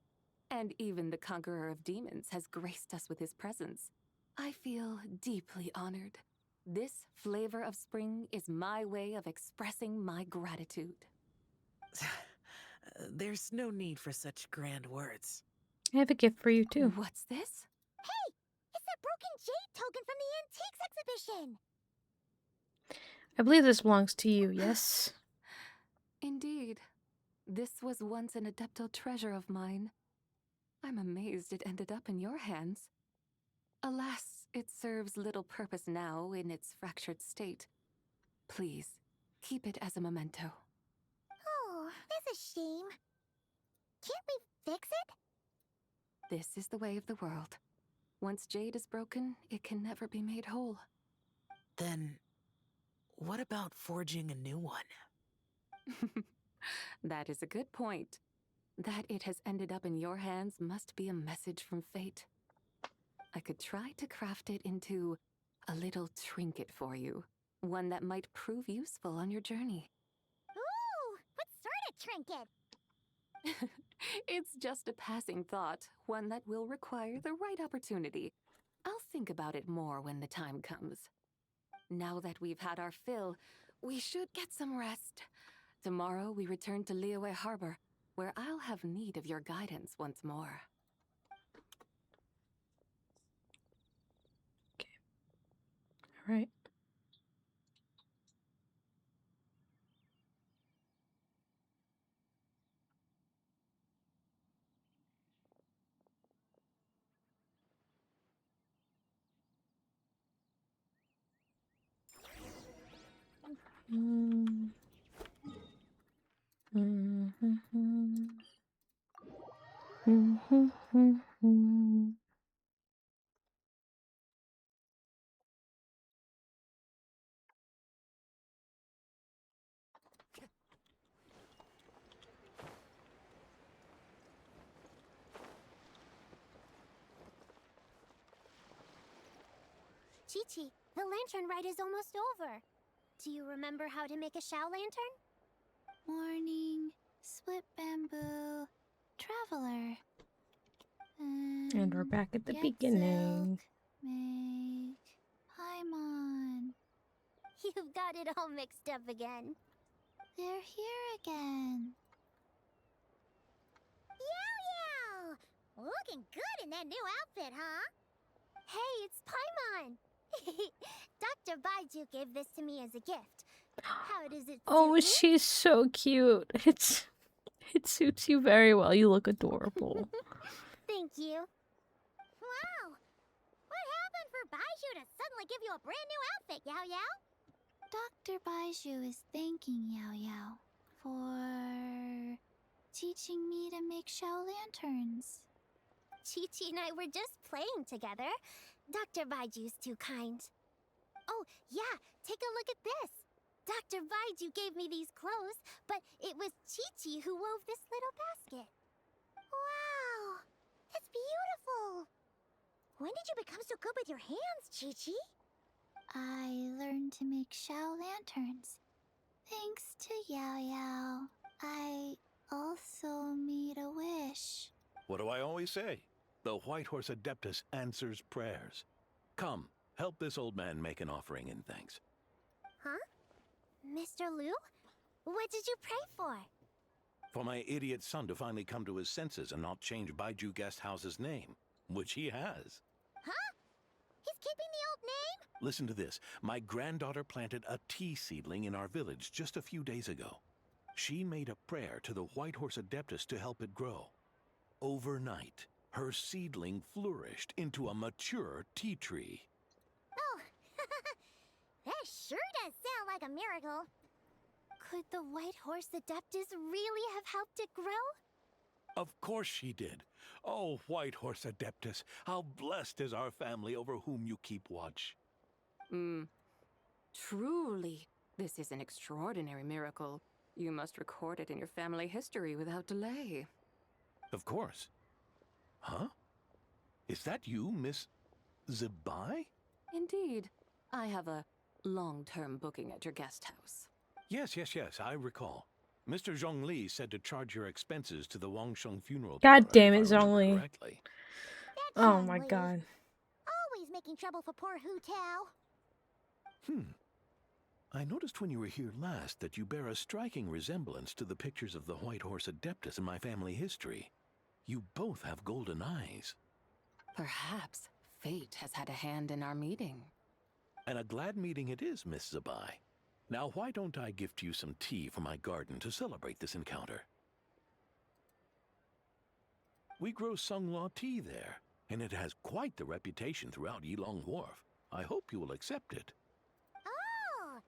And even the Conqueror of Demons has graced us with his presence. I feel deeply honored. This flavor of spring is my way of expressing my gratitude. There's no need for such grand words. I have a gift for you too. What's this? Hey! It's that broken jade token from the antiques exhibition! I believe this belongs to you, yes? Indeed. This was once an Adepto treasure of mine. I'm amazed it ended up in your hands. Alas, it serves little purpose now in its fractured state. Please, Keep it as a memento. Oh, that's a shame. Can't we fix it? This is the way of the world. Once jade is broken, it can never be made whole. Then, what about forging a new one? That is a good point. That it has ended up in your hands must be a message from fate. I could try to craft it into a little trinket for you. One that might prove useful on your journey. Ooh, what sort of trinket? It's just a passing thought, one that will require the right opportunity. I'll think about it more when the time comes. Now that we've had our fill, we should get some rest. Tomorrow we return to Liyue Harbor, where I'll have need of your guidance once more. All right. Chi-Chi, the lantern rite is almost over. Do you remember how to make a Xiao lantern? Morning, split bamboo, traveler. And we're back at the Get beginning. silk, make paimon. You've got it all mixed up again. They're here again. Yow! Looking good in that new outfit, huh? Hey, it's Paimon! Dr. Baiju gave this to me as a gift. How does it Oh, suit me? she's so cute. It suits you very well. You look adorable. Thank you. Wow! What happened for Baiju to suddenly give you a brand new outfit, Yao Yao? Dr. Baiju is thanking Yao Yao for teaching me to make Xiao lanterns. Chi-Chi and I were just playing together. Dr. Baiju's too kind. Oh, yeah, take a look at this. Dr. Baiju gave me these clothes, but it was Chi-Chi who wove this little basket. Wow, that's beautiful. When did you become so good with your hands, Chi-Chi? I learned to make Xiao lanterns. Thanks to Yao Yao, I also made a wish. What do I always say? The White Horse Adeptus answers prayers. Come, help this old man make an offering in thanks. Huh? Mr. Liu? What did you pray for? For my idiot son to finally come to his senses and not change Baiju Guest House's name, which he has. Huh? He's keeping the old name? Listen to this. My granddaughter planted a tea seedling in our village just a few days ago. She made a prayer to the White Horse Adeptus to help it grow. Overnight, her seedling flourished into a mature tea tree. Oh, that sure does sound like a miracle. Could the White Horse Adeptus really have helped it grow? Of course she did. Oh, White Horse Adeptus, how blessed is our family over whom you keep watch. Truly, this is an extraordinary miracle. You must record it in your family history without delay. Of course. Huh? Is that you, Miss Zibai? Indeed. I have a long-term booking at your guest house. Yes, I recall. Mr. Zhongli said to charge your expenses to the Wangsheng funeral. God parlor, damn if it, I remember Zhongli. correctly. Oh my god. Always making trouble for poor Hu Tao. I noticed when you were here last that you bear a striking resemblance to the pictures of the White Horse Adeptus in my family history. You both have golden eyes. Perhaps fate has had a hand in our meeting. And a glad meeting it is, Miss Zibai. Now, why don't I gift you some tea from my garden to celebrate this encounter? We grow Sunglaw tea there, and it has quite the reputation throughout Yilong Wharf. I hope you will accept it. Oh!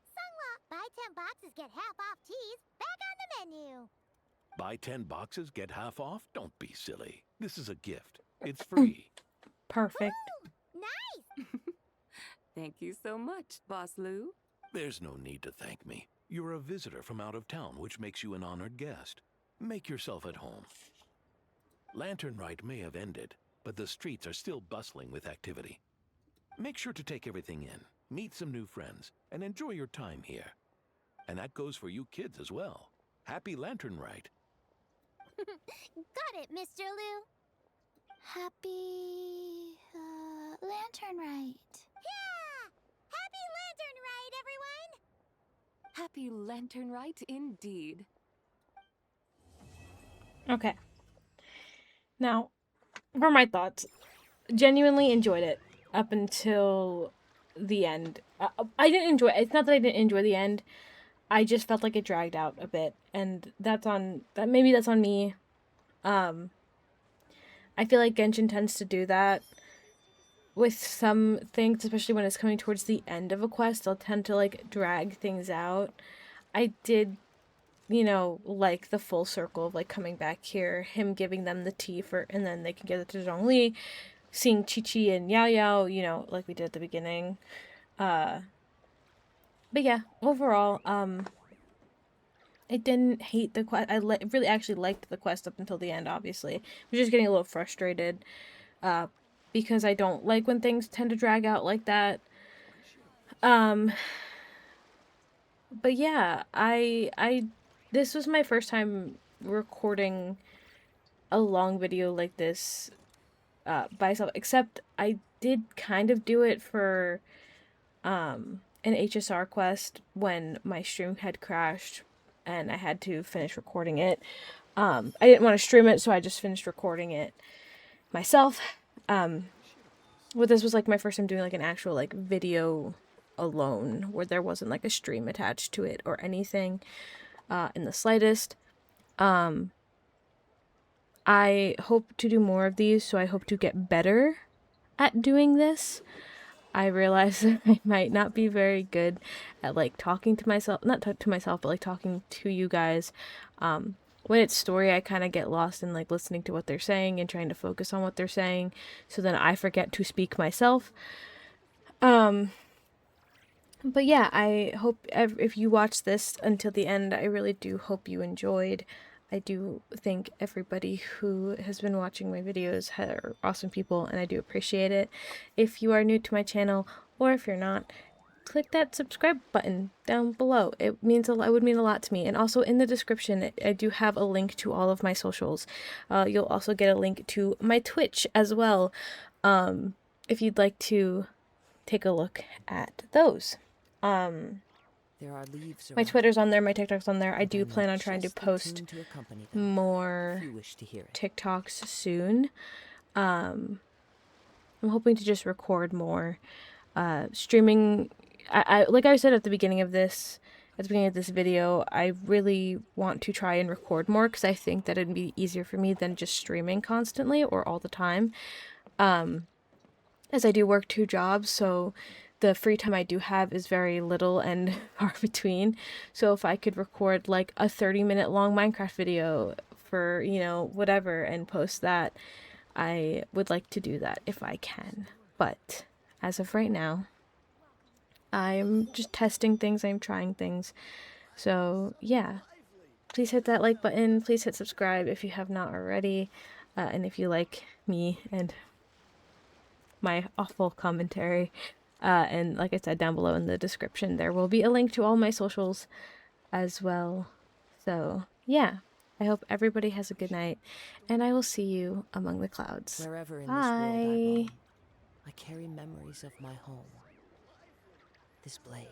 Sungla, Bai 10 boxes get half off teas back on the menu. Buy 10 boxes, get half off? Don't be silly. This is a gift. It's free. Perfect. Nice! Thank you so much, Boss Lou. There's no need to thank me. You're a visitor from out of town, which makes you an honored guest. Make yourself at home. Lanternrite may have ended, but the streets are still bustling with activity. Make sure to take everything in, meet some new friends, and enjoy your time here. And that goes for you kids as well. Happy Lanternrite. Got it, Mr. Lou. Happy lanternrite. Yeah! Happy Lanternrite, everyone! Happy Lanternrite indeed. Okay. Now, for my thoughts, genuinely enjoyed it up until the end. I didn't enjoy it. It's not that I didn't enjoy the end. I just felt like it dragged out a bit, and maybe that's on me. I feel like Genshin tends to do that with some things, especially when it's coming towards the end of a quest. They'll tend to like drag things out. I did, like the full circle of like coming back here, him giving them the tea and then they can give it to Zhongli, seeing Chi-Chi and Xiao, like we did at the beginning. But yeah, overall, I didn't hate the quest. I really actually liked the quest up until the end, obviously. I was just getting a little frustrated, because I don't like when things tend to drag out like that. But yeah, this was my first time recording a long video like this, by myself, except I did kind of do it for, an HSR quest when my stream had crashed and I had to finish recording it. I didn't want to stream it, so I just finished recording it myself. But this was like my first time doing like an actual like video alone, where there wasn't like a stream attached to it or anything, in the slightest. I hope to do more of these, so I hope to get better at doing this. I realize that I might not be very good at like talking to myself, not to myself, but like talking to you guys. When it's story, I kind of get lost in like listening to what they're saying and trying to focus on what they're saying, so then I forget to speak myself. But yeah, I hope if you watch this until the end, I really do hope you enjoyed. I do think everybody who has been watching my videos are awesome people, and I do appreciate it. If you are new to my channel, or if you're not, click that subscribe button down below. It would mean a lot to me. And also in the description, I do have a link to all of my socials. You'll also get a link to my Twitch as well, if you'd like to take a look at those. There are leaves my Twitter's on there, my TikTok's on there. I do plan on trying to post more TikToks soon. I'm hoping to just record more. Streaming, I like I said at the beginning of this video, I really want to try and record more, because I think that it'd be easier for me than just streaming constantly or all the time. As I do work 2 jobs, so the free time I do have is very little and far between. So if I could record like a 30-minute long Minecraft video for, whatever, and post that, I would like to do that if I can. But as of right now, I'm just testing things, I'm trying things. So yeah, please hit that like button, please hit subscribe if you have not already. And if you like me and my awful commentary, and like I said, down below in the description, there will be a link to all my socials as well. So yeah, I hope everybody has a good night, and I will see you among the clouds. Wherever in Bye. this world I roam, I carry memories of my home. This blade